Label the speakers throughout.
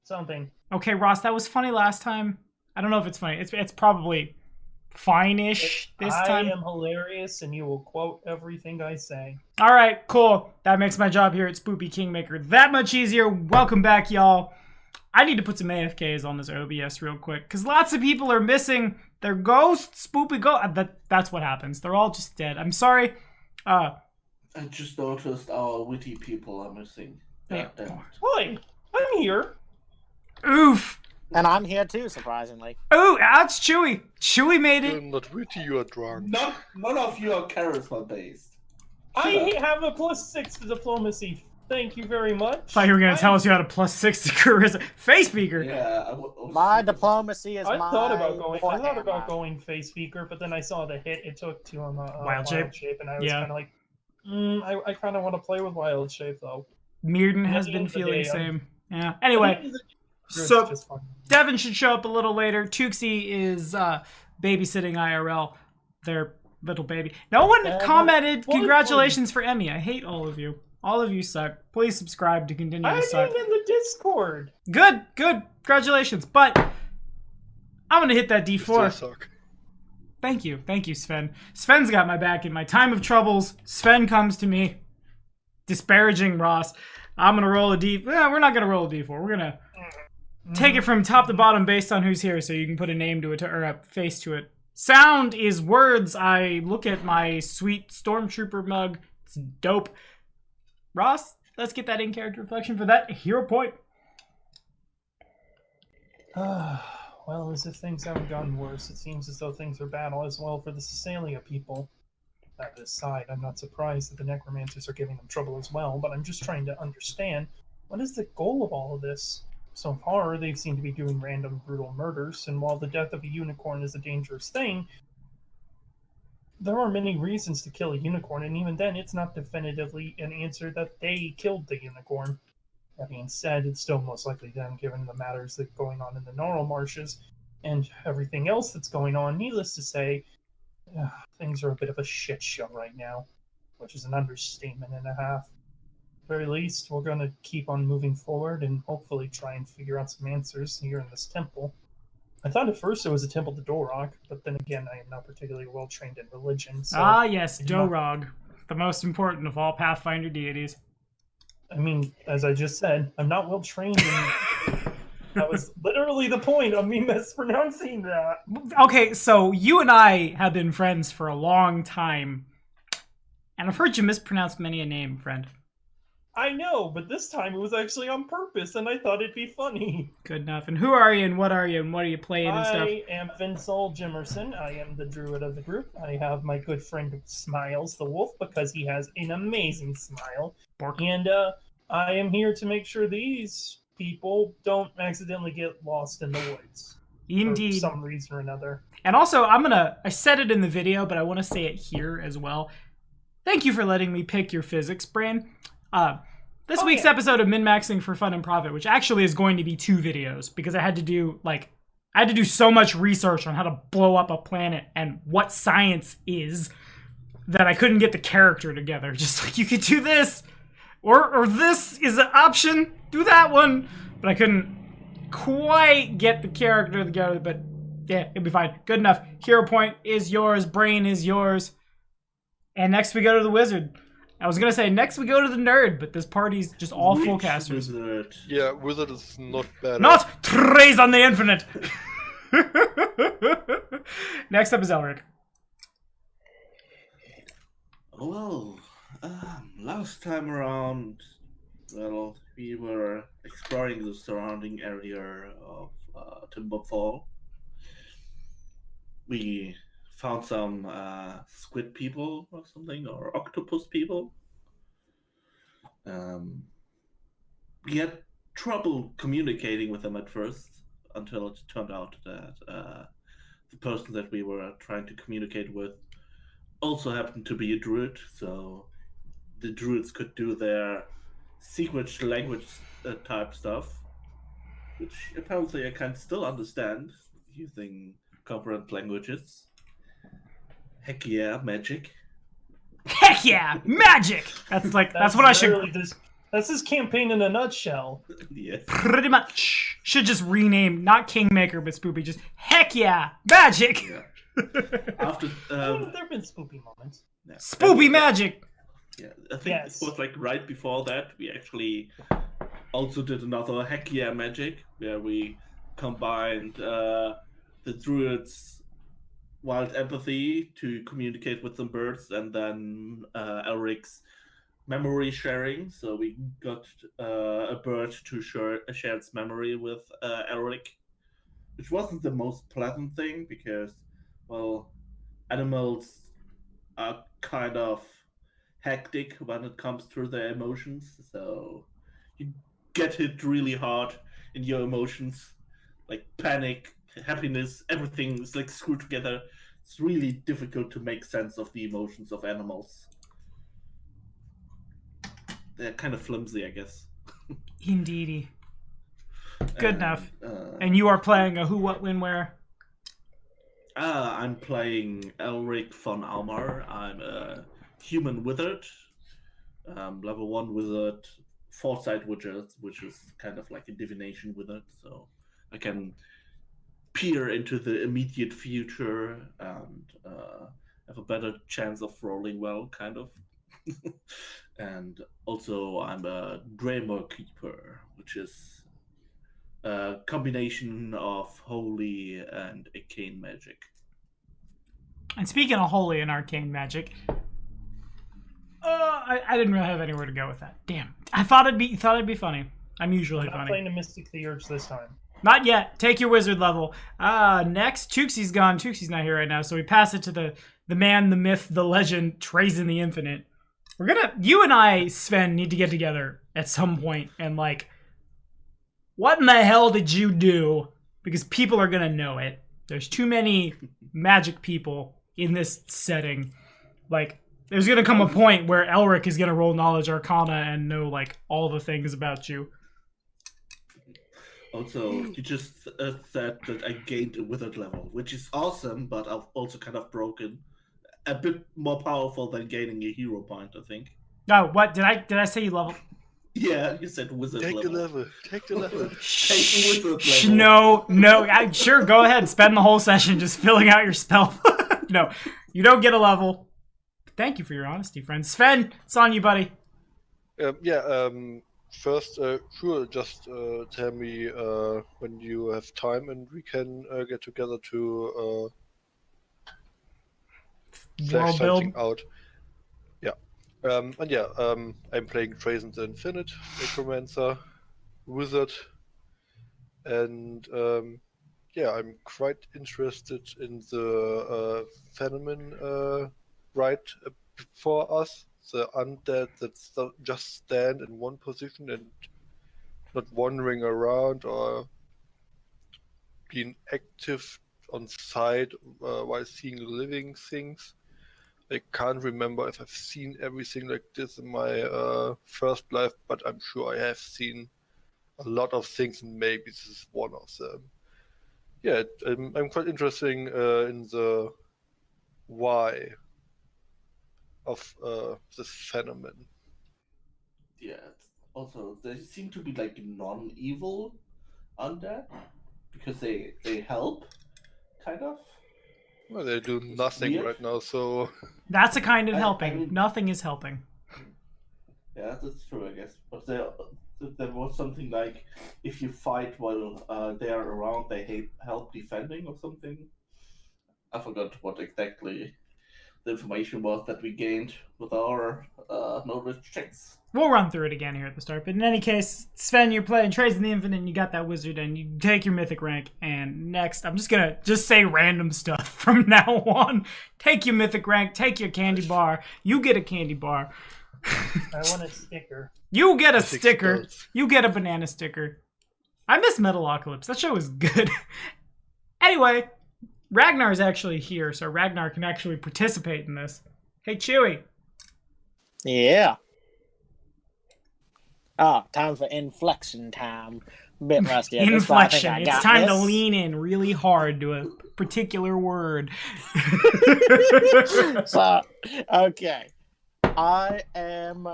Speaker 1: something.
Speaker 2: Okay, Ross, that was funny last time. I don't know if it's funny. It's probably fine-ish this time.
Speaker 1: I am hilarious, and you will quote everything I say.
Speaker 2: All right, cool. That makes my job here at Spoopy Kingmaker that much easier. Welcome back, y'all. I need to put some AFKs on this OBS real quick, because lots of people are missing their ghosts. Spoopy that's what happens. They're all just dead. I'm sorry.
Speaker 3: I just noticed our witty people are missing.
Speaker 2: Yeah.
Speaker 1: Hi, I'm here.
Speaker 2: Oof.
Speaker 4: And I'm here too, surprisingly.
Speaker 2: Ooh, ouch, Chewy. Chewy made
Speaker 5: You're
Speaker 2: it.
Speaker 5: not witty, you are drunk.
Speaker 3: None of you are charisma based.
Speaker 1: I have a +6 to diplomacy. Thank you very much.
Speaker 2: I thought you were going to tell us you had a +6 to charisma. Face speaker.
Speaker 3: Yeah.
Speaker 4: My diplomacy is
Speaker 1: I
Speaker 4: my...
Speaker 1: thought about
Speaker 4: warhammer.
Speaker 1: going face speaker, but then I saw the hit it took to
Speaker 2: Wild shape,
Speaker 1: and I was kind of like, I kind of want to play with wild shape though.
Speaker 2: Mearden has been feeling the same. Yeah. Anyway, so Devin should show up a little later. Tuxie is babysitting IRL, their little baby. No one commented congratulations for Emmy. I hate all of you. All of you suck. Please subscribe to continue to suck.
Speaker 1: I'm in the Discord.
Speaker 2: Good. Congratulations. But I'm going to hit that D4.
Speaker 5: Suck.
Speaker 2: Thank you, Sven. Sven's got my back in my time of troubles. Sven comes to me, disparaging Ross. I'm gonna roll a D. Well, we're not gonna roll a D4. We're gonna take it from top to bottom based on who's here, so you can put a name to it or a face to it. Sound is words. I look at my sweet Stormtrooper mug. It's dope. Ross, let's get that in-character reflection for that hero point.
Speaker 1: Well, as if things haven't gotten worse, it seems as though things are bad as well for the Casalia people. That aside, I'm not surprised that the Necromancers are giving them trouble as well, but I'm just trying to understand, what is the goal of all of this? So far, they seem to be doing random, brutal murders, and while the death of a unicorn is a dangerous thing, there are many reasons to kill a unicorn, and even then, it's not definitively an answer that they killed the unicorn. That being said, it's still most likely them, given the matters that are going on in the Gnarl Marshes and everything else that's going on. Needless to say, things are a bit of a shit show right now, which is an understatement and a half. At the very least, we're going to keep on moving forward and hopefully try and figure out some answers here in this temple. I thought at first it was a temple to Dorog, but then again, I am not particularly well trained in religion. So
Speaker 2: yes, Dorog, the most important of all Pathfinder deities.
Speaker 1: I mean, as I just said, I'm not well trained in... That was literally the point of me mispronouncing that.
Speaker 2: Okay, so you and I have been friends for a long time. And I've heard you mispronounce many a name, friend.
Speaker 1: I know, but this time it was actually on purpose, and I thought it'd be funny.
Speaker 2: Good enough. And who are you, and what are you, and what are you playing and stuff?
Speaker 1: I am Vinsol Jimerson. I am the druid of the group. I have my good friend Smiles the wolf, because he has an amazing smile.
Speaker 2: Bark. And
Speaker 1: I am here to make sure these people don't accidentally get lost in the woods.
Speaker 2: Indeed.
Speaker 1: For some reason or another.
Speaker 2: And also, I said it in the video, but I want to say it here as well. Thank you for letting me pick your physics brain. This week's episode of Min-Maxing for Fun and Profit, which actually is going to be 2 videos, because I had to do so much research on how to blow up a planet and what science is that I couldn't get the character together. Just like, you could do this, or this is an option, do that one. But I couldn't quite get the character together, but yeah, it'll be fine. Good enough. Hero point is yours, brain is yours. And next we go to the wizard. I was gonna say next we go to the nerd, but this party's just all full casters.
Speaker 3: Wizard?
Speaker 5: Yeah, wizard is not bad.
Speaker 2: Not Trace on the Infinite! Next up is Elric.
Speaker 3: Well, last time around, well, we were exploring the surrounding area of Timberfall. We found some squid people or something, or octopus people. We had trouble communicating with them at first, until it turned out that the person that we were trying to communicate with also happened to be a druid, so the druids could do their secret language type stuff, which apparently I can still understand using corporate languages. Heck yeah, magic.
Speaker 2: Heck yeah, magic! That's what I should...
Speaker 1: That's his campaign in a nutshell.
Speaker 3: Yes.
Speaker 2: Pretty much. should just rename not Kingmaker but Spoopy. Just heck yeah, magic.
Speaker 3: Yeah. After
Speaker 1: There have been spoopy moments.
Speaker 3: yeah.
Speaker 2: Spoopy magic.
Speaker 3: Yeah, I think
Speaker 1: Yes.
Speaker 3: it was like right before that we actually also did another Heck Yeah Magic where we combined the druid's wild empathy to communicate with some birds, and then Elric's memory sharing. So we got a bird to share its memory with Elric, which wasn't the most pleasant thing because, well, animals are kind of hectic when it comes to their emotions, so you get hit really hard in your emotions, like panic, happiness, everything is like screwed together. It's really difficult to make sense of the emotions of animals. They're kind of flimsy, I guess.
Speaker 2: Indeedy. Good
Speaker 3: And,
Speaker 2: enough. And you are playing a who, what, when, where?
Speaker 3: I'm playing Elric von Almar. I'm a human wizard, level 1 wizard, foresight wizard, which is kind of like a divination wizard. So I can peer into the immediate future and have a better chance of rolling well, kind of. And also, I'm a Draymore Keeper, which is a combination of holy and arcane magic.
Speaker 2: And speaking of holy and arcane magic, I didn't really have anywhere to go with that. Damn, I thought it'd be funny. I'm usually
Speaker 1: I'm not
Speaker 2: funny.
Speaker 1: playing a Mystic the Urge this time.
Speaker 2: Not yet. Take your wizard level. Next, Tuxie's gone. Tuxie's not here right now, so we pass it to the man, the myth, the legend, Trazen the Infinite. You and I, Sven, need to get together at some point and like, what in the hell did you do? Because people are gonna know it. There's too many magic people in this setting. Like, there's gonna come a point where Elric is gonna roll Knowledge Arcana and know like all the things about you.
Speaker 3: Also, you just said that I gained a wizard level, which is awesome, but I've also kind of broken. A bit more powerful than gaining a hero point, I think.
Speaker 2: Oh, what did I say? You level?
Speaker 3: Yeah, you said wizard
Speaker 5: Take the
Speaker 3: level.
Speaker 5: level. Take the level.
Speaker 3: Take the wizard level.
Speaker 2: No. Sure, go ahead. Spend the whole session just filling out your spell. No, you don't get a level. Thank you for your honesty, friend. Sven, it's on you, buddy.
Speaker 5: First, sure, just tell me when you have time and we can get together to flesh
Speaker 2: World
Speaker 5: something
Speaker 2: build.
Speaker 5: out. I'm playing Trazen the Infinite, Necromancer, Wizard, and I'm quite interested in the phenomenon right before us. The undead that just stand in one position and not wandering around or being active on site while seeing living things. I can't remember if I've seen everything like this in my first life, but I'm sure I have seen a lot of things, and maybe this is one of them. Yeah, I'm quite interested in the why of this phenomenon.
Speaker 3: Yeah. Also, they seem to be like non-evil undead because they help, kind of.
Speaker 5: Well, they do nothing
Speaker 3: Weird.
Speaker 5: right now, so
Speaker 2: That's a kind of
Speaker 3: I
Speaker 2: helping.
Speaker 3: mean-
Speaker 2: Nothing is helping.
Speaker 3: Yeah, that's true, I guess. But there was something like if you fight while they are around, they help defending or something. I forgot what exactly the information was that we gained with our knowledge checks.
Speaker 2: We'll run through it again here at the start. But in any case, Sven, you're playing Trazen the Infinite, and you got that wizard, and you take your mythic rank. And next, I'm just gonna say random stuff from now on. Take your mythic rank, take your candy bar. You get a candy bar.
Speaker 1: I want a sticker.
Speaker 2: You get a
Speaker 5: Six
Speaker 2: sticker.
Speaker 5: bells.
Speaker 2: You get a banana sticker. I miss Metalocalypse. That show was good. Anyway, Ragnar's actually here, so Ragnar can actually participate in this. Hey, Chewy.
Speaker 4: Yeah. Time for inflection time. A bit rusty. at this, but I think
Speaker 2: Inflection.
Speaker 4: I
Speaker 2: It's
Speaker 4: got
Speaker 2: time to
Speaker 4: this.
Speaker 2: lean in really hard to a particular word.
Speaker 4: So, okay. I am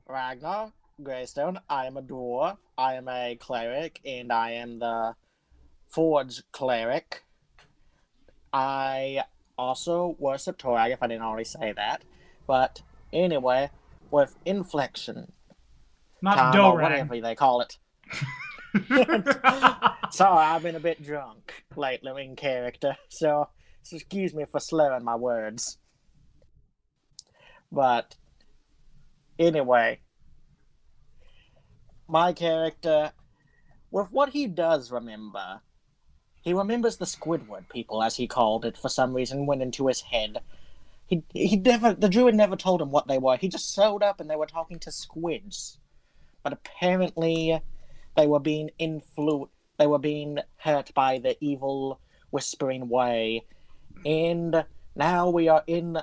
Speaker 4: Ragnar, Greystone. I am a dwarf. I am a cleric, and I am the Forge cleric. I also worship Torag, if I didn't already say that. But anyway, with inflection
Speaker 2: Not
Speaker 4: time, or
Speaker 2: Dorag.
Speaker 4: whatever they call it. Sorry, I've been a bit drunk lately in character, so excuse me for slurring my words. But anyway, my character, with what he does remember, he remembers the Squidward people, as he called it, for some reason went into his head. The druid never told him what they were. He just showed up and they were talking to squids. But apparently they were being hurt by the evil whispering way. And now we are in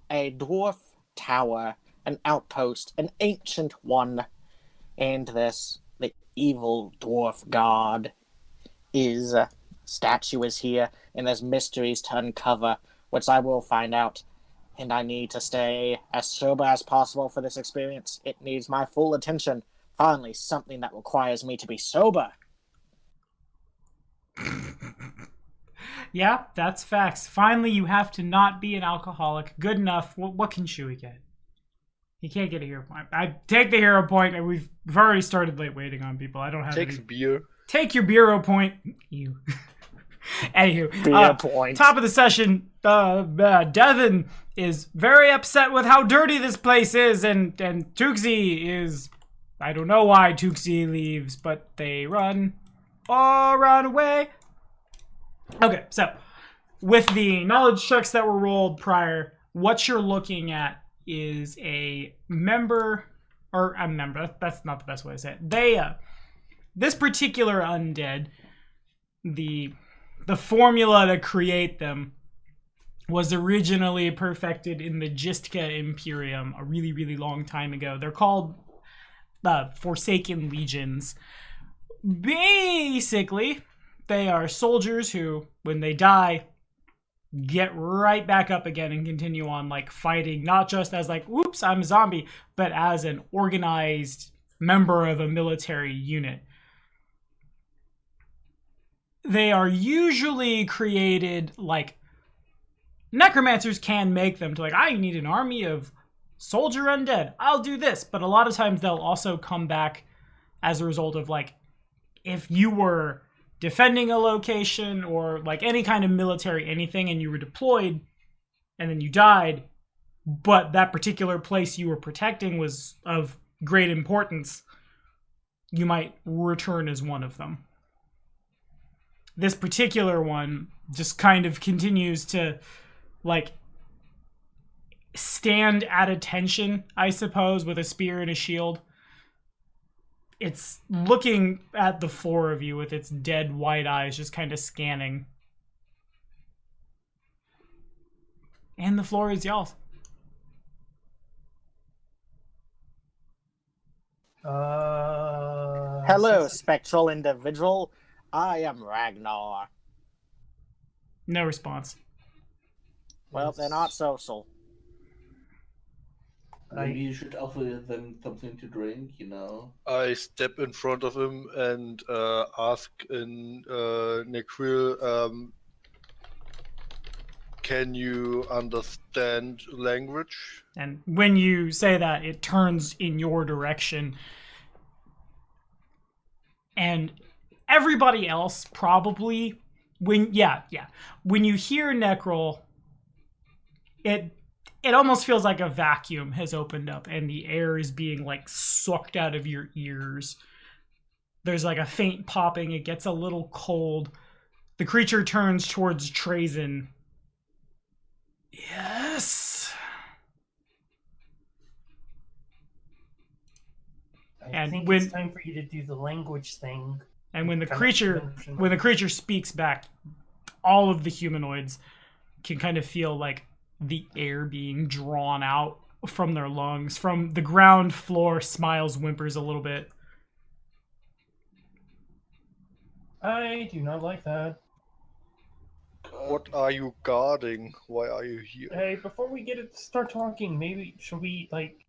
Speaker 4: a dwarf tower, an outpost, an ancient one. And the evil dwarf god statue is here, and there's mysteries to uncover, which I will find out. And I need to stay as sober as possible for this experience. It needs my full attention. Finally, something that requires me to be sober.
Speaker 2: Yeah, that's facts. Finally, you have to not be an alcoholic. Good enough. What can Chewie get? He can't get a hero point. I take the hero point, and we've already started late waiting on people. I don't have
Speaker 5: Takes
Speaker 2: any...
Speaker 5: beer.
Speaker 2: Take your bureau point. You. Anywho,
Speaker 4: Beer point.
Speaker 2: top of the session, Devin is very upset with how dirty this place is, and Tuxie is... I don't know why Tuxie leaves, but they run away. Okay, so with the knowledge checks that were rolled prior, what you're looking at is a member, that's not the best way to say it. They, this particular undead, the formula to create them was originally perfected in the Gistka Imperium a really, really long time ago. They're called Forsaken Legions. Basically, they are soldiers who, when they die, get right back up again and continue on, like, fighting, not just as, like, oops, I'm a zombie, but as an organized member of a military unit. They are usually created, like, necromancers can make them to, like, I need an army of soldier undead, I'll do this. But a lot of times they'll also come back as a result of, like, if you were defending a location or, like, any kind of military anything and you were deployed and then you died, but that particular place you were protecting was of great importance, you might return as one of them. This particular one just kind of continues to, like, stand at attention, I suppose, with a spear and a shield. It's looking at the four of you with its dead white eyes, just kind of scanning. And the floor is y'all's.
Speaker 4: Hello, spectral individual. I am Ragnar.
Speaker 2: No response.
Speaker 4: Well, they're not social.
Speaker 3: Maybe you should offer them something to drink, you know?
Speaker 5: I step in front of him and ask in Necril, can you understand language?
Speaker 2: And when you say that, it turns in your direction. And everybody else probably, when you hear Necril, it almost feels like a vacuum has opened up and the air is being, like, sucked out of your ears. There's, like, a faint popping. It gets a little cold. The creature turns towards Trazen. Yes.
Speaker 1: I think it's time for you to do the language thing.
Speaker 2: And when the creature speaks back, all of the humanoids can kind of feel, like, the air being drawn out from their lungs. From the ground floor, Smiles whimpers a little bit.
Speaker 1: I do not like that.
Speaker 5: What are you guarding? Why are you here?
Speaker 1: Hey, before we start talking, maybe should we, like,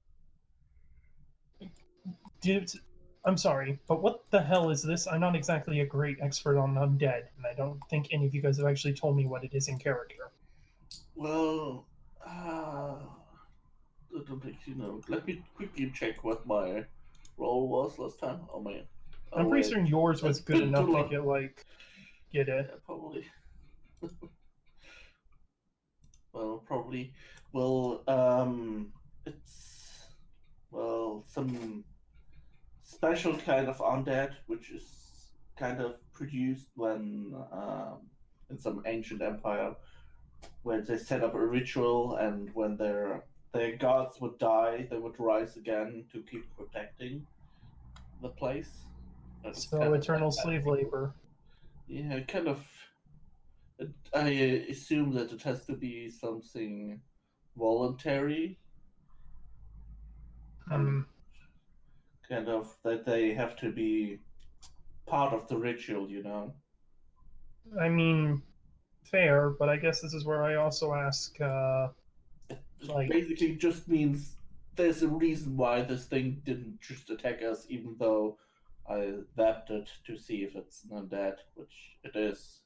Speaker 1: I'm sorry, but what the hell is this? I'm not exactly a great expert on undead, and I don't think any of you guys have actually told me what it is in character.
Speaker 3: Well, I don't think you know. Let me quickly check what my role was last time. Oh man.
Speaker 1: I'm
Speaker 3: Oh
Speaker 1: pretty
Speaker 3: wait.
Speaker 1: certain yours was
Speaker 3: It's
Speaker 1: good
Speaker 3: been
Speaker 1: enough
Speaker 3: too
Speaker 1: to
Speaker 3: long.
Speaker 1: get it.
Speaker 3: Yeah, probably. Well, probably. Well, it's some special kind of undead, which is kind of produced when in some ancient empire, where they set up a ritual, and when their gods would die, they would rise again to keep protecting the place. It's
Speaker 1: So
Speaker 3: kind of
Speaker 1: eternal
Speaker 3: that kind of
Speaker 1: slave
Speaker 3: people.
Speaker 1: labor.
Speaker 3: Yeah, kind of. I assume that it has to be something voluntary, and
Speaker 1: Hmm.
Speaker 3: kind of that they have to be part of the ritual, you know.
Speaker 1: I mean, fair, but I guess this is where I also ask,
Speaker 3: It
Speaker 1: like,
Speaker 3: basically just means there's a reason why this thing didn't just attack us, even though I zapped it to see if it's not dead, which it is.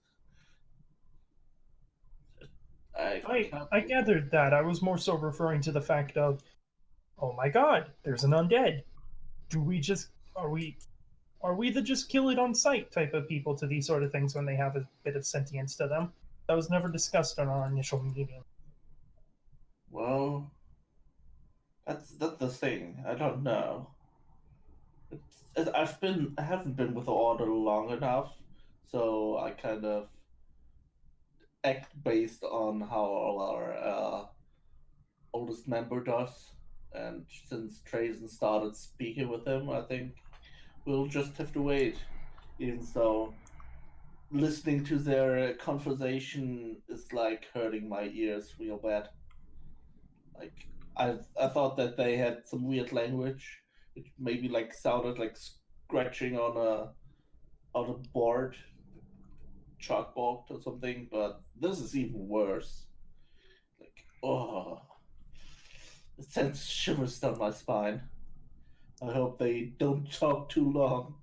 Speaker 3: I can't.
Speaker 1: I gathered that. I was more so referring to the fact of, oh my god, there's an undead. Do we just are we the just kill it on sight type of people to these sort of things when they have a bit of sentience to them? That was never discussed in our initial meeting.
Speaker 3: Well, that's the thing. I don't know. I haven't been with the order long enough, so I kind of act based on how all our oldest member does. And since Trazen started speaking with him, I think we'll just have to wait. Even so, listening to their conversation is like hurting my ears real bad. Like I thought that they had some weird language. It maybe like sounded like scratching on a board, chalkboard or something, but this is even worse. Like, oh, it sends shivers down my spine. I hope they don't talk too long.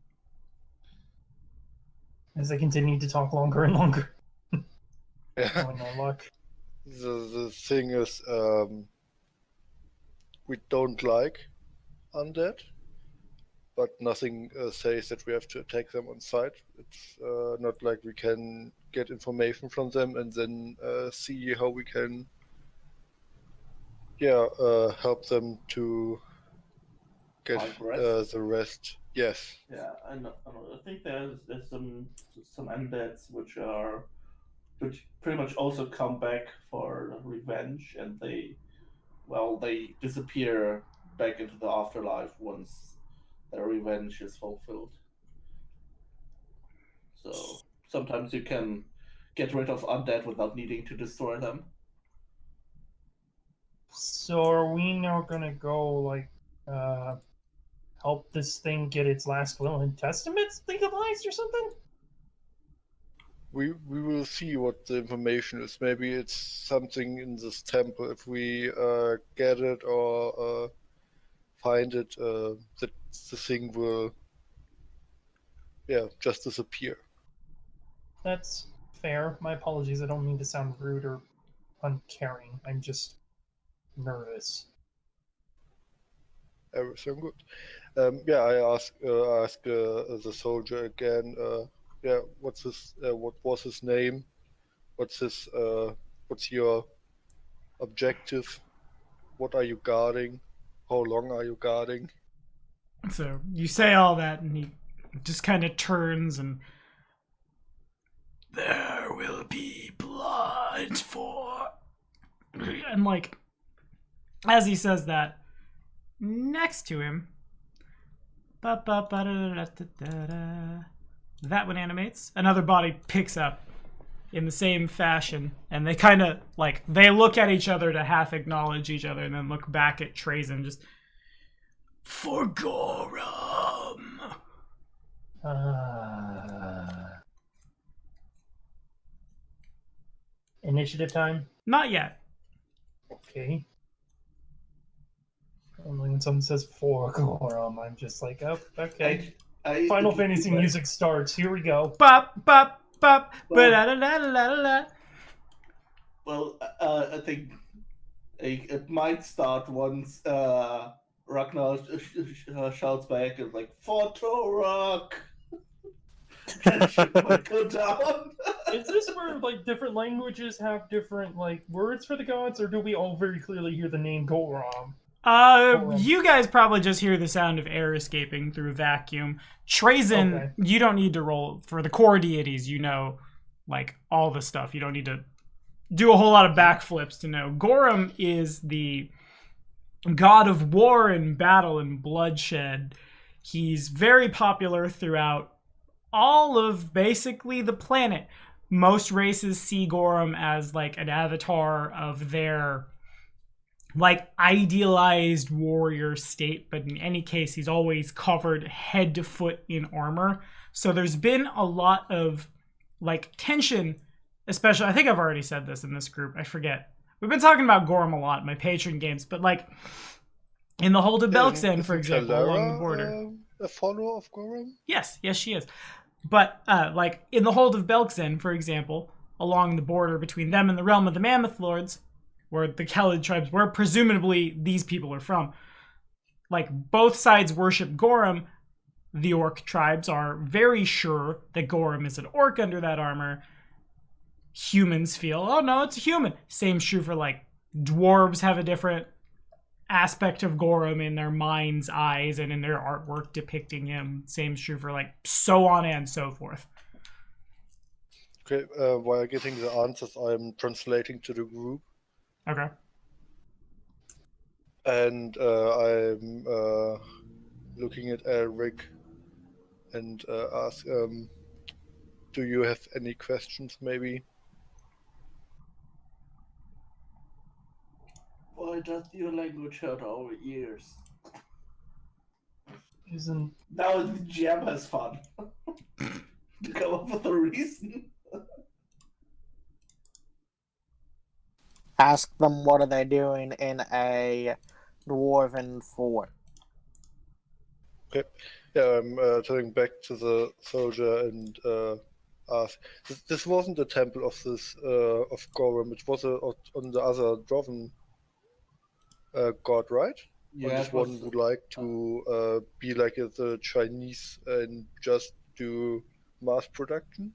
Speaker 1: As they continue to talk longer and longer.
Speaker 5: Yeah.
Speaker 1: Oh, no luck.
Speaker 5: The thing is, we don't like undead, but nothing says that we have to attack them on sight. It's not like we can get information from them and then see how we can, help them to get
Speaker 3: Find rest.
Speaker 5: the rest. Yes.
Speaker 3: Yeah, I know. I think there's some undeads which pretty much also come back for revenge, and they disappear back into the afterlife once their revenge is fulfilled. So sometimes you can get rid of undead without needing to destroy them.
Speaker 1: So are we now gonna go like help this thing get its last will and testament legalized or something?
Speaker 5: We will see what the information is. Maybe it's something in this temple. If we get it or find it, that the thing will, just disappear.
Speaker 1: That's fair. My apologies. I don't mean to sound rude or uncaring. I'm just nervous.
Speaker 5: Everything good. I ask the soldier again. What's his? What was his name? What's his? What's your objective? What are you guarding? How long are you guarding?
Speaker 2: So you say all that, and he just kind of turns and. There will be blood for. And, like, as he says that, next to him. That one animates. Another body picks up in the same fashion, and they kind of like they look at each other to half acknowledge each other, and then look back at Trazen just for Gorham.
Speaker 1: Initiative time?
Speaker 2: Not yet.
Speaker 1: Okay. Only when someone says for Gorum, I'm just like, oh, okay. Final Fantasy
Speaker 3: Like,
Speaker 1: music starts. Here we go.
Speaker 2: Bop, bop, bop,
Speaker 3: Well-
Speaker 2: ba-da-da-da-da-da-da.
Speaker 3: Well, I think it might start once Ragnar shouts back and like, "For Torok!" That shit might go down.
Speaker 1: Is this where like different languages have different like words for the gods, or do we all very clearly hear the name Gorum?
Speaker 2: You guys probably just hear the sound of air escaping through vacuum. Trazen,
Speaker 1: Okay.
Speaker 2: you don't need to roll for the core deities. You know, like all the stuff. You don't need to do a whole lot of backflips to know. Gorum is the god of war and battle and bloodshed. He's very popular throughout all of basically the planet. Most races see Gorum as like an avatar of their like idealized warrior state, but in any case, he's always covered head to foot in armor. So there's been a lot of like tension, especially, I think I've already said this in this group, I forget. We've been talking about Gorum a lot in my Patreon games, but like in the Hold of Belkzen, for example, along the border.
Speaker 5: A follower of Gorum?
Speaker 2: Yes, she is. But like in the Hold of Belkzen, for example, along the border between them and the realm of the Mammoth Lords, where the Kelid tribes, where presumably these people are from, like both sides worship Gorum. The orc tribes are very sure that Gorum is an orc under that armor. Humans feel, oh no, it's a human. Same's true for like dwarves have a different aspect of Gorum in their mind's eyes and in their artwork depicting him. Same's true for like so on and so forth.
Speaker 5: Okay, while getting the answers, I'm translating to the group.
Speaker 2: Okay.
Speaker 5: And I'm looking at Eric and ask, do you have any questions maybe?
Speaker 3: Why does your language hurt our ears?
Speaker 1: Isn't
Speaker 3: Now the GM has fun. To come up with a reason.
Speaker 4: Ask them what are they doing in a dwarven fort.
Speaker 5: Okay, yeah, I'm turning back to the soldier and ask. This wasn't the temple of this of Gorum. It was on the other Droven god, right?
Speaker 3: Yeah,
Speaker 5: Or this one would like to be like the Chinese and just do mass production.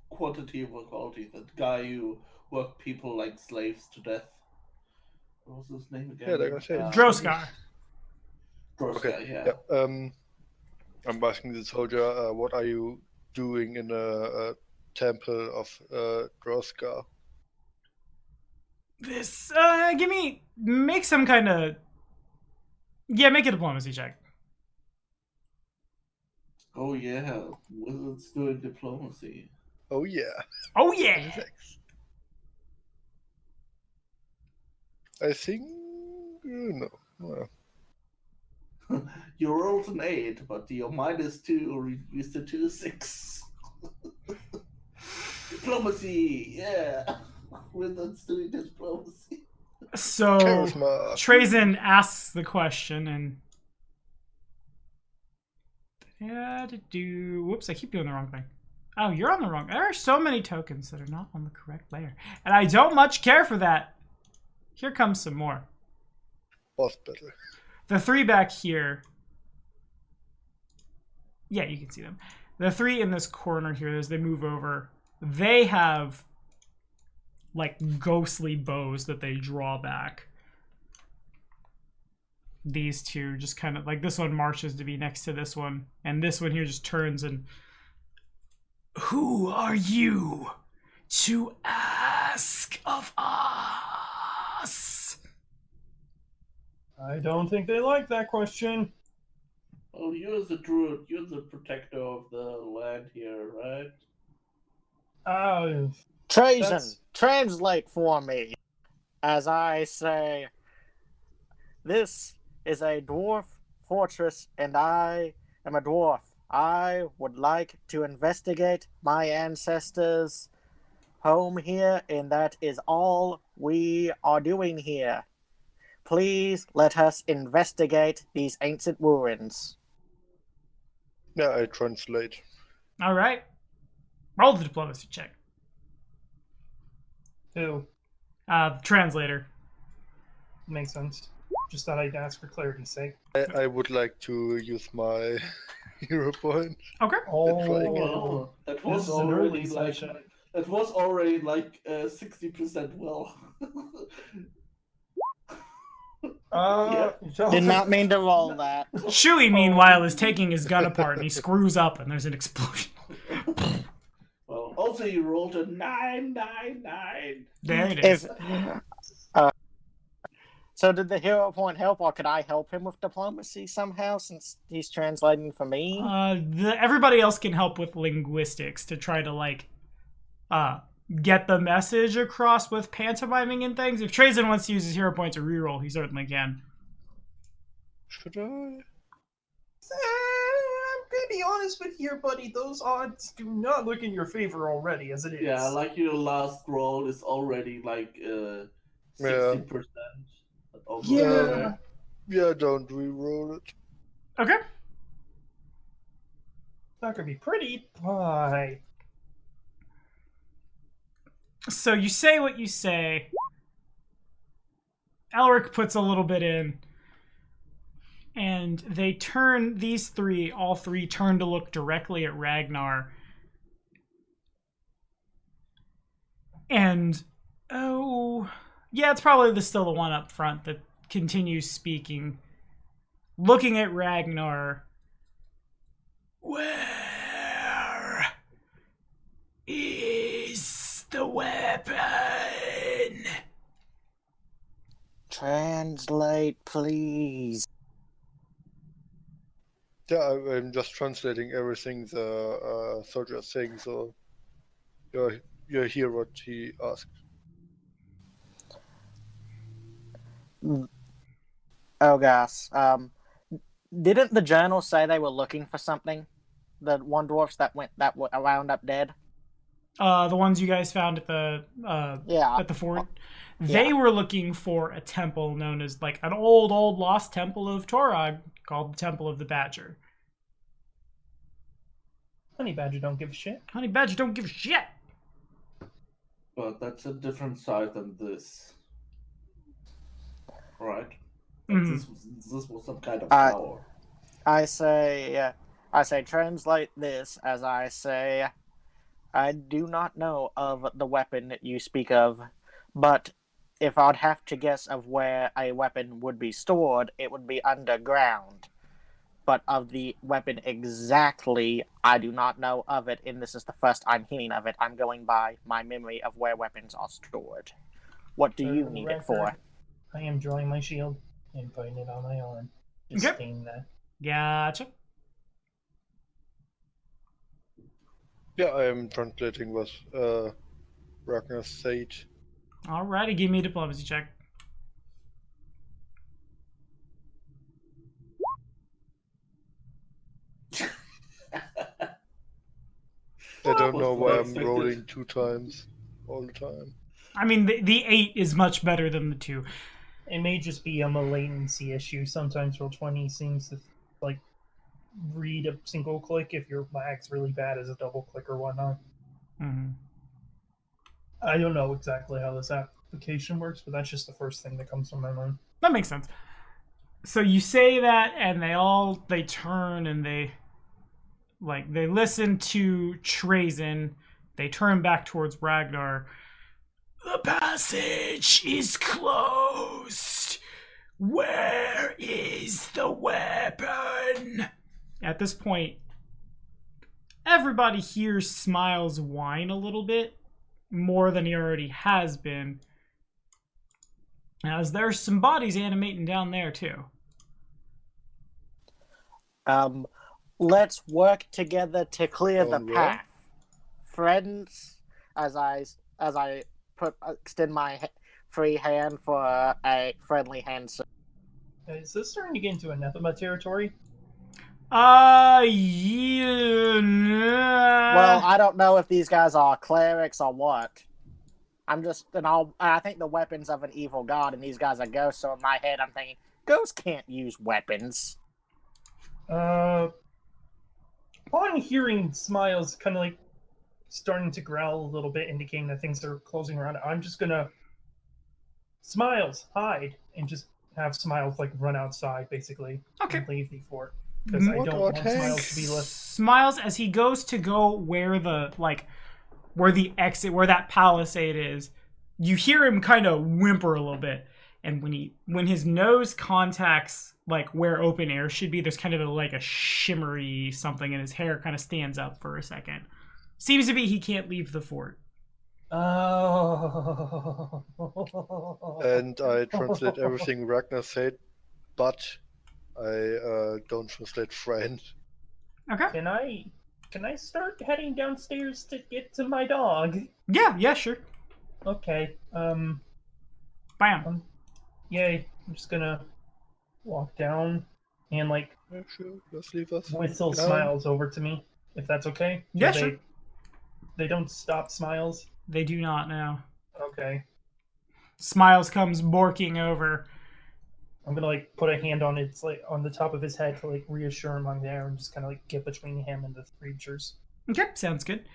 Speaker 3: Quantity over quality. That guy who worked people like slaves to death. What was his name again?
Speaker 5: Yeah, like I said,
Speaker 2: Droskar.
Speaker 3: Droskar, yeah.
Speaker 5: I'm asking the soldier, what are you doing in a temple of Droskar?
Speaker 2: This, make some kind of, make a diplomacy check.
Speaker 3: Oh yeah, wizards doing diplomacy.
Speaker 5: Oh yeah.
Speaker 2: Oh yeah!
Speaker 5: Thanks. I think no.
Speaker 3: You rolled an 8, but your -2 reduced it to a 6. Diplomacy, yeah. Wizards doing diplomacy.
Speaker 2: So,
Speaker 5: Charisma.
Speaker 2: Trazen asks the question and... Whoops, I keep doing the wrong thing. Oh, you're on the wrong... There are so many tokens that are not on the correct layer. And I don't much care for that. Here comes some more.
Speaker 5: Boss battle.
Speaker 2: The 3 back here... Yeah, you can see them. The 3 in this corner here, as they move over, they have like ghostly bows that they draw back. These two just kind of like, this one marches to be next to this one, and this one here just turns and, who are you to ask of us?
Speaker 1: I don't think they like that question.
Speaker 3: Oh, you're the druid. You're the protector of the land here, right?
Speaker 4: Trazen,
Speaker 1: That's-
Speaker 4: translate for me. As I say, this is a dwarf fortress, and I am a dwarf. I would like to investigate my ancestors' home here, and that is all we are doing here. please let us investigate these ancient ruins.
Speaker 5: Yeah, I translate.
Speaker 2: All right. Roll the diplomacy check.
Speaker 1: Who?
Speaker 2: The translator.
Speaker 1: Makes sense. Just thought I'd ask for clarity's sake.
Speaker 5: I would like to use my hero point.
Speaker 2: Okay.
Speaker 1: Oh,
Speaker 5: try again.
Speaker 3: Well, that
Speaker 1: this
Speaker 3: was
Speaker 1: is an early
Speaker 3: already like
Speaker 1: session.
Speaker 3: 60% well.
Speaker 4: Did not mean to roll that.
Speaker 2: Shui, meanwhile, is taking his gun apart and he screws up and there's an explosion.
Speaker 3: Well, also you rolled a 999.
Speaker 2: There it is.
Speaker 4: So did the hero point help, or could I help him with diplomacy somehow, since he's translating for me?
Speaker 2: Everybody else can help with linguistics to try to, get the message across with pantomiming and things. If Trazen wants to use his hero point to reroll, he certainly can.
Speaker 5: Should I?
Speaker 1: I'm gonna be honest with you, buddy. Those odds do not look in your favor already, as it is.
Speaker 3: Yeah, like your last roll is already like 60%.
Speaker 1: Yeah.
Speaker 5: Yeah, don't re-roll it.
Speaker 2: Okay.
Speaker 1: Not gonna be pretty, but
Speaker 2: So you say what you say. Elric puts a little bit in. And they turn, all three turn to look directly at Ragnar. And, yeah, it's probably still the one up front that continues speaking. Looking at Ragnar. Where is the weapon?
Speaker 4: Translate, please.
Speaker 5: Yeah, I'm just translating everything the soldier is saying, so you hear what he asked.
Speaker 4: Oh gosh. Didn't the journal say they were looking for something? The one dwarfs that wound up dead?
Speaker 2: The ones you guys found at the
Speaker 4: Yeah.
Speaker 2: at the fort.
Speaker 4: Yeah.
Speaker 2: They were looking for a temple known as like an old lost temple of Torag called the Temple of the Badger.
Speaker 1: Honey Badger don't give a shit.
Speaker 2: Honey Badger don't give a shit.
Speaker 3: But that's a different side than this. Right?
Speaker 2: Mhm.
Speaker 3: This was some kind of power.
Speaker 4: I say translate this as I say, I do not know of the weapon that you speak of, but if I'd have to guess of where a weapon would be stored, it would be underground. But of the weapon exactly, I do not know of it, and this is the first I'm hearing of it. I'm going by my memory of where weapons are stored. What do you need it for?
Speaker 1: I am drawing my shield and putting it on my arm. Just
Speaker 2: Okay.
Speaker 1: stating that.
Speaker 2: Gotcha.
Speaker 5: Yeah, I am translating what Ragnar said.
Speaker 2: Alrighty, give me a diplomacy check.
Speaker 5: I don't know why I'm
Speaker 3: Expected.
Speaker 5: rolling 2 times all the time.
Speaker 2: I mean, the 8 is much better than the 2.
Speaker 1: It may just be a latency issue. Sometimes Roll20 seems to read a single click if your lag's really bad as a double click or whatnot.
Speaker 2: Mm-hmm.
Speaker 1: I don't know exactly how this application works, but that's just the first thing that comes to my mind.
Speaker 2: That makes sense. So you say that, and they turn and they listen to Trazen. They turn back towards Ragnar. The passage is closed. Where is the weapon? At this point, everybody hears Smiles whine a little bit, more than he already has been, as there's some bodies animating down there too.
Speaker 4: Let's work together to clear the
Speaker 5: On where?
Speaker 4: path, friends. As I extend my free hand for a friendly handshake.
Speaker 1: Is this starting to get into anathema territory?
Speaker 2: Yeah.
Speaker 4: Well, I don't know if these guys are clerics or what. I think the weapons of an evil god, and these guys are ghosts. So in my head, I'm thinking ghosts can't use weapons.
Speaker 1: Upon hearing Smiles kind of like starting to growl a little bit, indicating that things are closing around, I'm just gonna Smiles hide and just have Smiles like run outside basically and leave the fort because I don't want Smiles to be left.
Speaker 2: Smiles, as he goes to go where the exit, where that palisade is, you hear him kind of whimper a little bit, and when his nose contacts like where open air should be, there's kind of a shimmery something, and his hair kind of stands up for a second. Seems to be he can't leave the fort.
Speaker 1: Oh.
Speaker 5: And I translate everything Ragnar said, but I don't translate friend.
Speaker 2: Okay.
Speaker 1: Can I start heading downstairs to get to my dog?
Speaker 2: Yeah, sure.
Speaker 1: Okay.
Speaker 2: Bam.
Speaker 1: Yay. I'm just gonna walk down and like
Speaker 5: Yeah, sure. Let's leave us.
Speaker 1: whistle Smiles over to me, if that's okay.
Speaker 2: Yeah, sure.
Speaker 1: They don't stop Smiles.
Speaker 2: They do not now.
Speaker 1: Okay.
Speaker 2: Smiles comes borking over.
Speaker 1: I'm gonna like put a hand on its like on the top of his head to like reassure him I'm there and just kind of like get between him and the creatures.
Speaker 2: Okay, sounds good.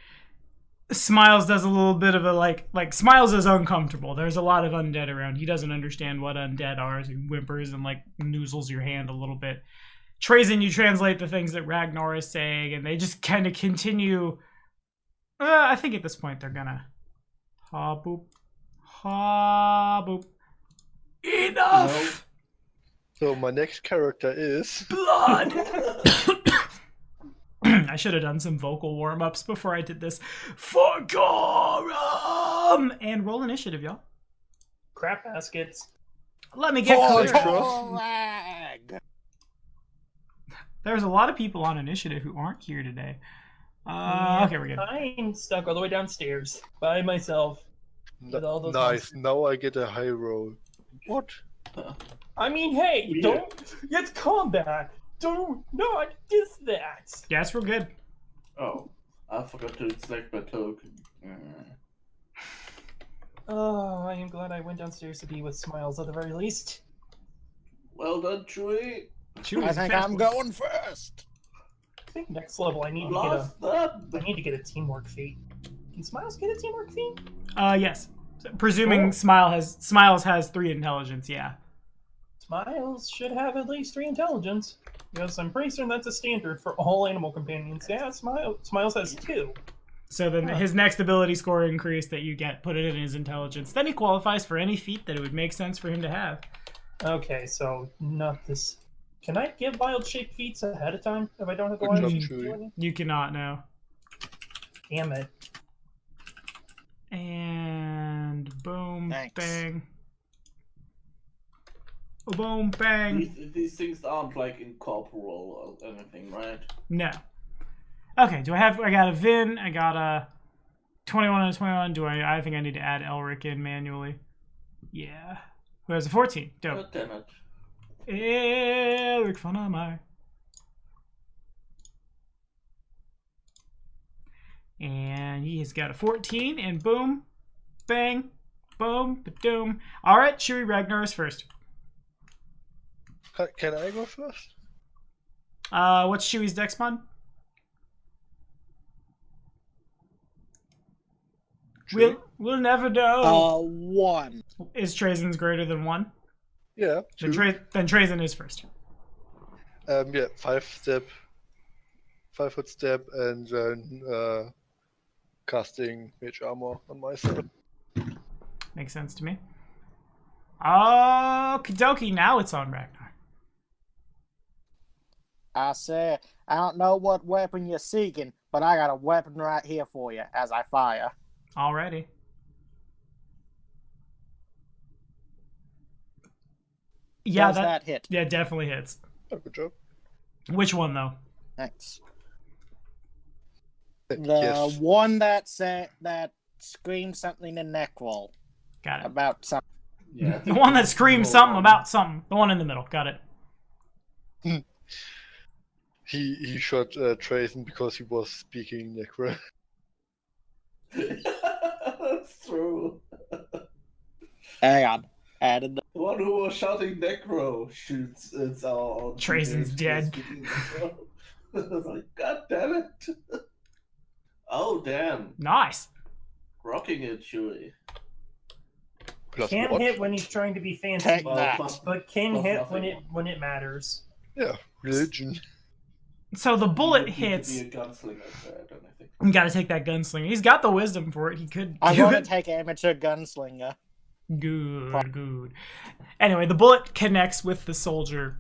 Speaker 2: Smiles does a little bit of a like Smiles is uncomfortable. There's a lot of undead around. He doesn't understand what undead are. So he whimpers and like noozles your hand a little bit. Trazen, you translate the things that Ragnar is saying, and they just kind of continue. I think at this point they're gonna ha boop, ha boop. Enough.
Speaker 5: So my next character is
Speaker 2: blood. I should have done some vocal warm-ups before I did this. For Gorum! And roll initiative, y'all.
Speaker 1: Crap baskets.
Speaker 2: Let me get clear.
Speaker 4: Lag.
Speaker 2: There's a lot of people on initiative who aren't here today. Okay, we're good.
Speaker 1: I'm stuck all the way downstairs by myself. With all those
Speaker 5: nice. Now I get a high roll. What?
Speaker 1: I mean, hey, it's combat. Do not diss that.
Speaker 2: Yes, we're good.
Speaker 3: Oh, I forgot to select my token.
Speaker 1: Oh, I am glad I went downstairs to be with Smiles at the very least.
Speaker 3: Well done, Chewie.
Speaker 4: I think I'm going first.
Speaker 1: I think next level I need to get a teamwork feat. Can Smiles get a teamwork feat?
Speaker 2: Yes. Presuming Smiles has 3 intelligence, yeah.
Speaker 1: Smiles should have at least 3 intelligence. Yes, I'm pretty certain that's a standard for all animal companions. Yeah, Smiles has 2.
Speaker 2: So then his next ability score increase that you get, put it in his intelligence. Then he qualifies for any feat that it would make sense for him to have.
Speaker 1: Okay, so not this. Can I give wild shape feats ahead of time if I don't have the wild shape feat?
Speaker 2: You cannot now.
Speaker 1: Damn it.
Speaker 2: And boom,
Speaker 4: Thanks.
Speaker 2: bang. Boom, bang.
Speaker 3: These things aren't like incorporeal or anything, right?
Speaker 2: No. Okay, I got a Vin, I got a 21 and a 21. I think I need to add Elric in manually. Yeah. Who has a 14? Dope.
Speaker 3: God damn it.
Speaker 2: Elric Fonamai. And he has got a 14, and boom, bang, boom, ba-doom. All right, Chewie Ragnar is first.
Speaker 5: Can I go first?
Speaker 2: What's Chewie's dex mod? We'll never know.
Speaker 4: 1.
Speaker 2: Is Trazen's greater than 1?
Speaker 5: Yeah.
Speaker 2: Then Trazen is first.
Speaker 5: Yeah, 5-foot step, and then casting mage armor on myself.
Speaker 2: Makes sense to me. Okie dokie, now it's on Ragnar.
Speaker 4: I said, I don't know what weapon you're seeking, but I got a weapon right here for you as I fire.
Speaker 2: Alrighty. Yeah,
Speaker 4: Does that hit?
Speaker 2: Yeah, definitely hits.
Speaker 5: Oh, good job.
Speaker 2: Which one though?
Speaker 4: Thanks.
Speaker 5: The
Speaker 4: The one that screams something in Necrol
Speaker 2: Got it.
Speaker 4: about something.
Speaker 3: Yeah.
Speaker 2: The one that screams something about something. The one in the middle. Got it.
Speaker 5: He shot Trazen because he was speaking Necro.
Speaker 3: That's true.
Speaker 4: Hang on. Added.
Speaker 3: The one who was shouting Necro shoots. It's our
Speaker 2: Trazen's dead.
Speaker 3: I was like, God damn it! Oh damn!
Speaker 2: Nice.
Speaker 3: Rocking it, Chewie.
Speaker 5: Plus
Speaker 1: Can't
Speaker 5: what?
Speaker 1: hit when he's trying to be fancy,
Speaker 4: Take
Speaker 3: Well,
Speaker 4: that.
Speaker 3: plus-
Speaker 1: but can
Speaker 3: plus
Speaker 1: hit
Speaker 3: nothing.
Speaker 1: when it matters.
Speaker 5: Yeah, religion.
Speaker 2: So the bullet
Speaker 3: You need to
Speaker 2: hits.
Speaker 3: be a gunslinger there, don't I think?
Speaker 2: You gotta take that gunslinger. He's got the wisdom for it. He could
Speaker 4: I'm
Speaker 2: do
Speaker 4: going to
Speaker 2: it.
Speaker 4: take amateur gunslinger.
Speaker 2: Good. Anyway, the bullet connects with the soldier,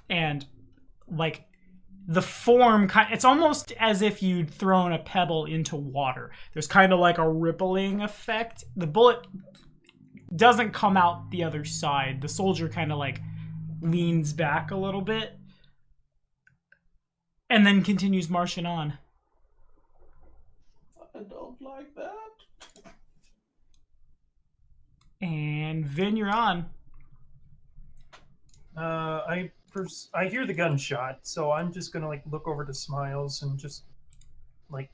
Speaker 2: and like the form, it's almost as if you'd thrown a pebble into water. There's kind of like a rippling effect. The bullet doesn't come out the other side. The soldier kind of like leans back a little bit, and then continues marching on.
Speaker 3: I don't like that.
Speaker 2: And Vin, you're on.
Speaker 1: I hear the gunshot, so I'm just gonna like look over to Smiles and just like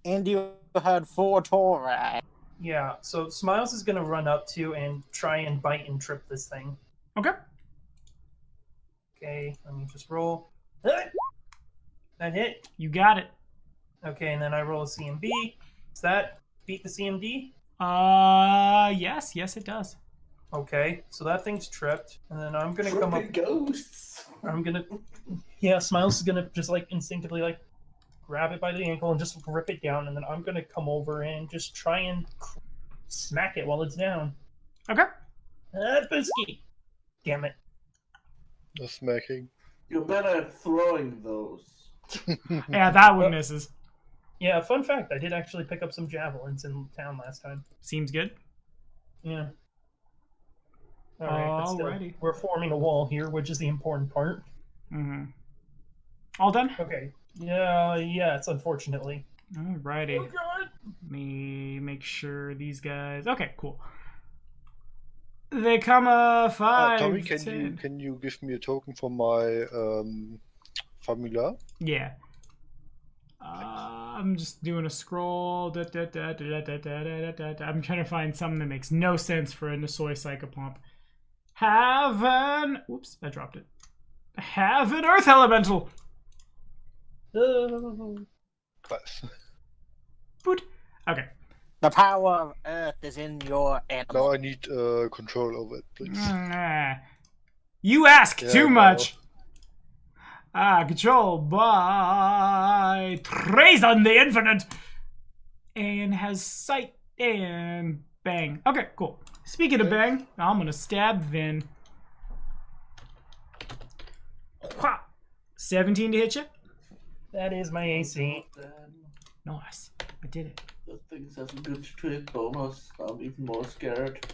Speaker 4: And you heard 4 Tori.
Speaker 1: yeah. So Smiles is gonna run up to and try and bite and trip this thing.
Speaker 2: Okay.
Speaker 1: Okay, let me just roll. That hit.
Speaker 2: You got it.
Speaker 1: Okay, and then I roll a CMB. Does that beat the CMD?
Speaker 2: Yes, it does.
Speaker 1: Okay, so that thing's tripped, and then I'm gonna come up.
Speaker 3: Tripping ghosts.
Speaker 1: I'm gonna, yeah. Smiles is gonna just like instinctively like grab it by the ankle and just rip it down, and then I'm gonna come over and just try and smack it while it's down.
Speaker 2: Okay.
Speaker 1: Bisky! Damn it!
Speaker 5: No smacking.
Speaker 3: You're better at throwing those.
Speaker 2: Yeah, that one misses.
Speaker 1: Yeah, fun fact: I did actually pick up some javelins in town last time.
Speaker 2: Seems good.
Speaker 1: Yeah. All right, but still,
Speaker 2: Alrighty.
Speaker 1: we're forming a wall here, which is the important part.
Speaker 2: Mm-hmm. All done?
Speaker 1: Okay. Yeah. It's unfortunately.
Speaker 2: Alrighty.
Speaker 1: Oh God!
Speaker 2: Let me make sure these guys. Okay, cool. They come 5.
Speaker 5: Tommy,
Speaker 2: 10.
Speaker 5: can you give me a token for my familiar?
Speaker 2: Yeah. I'm just doing a scroll. I'm trying to find something that makes no sense for a Nisoi Psychopomp. Have an... Oops, I dropped it. Have an Earth Elemental.
Speaker 5: Nice.
Speaker 2: Boot. Okay.
Speaker 4: The power of Earth is in your animal.
Speaker 5: Now I need control over it, please.
Speaker 2: You ask
Speaker 5: Yeah,
Speaker 2: too
Speaker 5: I know.
Speaker 2: much. Controlled by Trazen the Infinite. And has sight and bang. Okay, cool. Speaking of bang, I'm gonna stab Vin. 17 to hit you.
Speaker 1: That is my AC.
Speaker 2: Nice. I did it.
Speaker 3: That thing has a good hit bonus. I'm even more scared.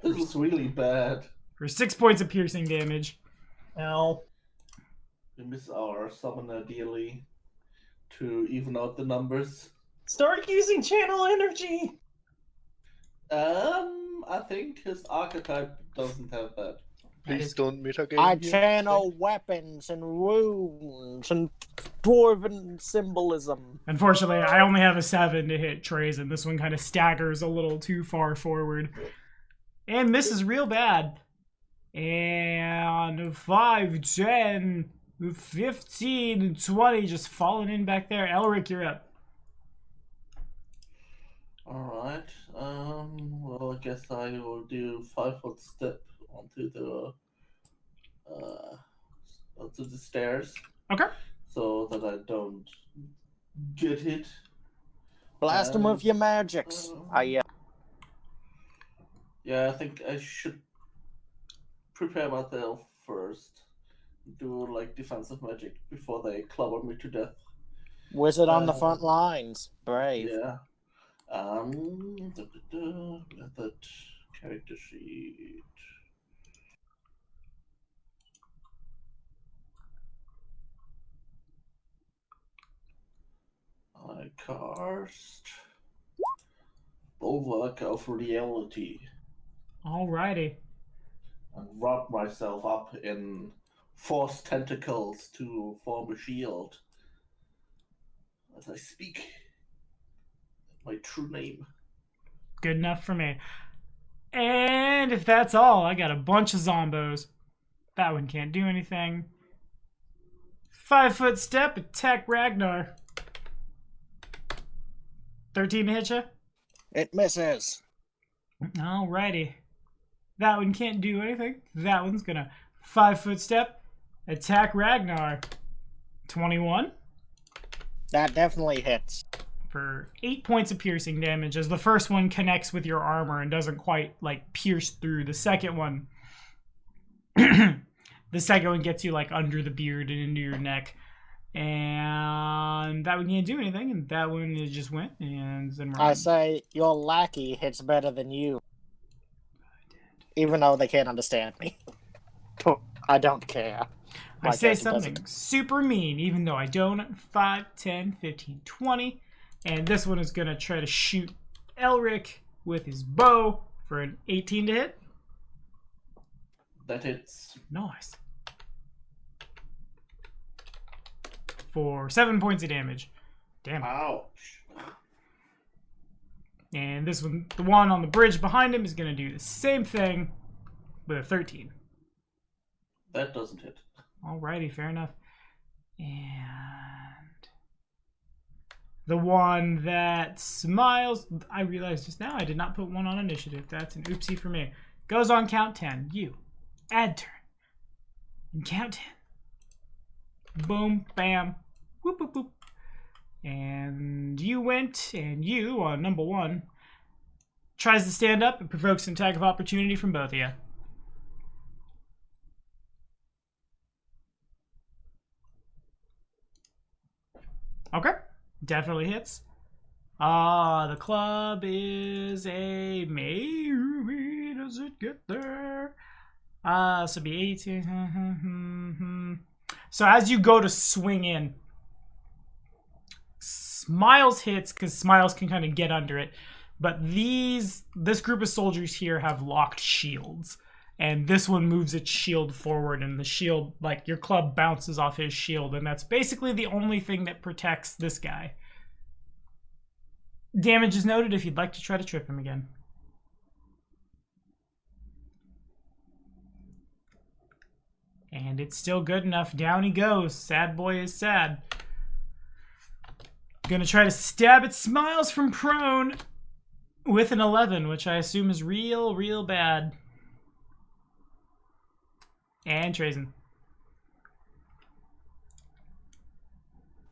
Speaker 3: This is really bad.
Speaker 2: For 6 points of piercing damage.
Speaker 1: Ow.
Speaker 3: We miss our summoner dearly to even out the numbers.
Speaker 1: Start using channel energy.
Speaker 3: I think his archetype doesn't have that.
Speaker 5: Please don't metagame
Speaker 4: I
Speaker 5: here.
Speaker 4: channel weapons and runes and dwarven symbolism.
Speaker 2: Unfortunately, I only have a 7 to hit Trazen. This one kind of staggers a little too far forward. And misses real bad. And 5, 10, 15, and 20 just falling in back there. Elric, you're up.
Speaker 3: Alright. Well, I guess I will do 5-foot step onto the stairs
Speaker 2: Okay.
Speaker 3: so that I don't get hit.
Speaker 4: Blast them with your magics.
Speaker 3: Yeah, I think I should prepare myself first. Do like defensive magic before they clobber me to death.
Speaker 4: Wizard on the front lines. Brave.
Speaker 3: Yeah. Method character sheet. I cast Bulwark of Reality
Speaker 2: Alrighty.
Speaker 3: and wrap myself up in force tentacles to form a shield as I speak. my true name.
Speaker 2: Good enough for me. And if that's all, I got a bunch of zombos. That one can't do anything. 5-foot step, attack Ragnar. 13 to hit you?
Speaker 4: It misses.
Speaker 2: Alrighty. That one can't do anything. That one's gonna 5-foot step, attack Ragnar. 21.
Speaker 4: That definitely hits.
Speaker 2: For 8 points of piercing damage, as the first one connects with your armor and doesn't quite like pierce through. The second one gets you like under the beard and into your neck. And that one can't do anything, and that one is just went and then
Speaker 4: I say your lackey hits better than you. Even though they can't understand me. I don't care.
Speaker 2: I say something super mean, even though I don't. 5, 10, 15, 20. And this one is going to try to shoot Elric with his bow for an 18 to hit.
Speaker 3: That hits.
Speaker 2: Nice. For 7 points of damage. Damn it.
Speaker 3: Ouch.
Speaker 2: And this one, the one on the bridge behind him, is going to do the same thing with a 13.
Speaker 3: That doesn't hit.
Speaker 2: Alrighty, fair enough. And the one that smiles, I realized just now I did not put one on initiative. That's an oopsie for me. Goes on count 10. You. Add turn. And count 10. Boom, bam, whoop, whoop, whoop. And you went, and you, on number 1, tries to stand up and provokes an attack of opportunity from both of you. Okay, definitely hits. The club is a maybe. Does it get there? So be 18. So as you go to swing in, Smiles hits because Smiles can kind of get under it. But this group of soldiers here have locked shields. And this one moves its shield forward, and the shield, like, your club bounces off his shield, and that's basically the only thing that protects this guy. Damage is noted if you'd like to try to trip him again. And it's still good enough. Down he goes. Sad boy is sad. Gonna try to stab at Smiles from prone with an 11, which I assume is real, real bad. And Trazen.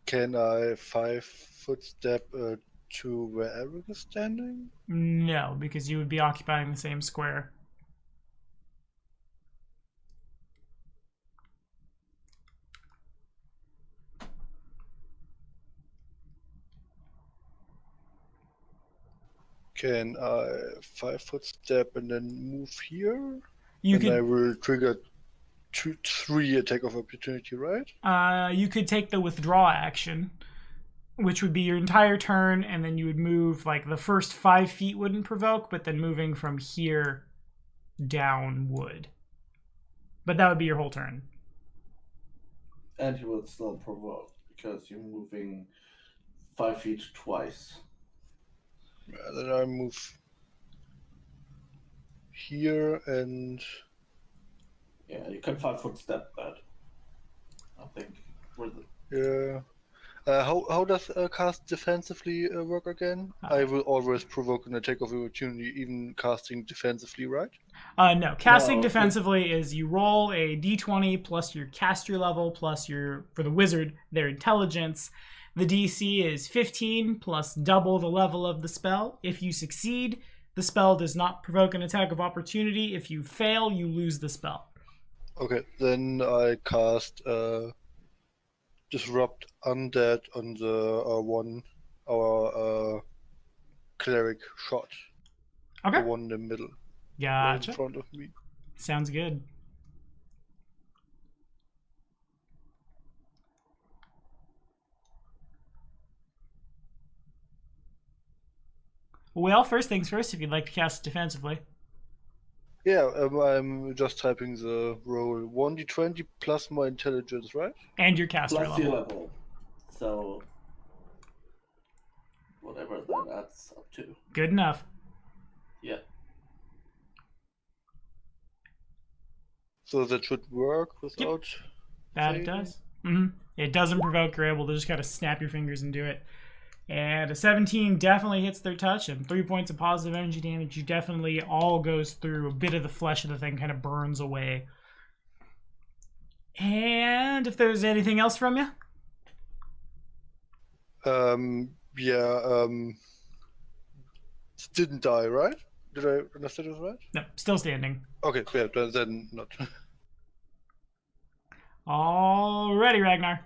Speaker 5: Can I 5-foot step to where Eric is standing?
Speaker 2: No, because you would be occupying the same square.
Speaker 5: Can I 5-foot step and then move here?
Speaker 2: You
Speaker 5: and
Speaker 2: could.
Speaker 5: I will trigger 3 attack of opportunity, right?
Speaker 2: You could take the withdraw action, which would be your entire turn, and then you would move, like, the first 5 feet wouldn't provoke, but then moving from here down would. But that would be your whole turn.
Speaker 3: And you will still provoke, because you're moving 5 feet twice.
Speaker 5: Yeah, then I move here and...
Speaker 3: Yeah, you can 5-foot step that. I think.
Speaker 5: Yeah. How does cast defensively work again? I will always provoke an attack of opportunity, even casting defensively, right?
Speaker 2: No. Casting
Speaker 3: No.
Speaker 2: defensively is you roll a d20 plus your caster level plus for the wizard, their intelligence. The DC is 15 plus double the level of the spell. If you succeed, the spell does not provoke an attack of opportunity. If you fail, you lose the spell.
Speaker 5: Okay, then I cast Disrupt Undead on the our cleric shot.
Speaker 2: Okay.
Speaker 5: The one in the middle.
Speaker 2: Gotcha.
Speaker 5: In front of me.
Speaker 2: Sounds good. Well, first things first, if you'd like to cast defensively.
Speaker 5: Yeah, I'm just typing the roll 1d20 plus my intelligence, right?
Speaker 2: And your caster
Speaker 3: Plus
Speaker 2: level.
Speaker 3: your level. So whatever that adds up to.
Speaker 2: Good enough.
Speaker 3: Yeah.
Speaker 5: So that should work without.
Speaker 2: That it
Speaker 5: failing?
Speaker 2: does. It doesn't provoke. You're able to just kind of snap your fingers and do it. And a 17 definitely hits their touch, and 3 points of positive energy damage. You definitely all goes through. A bit of the flesh of the thing kind of burns away. And if there's anything else from you?
Speaker 5: It didn't die, right? Did I understand this right?
Speaker 2: No, still standing.
Speaker 5: Okay, yeah, then not.
Speaker 2: Alrighty, Ragnar.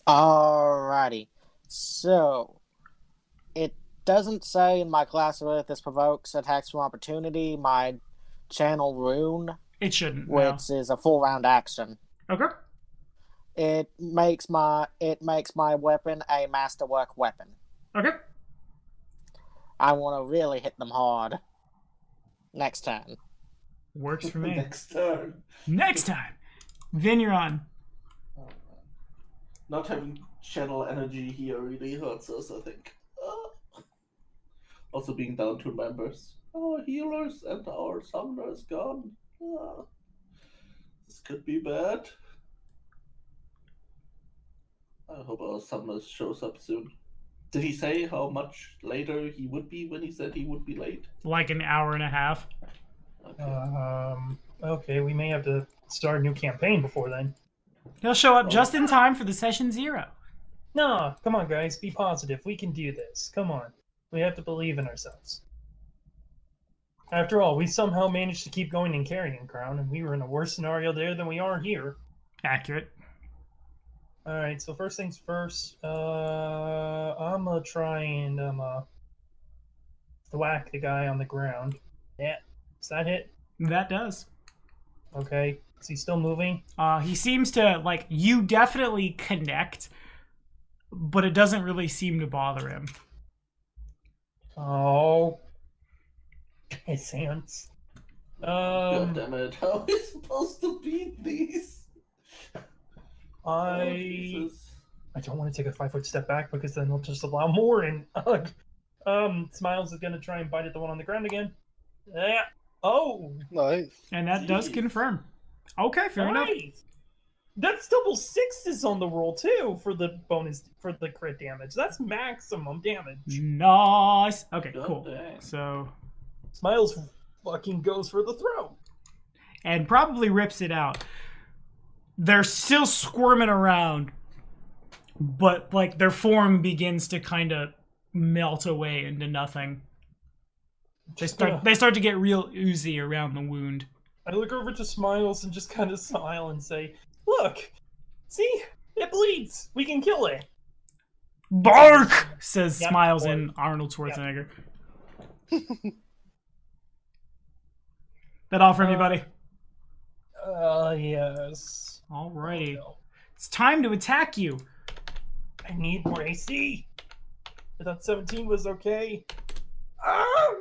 Speaker 4: Alrighty. So, it doesn't say in my class if this provokes attacks from opportunity, my channel rune,
Speaker 2: It shouldn't. No.
Speaker 4: which is a full round action.
Speaker 2: Okay.
Speaker 4: It makes my weapon a masterwork weapon.
Speaker 2: Okay.
Speaker 4: I want to really hit them hard. Next turn.
Speaker 2: Works for me.
Speaker 3: Next turn.
Speaker 2: Next time. Vin, you're on.
Speaker 3: Oh, man. Not having channel energy here really hurts us, I think. Also being down 2 members. Our healers and our summoner is gone. This could be bad. I hope our summoner shows up soon. Did he say how much later he would be when he said he would be late?
Speaker 2: Like an hour and a half.
Speaker 3: Okay.
Speaker 1: Okay, we may have to start a new campaign before then.
Speaker 2: He'll show up just in time for the session 0.
Speaker 1: No, come on, guys, be positive. We can do this. Come on. We have to believe in ourselves. After all, we somehow managed to keep going in Carrion Crown, and we were in a worse scenario there than we are here.
Speaker 2: Accurate.
Speaker 1: Alright, so first things first, I'm gonna try and whack the guy on the ground. Yeah, does that hit?
Speaker 2: That does.
Speaker 1: Okay, is he still moving?
Speaker 2: He seems to, like, you definitely connect, but it doesn't really seem to bother him.
Speaker 1: Oh, his hands.
Speaker 3: God damn it, how are we supposed to beat these? Oh,
Speaker 1: I
Speaker 3: Jesus.
Speaker 1: don't want to take a 5-foot step back because then they'll just allow more. And Smiles is gonna try and bite at the one on the ground again. Yeah. Oh,
Speaker 5: Nice.
Speaker 2: And that does
Speaker 3: Jeez.
Speaker 2: confirm. Okay, fair enough.
Speaker 1: nice. That's double 6s on the roll too for the bonus for the crit damage. That's maximum damage.
Speaker 2: Nice. Okay,
Speaker 3: God
Speaker 2: cool.
Speaker 3: dang.
Speaker 2: So,
Speaker 1: Smiles fucking goes for the throw.
Speaker 2: and probably rips it out. They're still squirming around, but like their form begins to kind of melt away into nothing. They start to get real oozy around the wound.
Speaker 1: I look over to Smiles and just kind of smile and say, "Look, see, it bleeds. We can kill it."
Speaker 2: Bark, says
Speaker 1: Yep,
Speaker 2: Smiles
Speaker 1: bark.
Speaker 2: in Arnold Schwarzenegger. That all from you, buddy?
Speaker 1: Yes.
Speaker 2: Alrighty.
Speaker 1: Oh, no.
Speaker 2: It's time to attack you.
Speaker 1: I need more AC. I thought 17 was okay. Ah!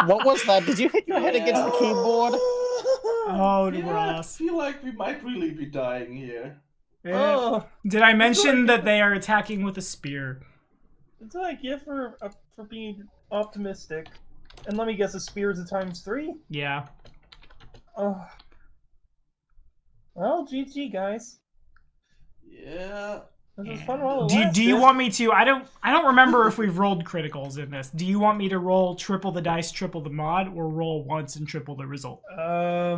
Speaker 4: What was that? Did you hit your head against the keyboard?
Speaker 2: Oh,
Speaker 3: Yeah, I
Speaker 2: Ross.
Speaker 3: feel like we might really be dying here.
Speaker 1: Oh,
Speaker 2: Did I mention that they are attacking with a spear?
Speaker 1: that's what I get for being optimistic. And let me guess, a spear is a ×3?
Speaker 2: Yeah.
Speaker 1: Oh. Well, GG, guys.
Speaker 3: Yeah.
Speaker 1: This was fun while it
Speaker 2: Do you
Speaker 1: lasted.
Speaker 2: want me to? I don't remember if we've rolled criticals in this. Do you want me to roll triple the dice, triple the mod, or roll once and triple the result?
Speaker 1: I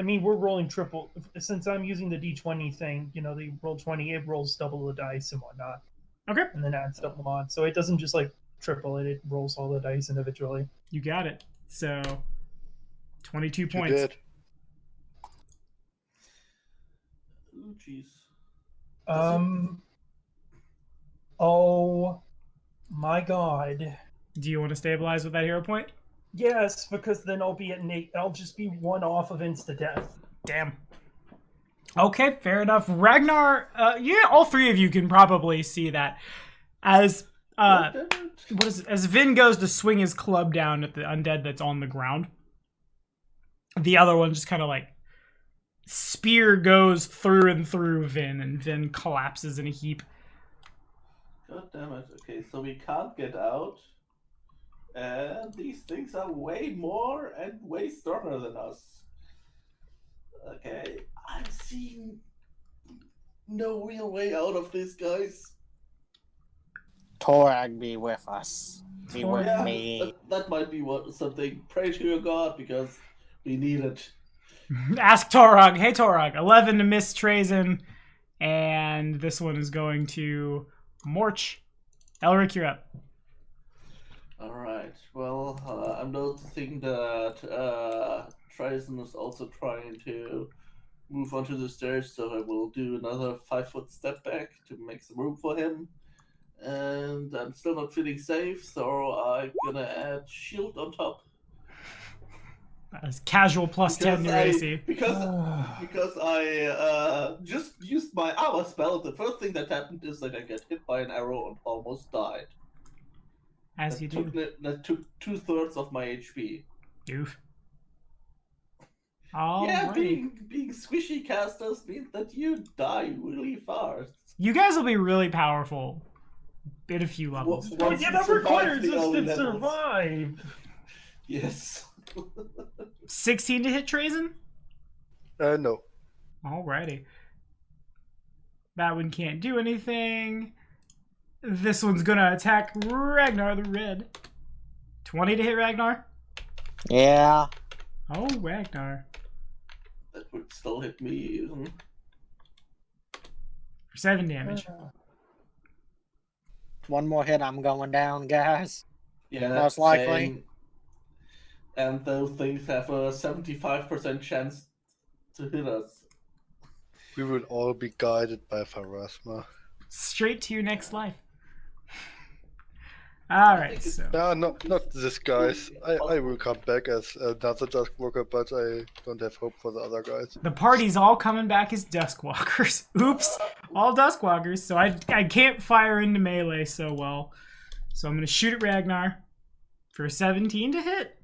Speaker 1: mean, we're rolling triple. Since I'm using the D20 thing, you know, the roll 20, it rolls double the dice and whatnot.
Speaker 2: Okay.
Speaker 1: And then adds double mod. So it doesn't just, like, triple it. It rolls all the dice individually.
Speaker 2: You got it. So, 22
Speaker 5: You
Speaker 2: points.
Speaker 5: did.
Speaker 3: Oh, jeez.
Speaker 1: Oh my god.
Speaker 2: Do you want to stabilize with that hero point?
Speaker 1: Yes, because then I'll be at 8. I'll just be 1 off of insta-death.
Speaker 2: Damn. Okay, fair enough. Ragnar, yeah, all three of you can probably see that. As
Speaker 3: God damn it.
Speaker 2: what is it? As Vin goes to swing his club down at the undead that's on the ground, the other one just kind of like spear goes through and through Vin, and Vin collapses in a heap.
Speaker 3: God damn it. Okay, so we can't get out. And these things are way more and way stronger than us. Okay, I'm seeing no real way out of this, guys.
Speaker 4: Torag, be with us. Be with
Speaker 3: Yeah,
Speaker 4: me.
Speaker 3: that might be something. Pray to your god because we need it.
Speaker 2: Ask Torog. Hey, Torog. 11 to miss Trazen. And this one is going to Morch. Elric, you're up.
Speaker 3: Alright, well, I'm noticing that Trazen is also trying to move onto the stairs, so I will do another 5-foot step back to make some room for him. And I'm still not feeling safe, so I'm gonna add shield on top.
Speaker 2: That's casual plus 10 to your AC.
Speaker 3: Because I just used my armor spell, the first thing that happened is that I get hit by an arrow and almost died.
Speaker 2: As you do.
Speaker 3: That took 2/3 of my HP.
Speaker 2: Doof.
Speaker 3: Yeah,
Speaker 2: Alrighty.
Speaker 3: being squishy casters means that you die really fast.
Speaker 2: You guys will be really powerful in a few levels.
Speaker 1: Well,
Speaker 3: Once
Speaker 1: yeah,
Speaker 3: you
Speaker 1: that
Speaker 3: survive
Speaker 1: requires
Speaker 3: the
Speaker 1: us
Speaker 3: early
Speaker 1: to
Speaker 3: levels.
Speaker 1: survive.
Speaker 3: Yes.
Speaker 2: 16 to hit Trazen?
Speaker 5: No.
Speaker 2: Alrighty. That one can't do anything. This one's gonna attack Ragnar the Red. 20 to hit Ragnar?
Speaker 4: Yeah.
Speaker 2: Oh, Ragnar.
Speaker 3: That would still hit me even.
Speaker 2: For 7 damage.
Speaker 4: One more hit, I'm going down, guys.
Speaker 3: Yeah,
Speaker 4: Most likely.
Speaker 3: same. And those things have a 75% chance to hit us.
Speaker 5: We will all be guided by Pharasma.
Speaker 2: Straight to your next life. Alright, so.
Speaker 5: No, not this, guys. I will come back as another Duskwalker, but I don't have hope for the other guys.
Speaker 2: The party's all coming back as Duskwalkers. Oops. All Duskwalkers. So I can't fire into melee so well. So I'm going to shoot at Ragnar for 17 to hit.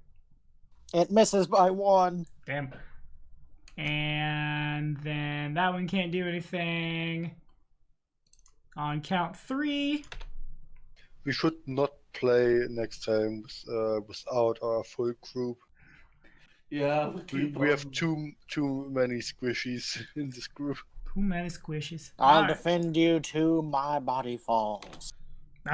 Speaker 4: It misses by 1.
Speaker 2: Damn. And then that one can't do anything. On count 3.
Speaker 5: We should not play next time without our full group.
Speaker 3: Yeah,
Speaker 5: We have too many squishies in this group.
Speaker 2: Too many squishes.
Speaker 4: I'll
Speaker 2: Alright.
Speaker 4: defend you till my body falls.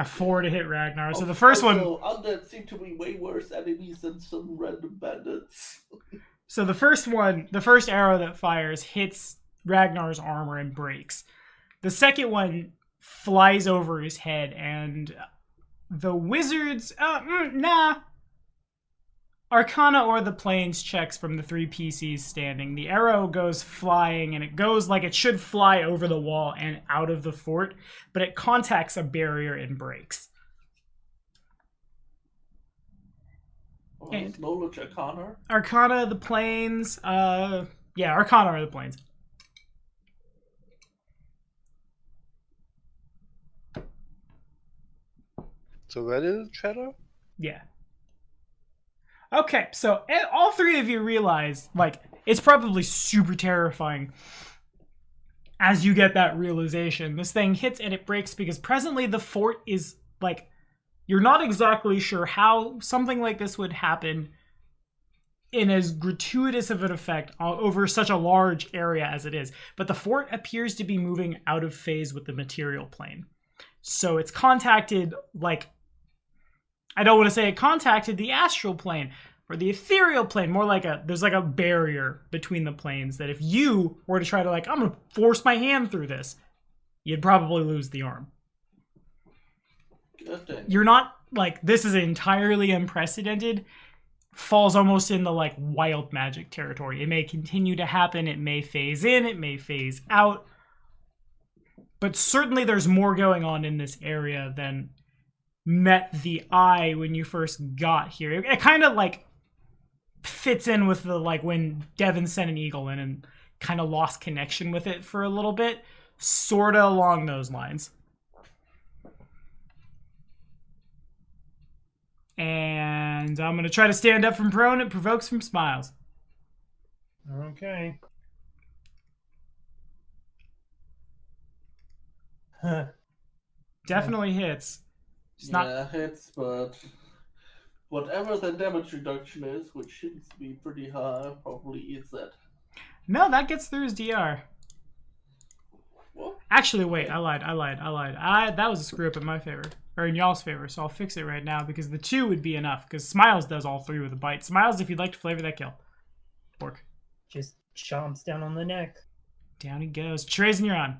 Speaker 2: 4 to hit Ragnar. So the first one.
Speaker 3: Undead seem to be way worse enemies than some random bandits.
Speaker 2: So the first one, the first arrow that fires hits Ragnar's armor and breaks. The second one flies over his head, and the wizard's Arcana or the Plains checks from the 3 PCs standing. The arrow goes flying, and it goes like it should fly over the wall and out of the fort, but it contacts a barrier and breaks.
Speaker 3: What is knowledge Arcana?
Speaker 2: Arcana, the Plains, Arcana or the Plains.
Speaker 5: So where did it shatter?
Speaker 2: Yeah. Okay, so all 3 of you realize, like, it's probably super terrifying as you get that realization. This thing hits and it breaks because presently the fort is, like, you're not exactly sure how something like this would happen in as gratuitous of an effect over such a large area as it is. But the fort appears to be moving out of phase with the material plane. So it's contacted, like, I don't want to say it contacted the astral plane or the ethereal plane, more like there's like a barrier between the planes that if you were to try to, like, I'm going to force my hand through this, you'd probably lose the arm. You're not, like, this is entirely unprecedented, falls almost in the, like, wild magic territory. It may continue to happen, it may phase in, it may phase out, but certainly there's more going on in this area than met the eye when you first got here. It kind of, like, fits in with the, like, when Devin sent an eagle in and kind of lost connection with it for a little bit, sort of along those lines. And I'm going to try to stand up from prone. It provokes from smiles.
Speaker 1: Okay.
Speaker 2: Definitely hits. It's not.
Speaker 3: Yeah, hits, but whatever the damage reduction is, which seems to be pretty high, probably eats that.
Speaker 2: No, that gets through his DR.
Speaker 3: Well,
Speaker 2: Actually, wait, I lied. That was a screw up in my favor. Or in y'all's favor, so I'll fix it right now because the 2 would be enough. Because Smiles does all 3 with a bite. Smiles, if you'd like to flavor that kill. Pork.
Speaker 1: Just chomps down on the neck.
Speaker 2: Down he goes. Trazen, you're on.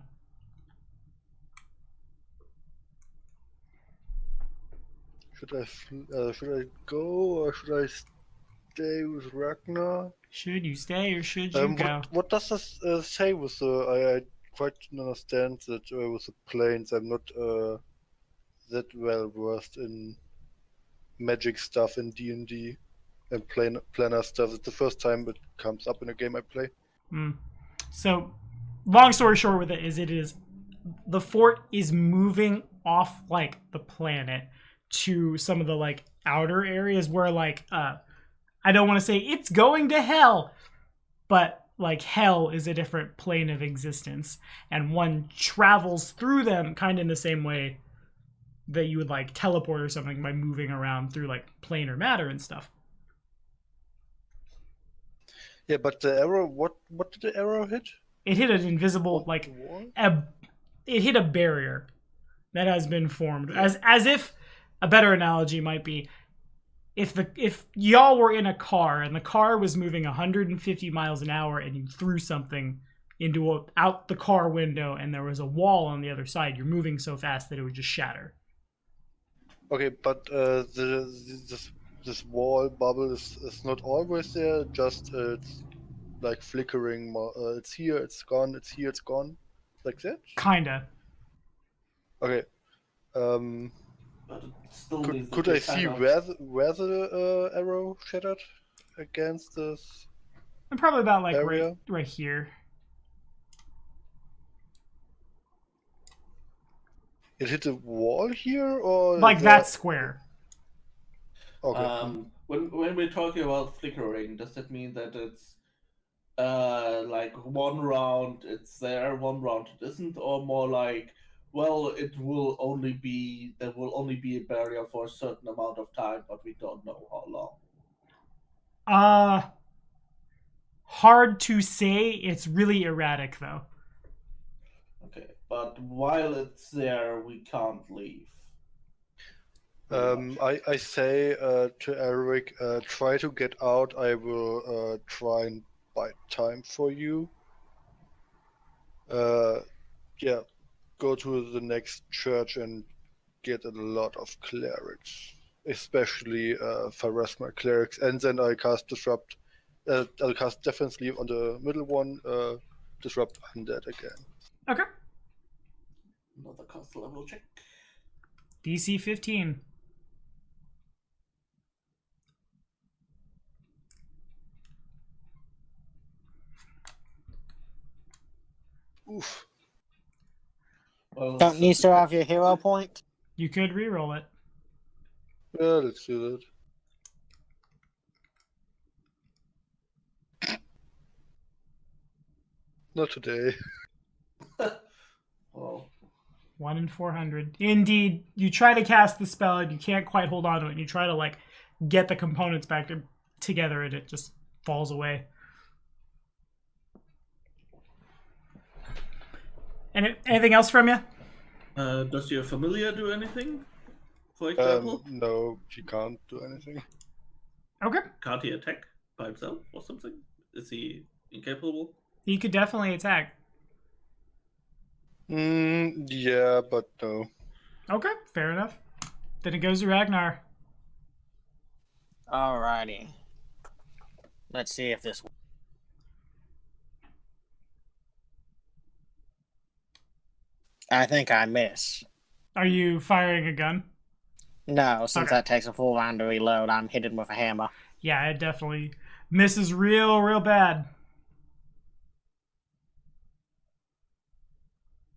Speaker 5: Should I go or should I stay with Ragnar?
Speaker 2: Should you stay or should you go?
Speaker 5: What does this say with the? I quite don't understand that with the planes. I'm not that well versed in magic stuff in D&D and planner stuff. It's the first time it comes up in a game I play.
Speaker 2: So, long story short with it is the fort is moving off like the planet to some of the like outer areas where like I don't want to say it's going to hell, but like hell is a different plane of existence, and one travels through them kind of in the same way that you would like teleport or something by moving around through like planar matter and stuff.
Speaker 5: Yeah, but the arrow. What did the arrow hit?
Speaker 2: It hit an invisible like it hit a barrier that has been formed. As if a better analogy might be if y'all were in a car and the car was moving 150 miles an hour and you threw something out the car window and there was a wall on the other side, you're moving so fast that it would just shatter.
Speaker 5: Okay, but this wall bubble is not always there. Just it's like flickering. It's here, it's gone. It's here, it's gone. Like that.
Speaker 2: Kinda.
Speaker 5: Okay.
Speaker 3: but it still needs to
Speaker 5: Could
Speaker 3: be
Speaker 5: I
Speaker 3: kind
Speaker 5: see
Speaker 3: of-
Speaker 5: where the arrow shattered against this?
Speaker 2: And probably about like
Speaker 5: area?
Speaker 2: right here.
Speaker 5: It hit the wall here, or
Speaker 2: Like that square.
Speaker 5: Okay.
Speaker 3: When we're talking about flickering, does that mean that it's like one round it's there, one round it isn't, or more like, well, there will only be a barrier for a certain amount of time, but we don't know how long?
Speaker 2: Hard to say. It's really erratic though.
Speaker 3: Okay, but while it's there, we can't leave.
Speaker 5: I say to Eric, try to get out. I will try and buy time for you. Yeah, go to the next church and get a lot of clerics, especially Pharasma clerics, and then I cast Disrupt. I'll cast Defense Sleep on the middle one, Disrupt Undead again.
Speaker 2: Okay.
Speaker 3: Another cost level check.
Speaker 2: DC 15.
Speaker 5: Oof.
Speaker 3: Well,
Speaker 4: Don't you still have your hero point?
Speaker 2: You could re-roll it.
Speaker 5: Yeah, let's do that. Not today.
Speaker 3: Well,
Speaker 2: 1 in 400. Indeed, you try to cast the spell and you can't quite hold on to it. And you try to like get the components back together and it just falls away. And anything else from you?
Speaker 3: does your familiar do anything? For example,
Speaker 5: No, she can't do anything.
Speaker 2: Okay.
Speaker 3: can't he attack by himself or something? Is he incapable?
Speaker 2: He could definitely attack.
Speaker 5: Yeah, but no.
Speaker 2: Okay, fair enough. Then it goes to Ragnar.
Speaker 4: Alrighty. Let's see if this. I think I miss.
Speaker 2: Are you firing a gun?
Speaker 4: No, since
Speaker 2: Okay.
Speaker 4: that takes a full round to reload, I'm hitting with a hammer.
Speaker 2: Yeah, it definitely misses real bad.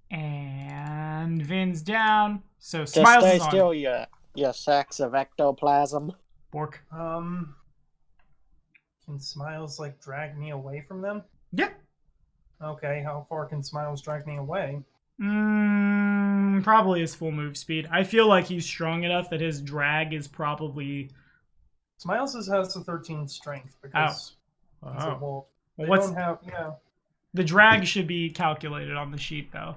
Speaker 2: And Vin's down. So
Speaker 4: Just
Speaker 2: Smiles
Speaker 4: stay
Speaker 2: is on.
Speaker 4: still, you sacks of ectoplasm.
Speaker 2: Bork.
Speaker 1: Can Smiles like drag me away from them?
Speaker 2: Yeah.
Speaker 1: Okay, how far can Smiles drag me away?
Speaker 2: and probably his full move speed. I feel like he's strong enough that his drag is probably...
Speaker 1: Smiles has a 13 strength because he's a wolf.
Speaker 2: Well,
Speaker 1: They don't have, yeah.
Speaker 2: The drag should be calculated on the sheet, though.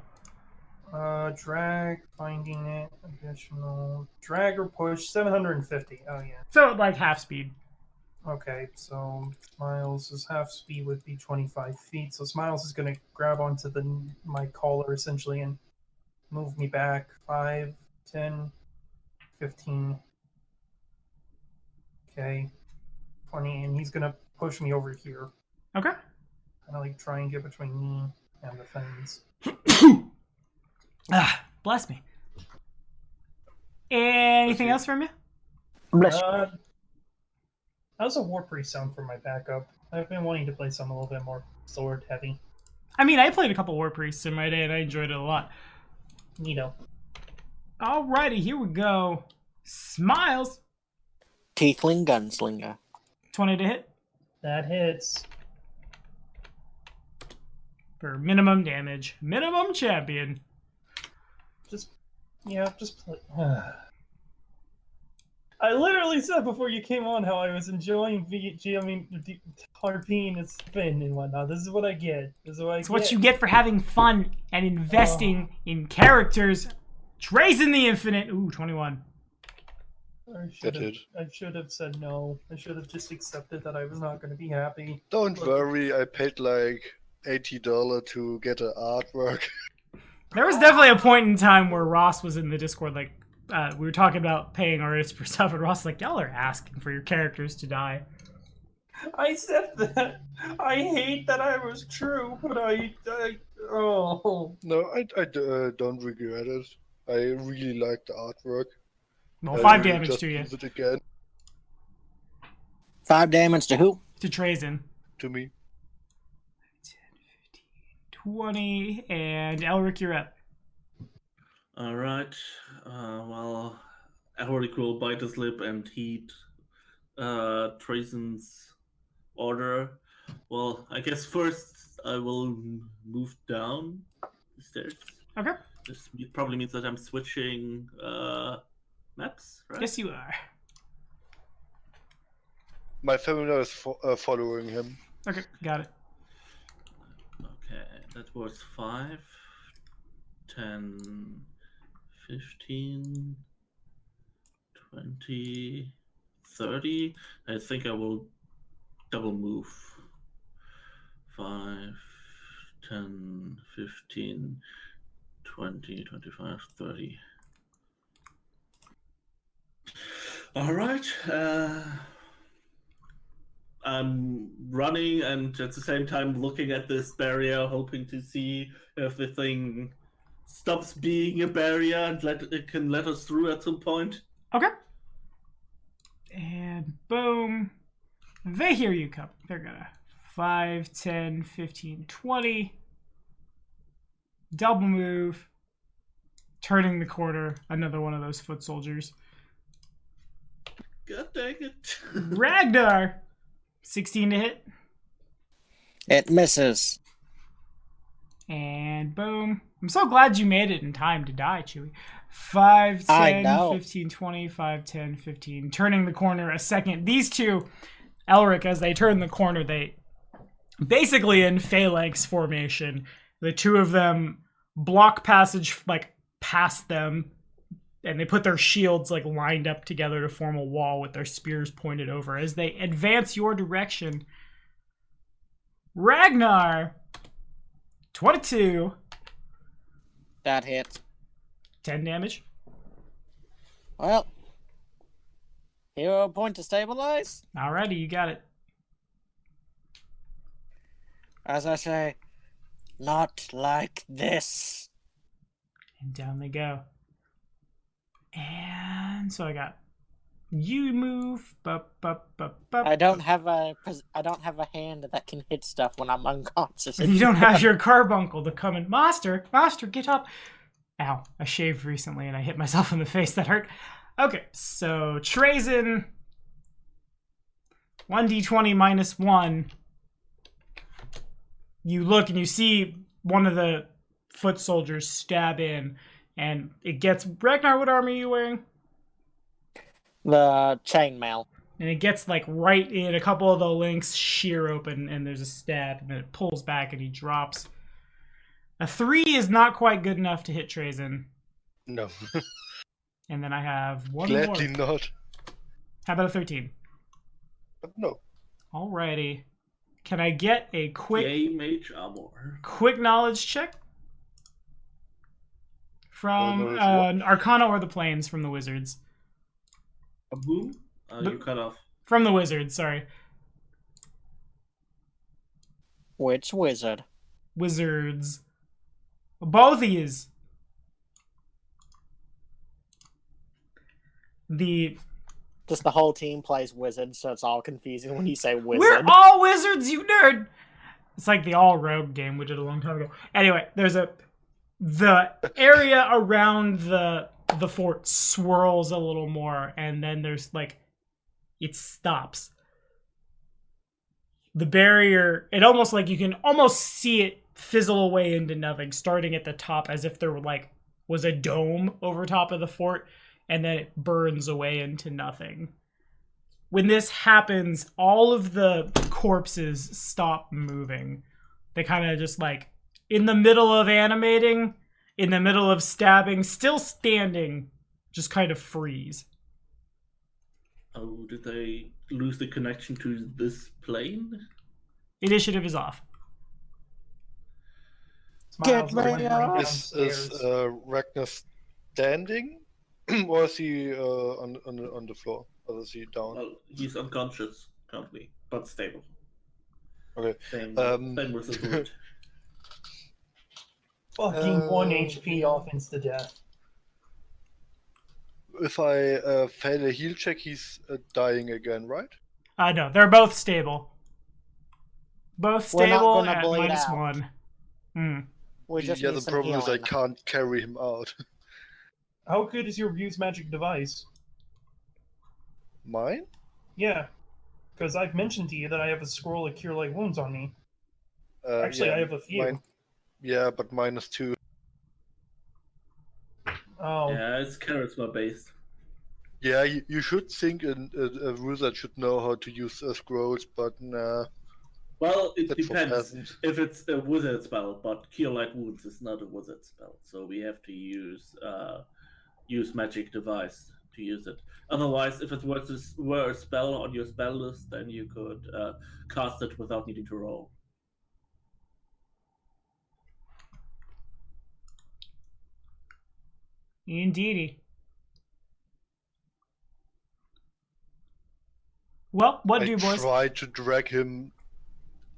Speaker 1: Drag, finding it, additional, drag or push, 750. Oh, yeah.
Speaker 2: So, like, half speed.
Speaker 1: Okay, so Smiles' half speed would be 25 feet. So Smiles is going to grab onto my collar, essentially, and move me back 5, 10, 15. Okay. 20, and he's going to push me over here.
Speaker 2: Okay.
Speaker 1: Kind of like try and get between me and the fence.
Speaker 2: Bless me. Anything else from you?
Speaker 4: Bless you.
Speaker 1: How's a War Priest sound for my backup? I've been wanting to play some a little bit more sword heavy.
Speaker 2: I mean, I played a couple War Priests in my day, and I enjoyed it a lot.
Speaker 1: Neato.
Speaker 2: Alrighty, here we go. Smiles.
Speaker 4: Tiefling Gunslinger.
Speaker 2: 20 to hit.
Speaker 1: That hits.
Speaker 2: For minimum damage. Minimum champion.
Speaker 1: Just play. I literally said before you came on how I was enjoying Arcane and spin and whatnot. This is what I get.
Speaker 2: It's what you get for having fun and investing in characters. Trace in the Infinite. Ooh, 21.
Speaker 1: I should have said no. I should have just accepted that I was not going to be happy.
Speaker 5: Don't worry, I paid like $80 to get an artwork.
Speaker 2: There was definitely a point in time where Ross was in the Discord, like, we were talking about paying artists for stuff, and Ross was like, y'all are asking for your characters to die.
Speaker 1: I said that. I hate that I was true, but
Speaker 5: No, I don't regret it. I really like the artwork.
Speaker 2: Well, 5 damage
Speaker 5: just
Speaker 2: to you.
Speaker 5: use it again
Speaker 4: 5 damage to who?
Speaker 2: To Trazen.
Speaker 5: to me.
Speaker 2: 10, 15, 20, and Elric, you're up.
Speaker 3: Alright. Well, Elric will bite his lip and heed Trazen's order. Well, I guess first I will move down the stairs.
Speaker 2: Okay.
Speaker 3: This probably means that I'm switching maps, right?
Speaker 2: Yes, you are.
Speaker 5: My familiar is following him.
Speaker 2: Okay, got it.
Speaker 3: Okay, that was 5, 10, 15, 20, 30. I think I will double move. 5, 10, 15, 20, 25, 30. Alright. I'm running and at the same time looking at this barrier, hoping to see if the thing stops being a barrier and it can let us through at some point.
Speaker 2: Okay. And boom. They hear you come. They're gonna 5, 10, 15, 20. Double move. Turning the corner. Another one of those foot soldiers.
Speaker 3: God dang it.
Speaker 2: Ragnar. 16 to hit.
Speaker 4: It misses.
Speaker 2: And boom. I'm so glad you made it in time to die, Chewie. 5,
Speaker 4: I
Speaker 2: 10,
Speaker 4: know.
Speaker 2: 15, 20, 5, 10, 15. Turning the corner a second. These two, Elric, as they turn the corner, they basically in phalanx formation. The two of them block passage like past them, and they put their shields like lined up together to form a wall with their spears pointed over as they advance your direction. Ragnar, 22.
Speaker 4: That hits.
Speaker 2: 10 damage.
Speaker 4: Well, hero point to stabilize.
Speaker 2: Alrighty, you got it.
Speaker 4: As I say, not like this.
Speaker 2: And down they go. And so I got you move.
Speaker 4: I don't have a hand that can hit stuff when I'm unconscious.
Speaker 2: You don't have your carbuncle to come in. Master, get up. Ow, I shaved recently and I hit myself in the face. That hurt. Okay, so Trazen, 1d20 minus 1. You look and you see one of the foot soldiers stab in. And it gets... Ragnar, what armor are you wearing?
Speaker 4: The chainmail.
Speaker 2: And it gets like right in a couple of the links shear open, and there's a stab, and then it pulls back and he drops. A 3 is not quite good enough to hit Trazen.
Speaker 5: No.
Speaker 2: And then I have one
Speaker 5: Gladly
Speaker 2: more.
Speaker 5: not.
Speaker 2: How about a 13?
Speaker 5: But no.
Speaker 2: Alrighty. Can I get a
Speaker 3: Yay, mage armor.
Speaker 2: quick knowledge check? From
Speaker 5: Knowledge
Speaker 2: Arcana or the Plains from the Wizards?
Speaker 3: A boom? You cut off.
Speaker 2: From the Wizards, sorry.
Speaker 4: Which wizard?
Speaker 2: Wizards. Both is.
Speaker 4: Just the whole team plays wizard, so it's all confusing when you say wizard.
Speaker 2: We're all wizards, you nerd! It's like the all rogue game we did a long time ago. Anyway, the area around the fort swirls a little more, and then there's like, it stops. The barrier, it almost like you can almost see it fizzle away into nothing, starting at the top as if there was a dome over top of the fort, and then it burns away into nothing. When this happens, all of the corpses stop moving. They kind of just like, in the middle of animating, in the middle of stabbing, still standing, just kind of freeze.
Speaker 3: Oh, did they lose the connection to this plane?
Speaker 2: Initiative is off.
Speaker 1: Smiles
Speaker 4: Get
Speaker 1: like
Speaker 4: ready,
Speaker 1: running
Speaker 5: Is
Speaker 1: downstairs.
Speaker 5: Ragnar standing? Or is he on the floor? Or is he down?
Speaker 3: Well, he's unconscious currently, but stable.
Speaker 5: Okay.
Speaker 3: Same with the wound.
Speaker 1: Fucking 1 HP off insta death.
Speaker 5: If I fail a heal check, he's dying again, right?
Speaker 2: No, they're both stable. Both
Speaker 4: We're not
Speaker 2: stable
Speaker 4: gonna
Speaker 2: at
Speaker 4: bleed out.
Speaker 2: -1. Hmm.
Speaker 4: We just
Speaker 5: Yeah,
Speaker 4: need
Speaker 5: the
Speaker 4: some
Speaker 5: problem is I
Speaker 4: healing.
Speaker 5: can't carry him out.
Speaker 1: How good is your use magic device?
Speaker 5: Mine?
Speaker 1: Yeah, because I've mentioned to you that I have a scroll of cure light wounds on me. Actually,
Speaker 5: yeah,
Speaker 1: I have a few.
Speaker 5: Mine, yeah, but -2.
Speaker 1: Oh,
Speaker 3: Yeah, it's charisma based.
Speaker 5: Yeah, you should think a wizard should know how to use scrolls, but nah.
Speaker 3: Well, it
Speaker 5: That's for
Speaker 3: depends
Speaker 5: peasants.
Speaker 3: if it's a wizard spell, but Cure Light Wounds is not a wizard spell, so we have to use magic device to use it. Otherwise, if it were a spell on your spell list, then you could cast it without needing to roll.
Speaker 2: Indeedy. Well, what
Speaker 5: I
Speaker 2: do you boys?
Speaker 5: tried to drag him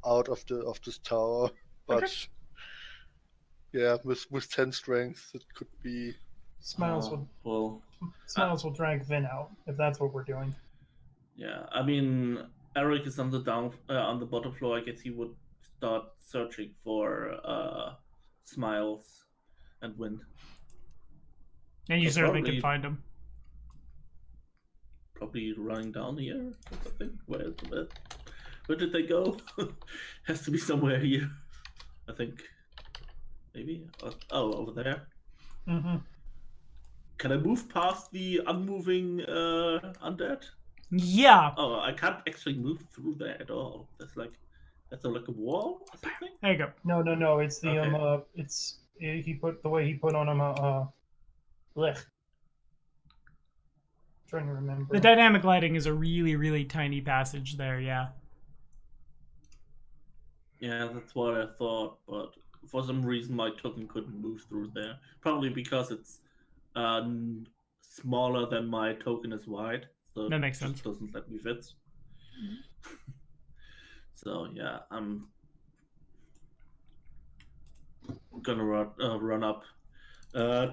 Speaker 5: out of this tower, but
Speaker 2: Okay.
Speaker 5: yeah, with 10 strength, it could be.
Speaker 1: Smiles
Speaker 3: Well,
Speaker 1: will drag Vin out if that's what we're doing.
Speaker 3: yeah. I mean, Eric is on the bottom floor. I guess he would start searching for Smiles and Wind.
Speaker 2: And you
Speaker 3: So
Speaker 2: certainly
Speaker 3: probably-
Speaker 2: can find them.
Speaker 3: Probably running down here or something. Where did they go? Has to be somewhere here, I think. Maybe. Oh, over there.
Speaker 1: Mm-hmm.
Speaker 3: Can I move past the unmoving undead?
Speaker 2: Yeah.
Speaker 3: Oh, I can't actually move through there at all. That's like a wall or something.
Speaker 2: There you go.
Speaker 1: No. It's the
Speaker 3: Okay.
Speaker 1: he put the way he put on him blech. Trying to remember.
Speaker 2: The dynamic lighting is a really, really tiny passage there. Yeah.
Speaker 3: Yeah, that's what I thought, but for some reason my token couldn't move through there. Probably because it's smaller than my token is wide, so
Speaker 2: That makes
Speaker 3: it just
Speaker 2: sense.
Speaker 3: doesn't let me fit. So yeah, I'm gonna run up,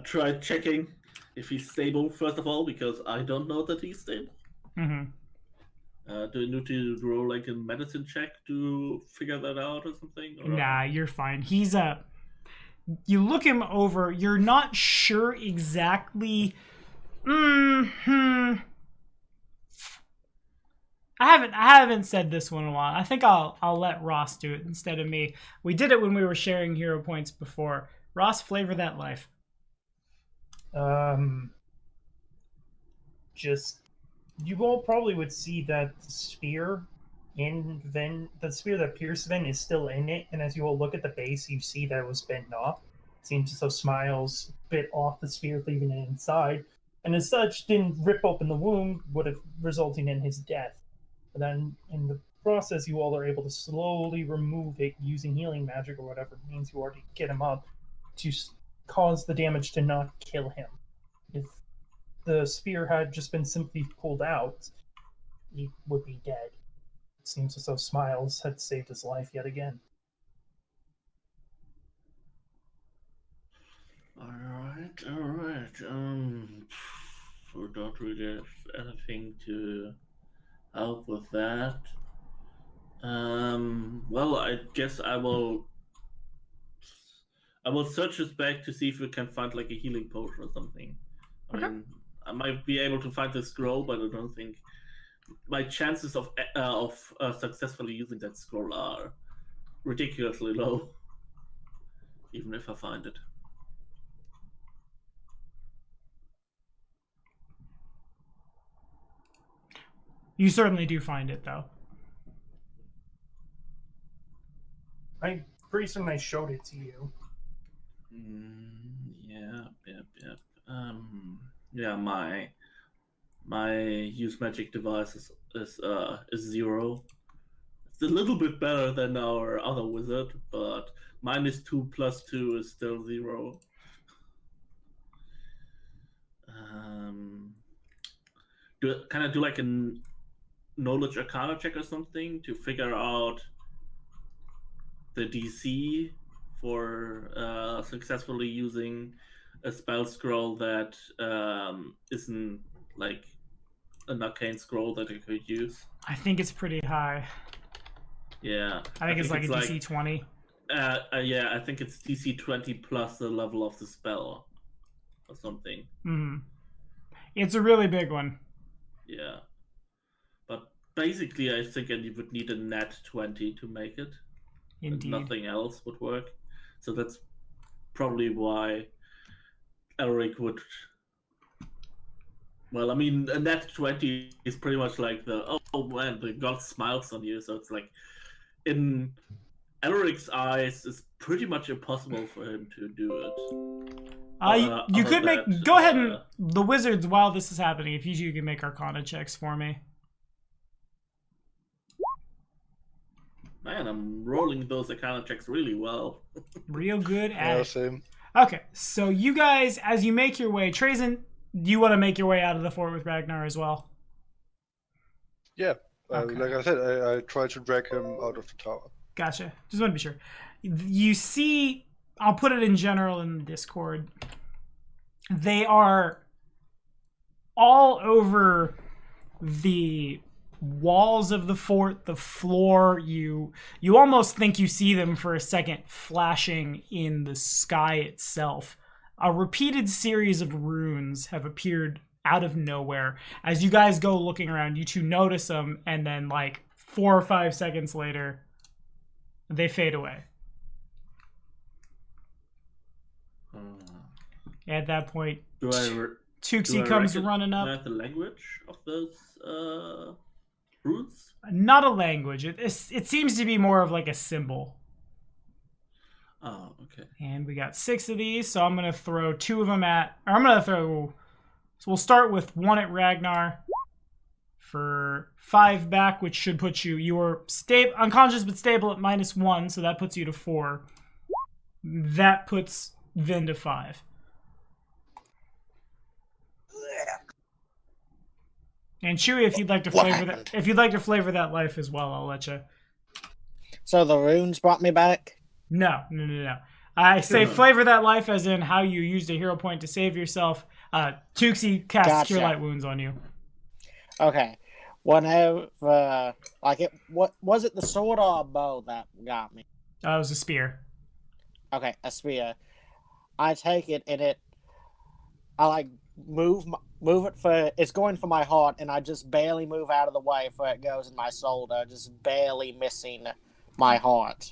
Speaker 3: try checking if he's stable first of all, because I don't know that he's stable.
Speaker 2: Mm-hmm.
Speaker 3: Do you need to roll like a medicine check to figure that out or something? Or...
Speaker 2: Nah, you're fine. He's you look him over. You're not sure exactly. I haven't said this one in a while. I think I'll let Ross do it instead of me. We did it when we were sharing hero points before. Ross, flavor that life.
Speaker 1: Just you all probably would see that the spear the spear that pierced Vin is still in it, and as you all look at the base, you see that it was bitten off. It seems as though Smiles bit off the spear, leaving it inside, and as such didn't rip open the wound, would have resulting in his death. But then in the process, you all are able to slowly remove it using healing magic or whatever means you are to get him up to cause the damage to not kill him. If the spear had just been simply pulled out, he would be dead. It seems as though Smiles had saved his life yet again.
Speaker 3: Alright. We don't really have anything to help with that. Well, I guess I will search his bag to see if we can find like a healing potion or something.
Speaker 2: Okay.
Speaker 3: I mean, I might be able to find the scroll, but I don't think my chances of successfully using that scroll are ridiculously low, even if I find it.
Speaker 2: You certainly do find it, though.
Speaker 1: I'm pretty certain I showed it to you.
Speaker 3: Yep. Yeah, my use magic device is 0. It's a little bit better than our other wizard, but -2 + 2 is still 0. Can I do like a knowledge arcana check or something to figure out the DC for successfully using a spell scroll that isn't like an arcane scroll that I could use?
Speaker 2: I think it's pretty high.
Speaker 3: Yeah.
Speaker 2: I think it's like a DC 20.
Speaker 3: Yeah, I think it's DC 20 plus the level of the spell or something.
Speaker 2: Mm-hmm. It's a really big one.
Speaker 3: Yeah. But basically, I think you would need a nat 20 to make it.
Speaker 2: Indeed.
Speaker 3: Nothing else would work. So that's probably why Elric would... Well, I mean, a nat 20 is pretty much like the, oh man, the god smiles on you. So it's like, in Elric's eyes, it's pretty much impossible for him to do it.
Speaker 2: You could go ahead and, the wizards, while this is happening, if you can make Arcana checks for me.
Speaker 3: Man, I'm rolling those Arcana checks really well.
Speaker 2: Real good at it.
Speaker 5: Same.
Speaker 2: Okay, so you guys, as you make your way, Trazen, do you want to make your way out of the fort with Ragnar as well?
Speaker 5: Yeah.
Speaker 2: Okay.
Speaker 5: Like I said, I tried to drag him out of the tower.
Speaker 2: Gotcha. Just want to be sure. You see, I'll put it in general in the Discord. They are all over the walls of the fort, the floor. You almost think you see them for a second flashing in the sky itself. A repeated series of runes have appeared out of nowhere. As you guys go looking around, you two notice them, and then like 4 or 5 seconds later, they fade away. At that point, Tuxie comes running up.
Speaker 3: The language of those runes?
Speaker 2: Not a language. It seems to be more of like a symbol.
Speaker 3: Oh, okay.
Speaker 2: And we got 6 of these, so I'm going to throw 2 of them at... Or I'm going to throw... So we'll start with 1 at Ragnar for 5 back, which should put you... You were unconscious but stable at -1, so that puts you to 4. That puts Vin to 5. And Chewie, if you'd like to flavor that life as well, I'll let you.
Speaker 4: So the runes brought me back?
Speaker 2: No. I say flavor that life as in how you used a hero point to save yourself. Tuxie casts Cure Light Wounds on you.
Speaker 4: Okay. Whenever, what was it, the sword or a bow that got me?
Speaker 2: It was a spear.
Speaker 4: Okay, a spear. I take it and I like move it for, it's going for my heart, and I just barely move out of the way for it goes in my shoulder, just barely missing my heart.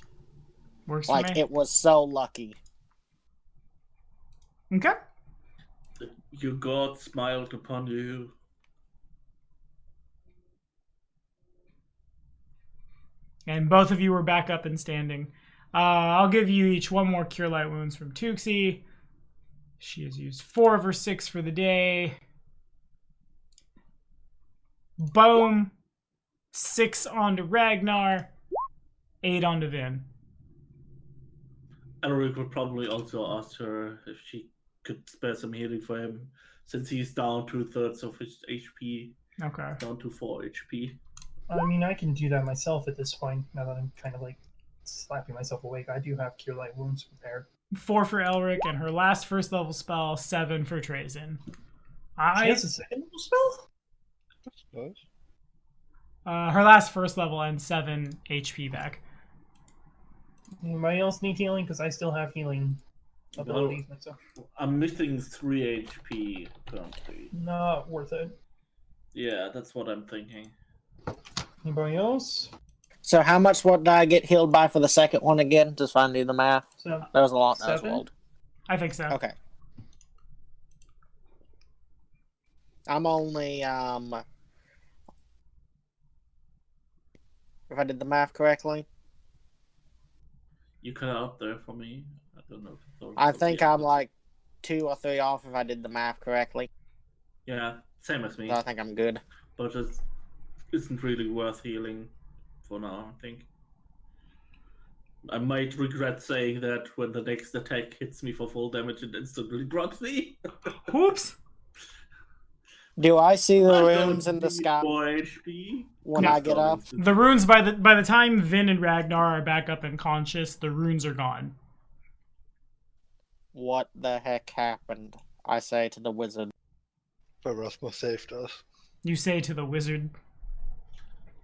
Speaker 2: Works for
Speaker 4: like
Speaker 2: me.
Speaker 4: It was so lucky.
Speaker 2: Okay.
Speaker 3: Your god smiled upon you.
Speaker 2: And both of you are back up and standing. I'll give you each one more Cure Light Wounds from Tuxie. She has used 4 of her 6 for the day. Boom. 6 onto Ragnar. 8 onto Vin.
Speaker 3: Elric would probably also ask her if she could spare some healing for him, since he's down 2/3 of his HP.
Speaker 2: Okay.
Speaker 3: Down to 4 HP.
Speaker 1: I mean, I can do that myself at this point, now that I'm kind of like slapping myself awake. I do have Cure Light Wounds prepared.
Speaker 2: 4 for Elric, and her last first level spell, 7 for Trazen.
Speaker 1: She has a second level spell?
Speaker 5: That's nice.
Speaker 2: Her last first level and 7 HP back.
Speaker 1: Anybody else need healing? Because I still have healing abilities myself.
Speaker 3: I'm missing 3 HP currently.
Speaker 1: Not worth it.
Speaker 3: Yeah, that's what I'm thinking.
Speaker 1: Anybody else?
Speaker 4: So how much would I get healed by for the second one again? Just trying to do the math.
Speaker 1: So,
Speaker 4: That was a lot. That was
Speaker 1: 7?
Speaker 4: old.
Speaker 2: I think so.
Speaker 4: Okay. I'm only if I did the math correctly,
Speaker 3: You cut out there for me. I don't know if it's all
Speaker 4: I think I'm like 2 or 3 off if I did the math correctly.
Speaker 3: Yeah, same as me.
Speaker 4: So I think I'm good.
Speaker 3: But it isn't really worth healing for now, I think. I might regret saying that when the next attack hits me for full damage and instantly grunts me.
Speaker 2: Whoops.
Speaker 4: Do I see the
Speaker 3: I
Speaker 4: runes
Speaker 3: don't
Speaker 4: in the
Speaker 3: need
Speaker 4: sky
Speaker 3: more HP.
Speaker 4: when I get up?
Speaker 2: The runes, by the time Vin and Ragnar are back up and conscious, the runes are gone.
Speaker 4: What the heck happened? I say to the wizard.
Speaker 5: But Rasmus saved us.
Speaker 2: You say to the wizard.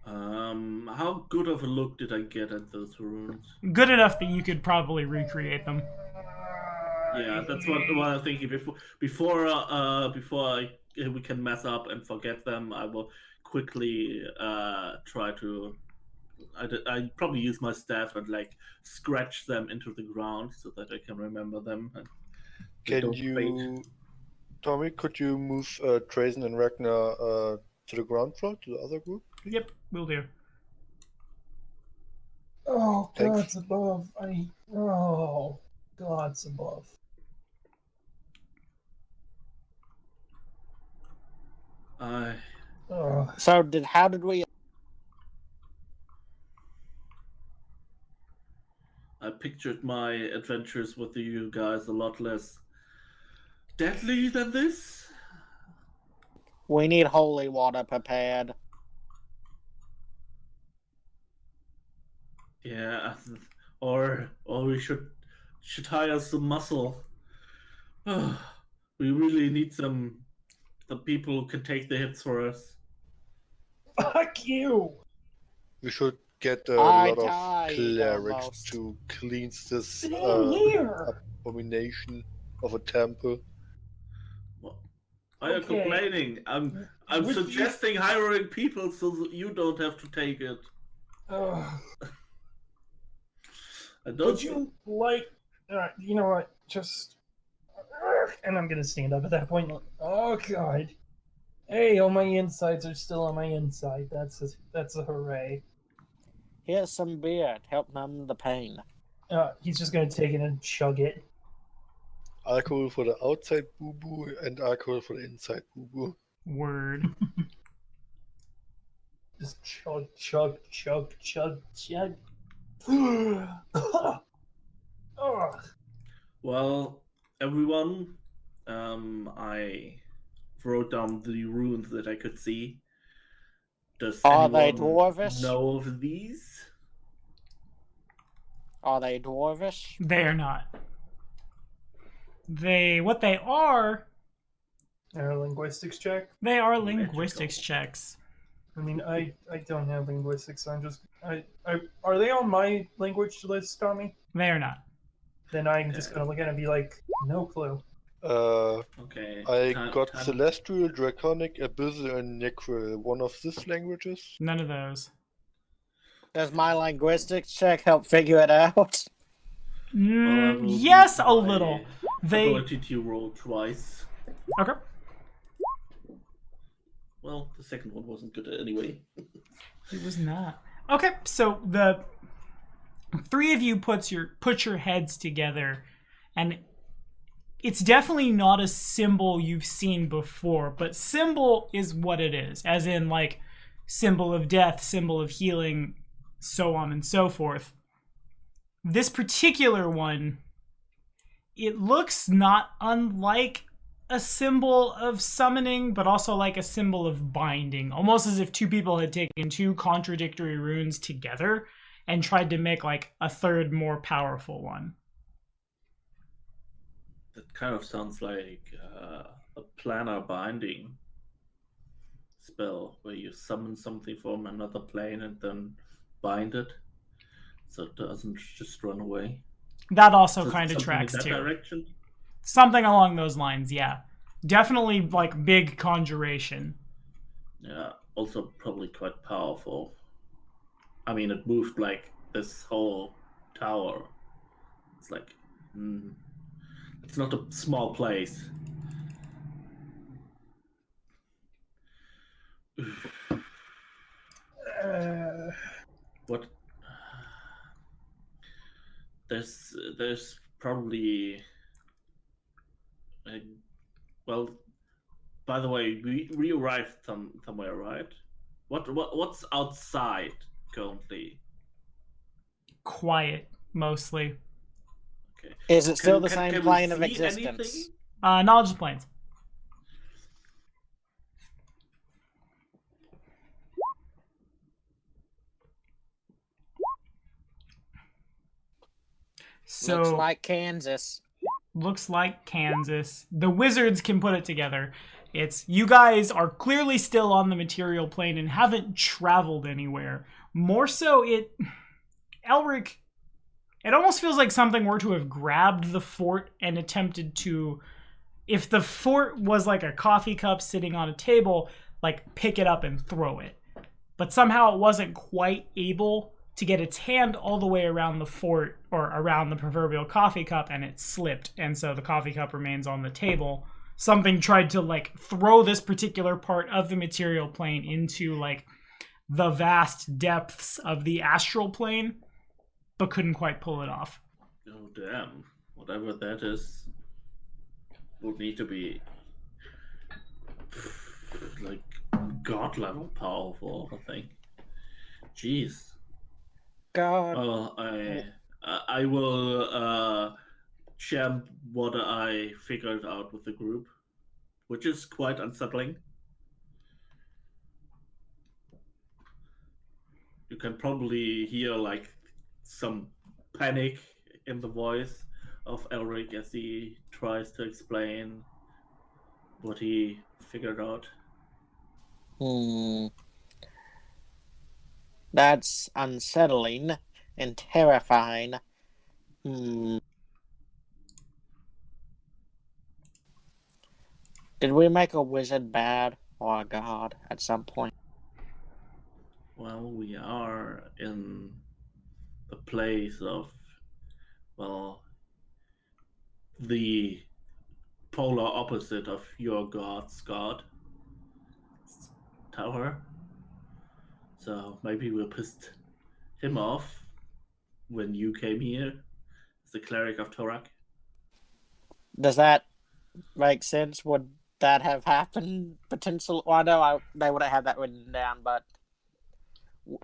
Speaker 3: How good of a look did I get at those runes?
Speaker 2: Good enough that you could probably recreate them.
Speaker 3: Yeah, that's what I'm thinking. Before we can mess up and forget them, I will quickly try to. I probably use my staff and like scratch them into the ground so that I can remember them. And they
Speaker 5: Can
Speaker 3: don't fade.
Speaker 5: you, Tommy? Could you move Trazen and Ragnar to the ground floor to the other group?
Speaker 2: Yep, will do.
Speaker 1: Oh,
Speaker 5: Thanks.
Speaker 1: God's above. Oh, God's above.
Speaker 3: I
Speaker 1: Oh,
Speaker 4: So how did we?
Speaker 3: pictured my adventures with you guys a lot less deadly than this.
Speaker 4: We need holy water prepared.
Speaker 3: Yeah, or we should hire some muscle. We really need some people who can take the hits for us.
Speaker 1: fuck you!
Speaker 5: We should get a
Speaker 4: I
Speaker 5: lot of
Speaker 4: died
Speaker 5: clerics
Speaker 4: almost.
Speaker 5: to cleanse this
Speaker 1: Same here!
Speaker 5: abomination of a temple.
Speaker 3: Why are you
Speaker 1: Okay.
Speaker 3: complaining? I'm
Speaker 1: Would you-
Speaker 3: suggesting hiring people so that you don't have to take it.
Speaker 1: Ugh.
Speaker 3: I don't.
Speaker 1: Would you like... Alright, you know what? Just... And I'm gonna stand up at that point. Oh, God. Hey, all my insides are still on my inside. That's a hooray.
Speaker 4: Here's some beer. Help numb the pain.
Speaker 1: He's just gonna take it and chug it.
Speaker 5: Alcohol for the outside boo boo and alcohol for the inside boo boo.
Speaker 2: Word.
Speaker 1: Just chug, chug, chug, chug, chug. Ugh.
Speaker 3: Well, everyone, I wrote down the runes that I could see. Does
Speaker 4: Are they
Speaker 3: anyone
Speaker 4: dwarvish?
Speaker 3: know of these?
Speaker 4: Are they dwarvish?
Speaker 2: They are not. What they are
Speaker 1: Linguistics check.
Speaker 2: They are linguistics checks.
Speaker 1: I mean, I don't have linguistics. So I'm just are they on my language list, Tommy?
Speaker 2: They are not.
Speaker 1: Then I'm just gonna look at it and be like, no clue.
Speaker 3: Okay.
Speaker 5: I
Speaker 3: Time-
Speaker 5: got
Speaker 3: time-
Speaker 5: Celestial, Draconic, Abyssal, and Necril. One of these languages?
Speaker 2: None of those.
Speaker 4: Does my linguistics check help figure it out?
Speaker 3: Well, I will
Speaker 2: Yes,
Speaker 3: use
Speaker 2: a
Speaker 3: my
Speaker 2: little. They
Speaker 3: ability to roll twice.
Speaker 2: Okay.
Speaker 3: Well, the second one wasn't good anyway.
Speaker 2: It was not. Okay, so the three of you put your heads together, and it's definitely not a symbol you've seen before, but symbol is what it is, as in like symbol of death, symbol of healing, so on and so forth. This particular one, it looks not unlike a symbol of summoning, but also like a symbol of binding, almost as if two people had taken two contradictory runes together and tried to make like a third, more powerful one.
Speaker 3: That kind of sounds like a planar binding spell, where you summon something from another plane and then bind it, so it doesn't just run away.
Speaker 2: That also
Speaker 3: So
Speaker 2: kind of
Speaker 3: something
Speaker 2: tracks
Speaker 3: in that
Speaker 2: too.
Speaker 3: direction.
Speaker 2: Something along those lines, yeah. Definitely like big conjuration.
Speaker 3: Yeah, also probably quite powerful. I mean, it moved like this whole tower. It's like, it's not a small place. What? There's probably. Well, by the way, we arrived somewhere, right? What's outside currently?
Speaker 2: Quiet, mostly.
Speaker 3: Okay.
Speaker 4: Is it still the
Speaker 3: Can
Speaker 4: same
Speaker 3: we
Speaker 4: plane of
Speaker 3: see
Speaker 4: existence?
Speaker 3: anything?
Speaker 2: Knowledge of planes. So
Speaker 4: Looks like Kansas.
Speaker 2: looks like Kansas. The wizards can put it together. It's you guys are clearly still on the material plane and haven't traveled anywhere. More so, Elric, it almost feels like something were to have grabbed the fort and attempted to, if the fort was like a coffee cup sitting on a table, like pick it up and throw it. But somehow it wasn't quite able to get its hand all the way around the fort or around the proverbial coffee cup, and it slipped, and so the coffee cup remains on the table. Something tried to like throw this particular part of the material plane into like the vast depths of the astral plane, but couldn't quite pull it off.
Speaker 3: Oh damn! Whatever that is, would need to be like god level powerful, I think. Jeez.
Speaker 4: God.
Speaker 3: Well, I will share what I figured out with the group, which is quite unsettling. You can probably hear like some panic in the voice of Elric as he tries to explain what he figured out.
Speaker 4: That's unsettling and terrifying. Did we make a wizard bad or a god at some point?
Speaker 3: Well, we are in the place of, well, the polar opposite of your god's god, Tower. So maybe we pissed him off when you came here as the cleric of Torak.
Speaker 4: Does that make sense? Would that have happened potentially? Well, I know they would have had that written down, but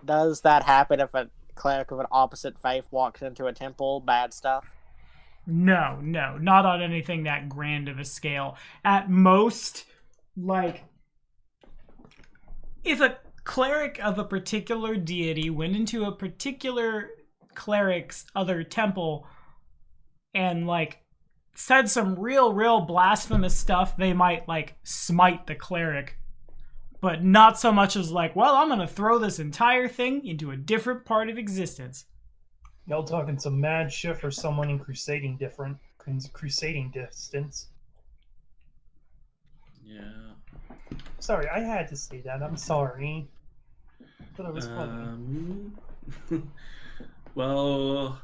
Speaker 4: does that happen if a cleric of an opposite faith walks into a temple? Bad stuff?
Speaker 2: No, not on anything that grand of a scale. At most, like, if a cleric of a particular deity went into a particular cleric's other temple and, like, said some real blasphemous stuff, they might, like, smite the cleric. But not so much as, like, well, I'm gonna throw this entire thing into a different part of existence.
Speaker 1: Y'all talking some mad shit for someone in crusading distance.
Speaker 3: Yeah.
Speaker 1: Sorry, I had to say that. I'm sorry. But it was funny.
Speaker 3: Well,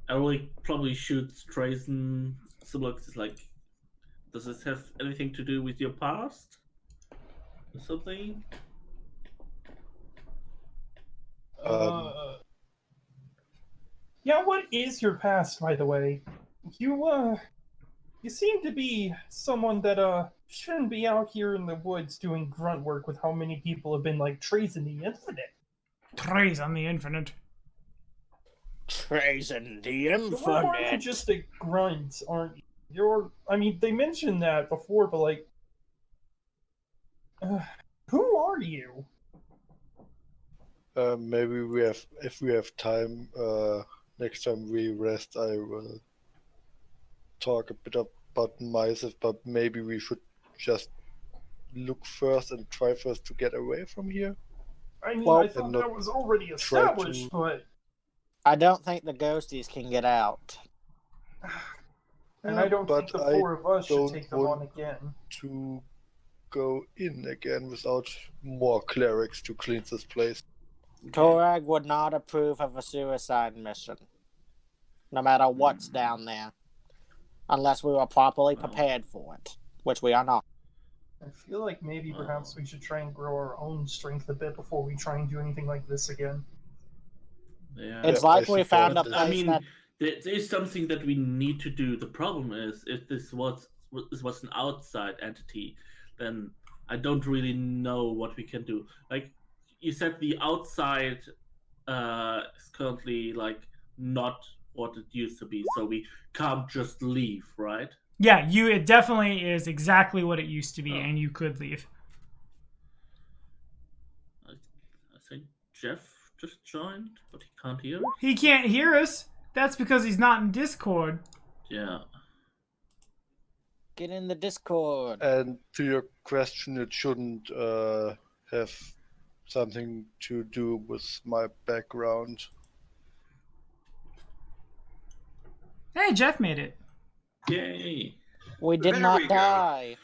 Speaker 3: Elric probably shoots Trazen. So looks like Does this have anything to do with your past? Or something?
Speaker 1: Yeah, what is your past, by the way? You seem to be someone that, shouldn't be out here in the woods doing grunt work with how many people have been, like, trees in the infinite.
Speaker 2: Trees on the infinite.
Speaker 4: Treason the
Speaker 1: You're more than
Speaker 4: infinite.
Speaker 1: just a grunt, aren't you? I mean, they mentioned that before, but, like... who are you?
Speaker 5: Maybe if we have time, next time we rest, I will talk a bit about myself, but maybe we should just look first and try first to get away from here.
Speaker 1: I mean,
Speaker 4: Well,
Speaker 1: I thought
Speaker 5: and not
Speaker 1: that was already
Speaker 5: try
Speaker 1: established,
Speaker 5: to-
Speaker 1: but...
Speaker 4: I don't think the ghosties can get out.
Speaker 1: And I don't think
Speaker 5: But
Speaker 1: the four of us should
Speaker 5: don't
Speaker 1: take them on
Speaker 5: want
Speaker 1: again.
Speaker 5: to go in again without more clerics to clean this place.
Speaker 4: Torag would not approve of a suicide mission, no matter what's down there, unless we were properly prepared for it, which we are not.
Speaker 1: I feel like maybe perhaps we should try and grow our own strength a bit before we try and do anything like this again.
Speaker 3: Yeah.
Speaker 4: It's
Speaker 5: Yeah,
Speaker 4: like
Speaker 5: I
Speaker 4: we found a
Speaker 5: suppose
Speaker 3: I
Speaker 4: place
Speaker 3: mean,
Speaker 4: that
Speaker 3: there is something that we need to do. The problem is, if this was an outside entity, then I don't really know what we can do. Like you said, the outside is currently like not what it used to be, so we can't just leave, right?
Speaker 2: Yeah, it definitely is exactly what it used to be,
Speaker 3: Oh.
Speaker 2: and you could leave.
Speaker 3: I think Jeff just joined, but he can't hear us.
Speaker 2: He can't hear us. That's because he's not in Discord.
Speaker 3: Yeah.
Speaker 4: get in the Discord.
Speaker 5: And to your question, it shouldn't have something to do with my background.
Speaker 2: Hey, Jeff made it.
Speaker 3: Yay.
Speaker 4: We did
Speaker 6: There
Speaker 4: not
Speaker 6: we go.
Speaker 4: die.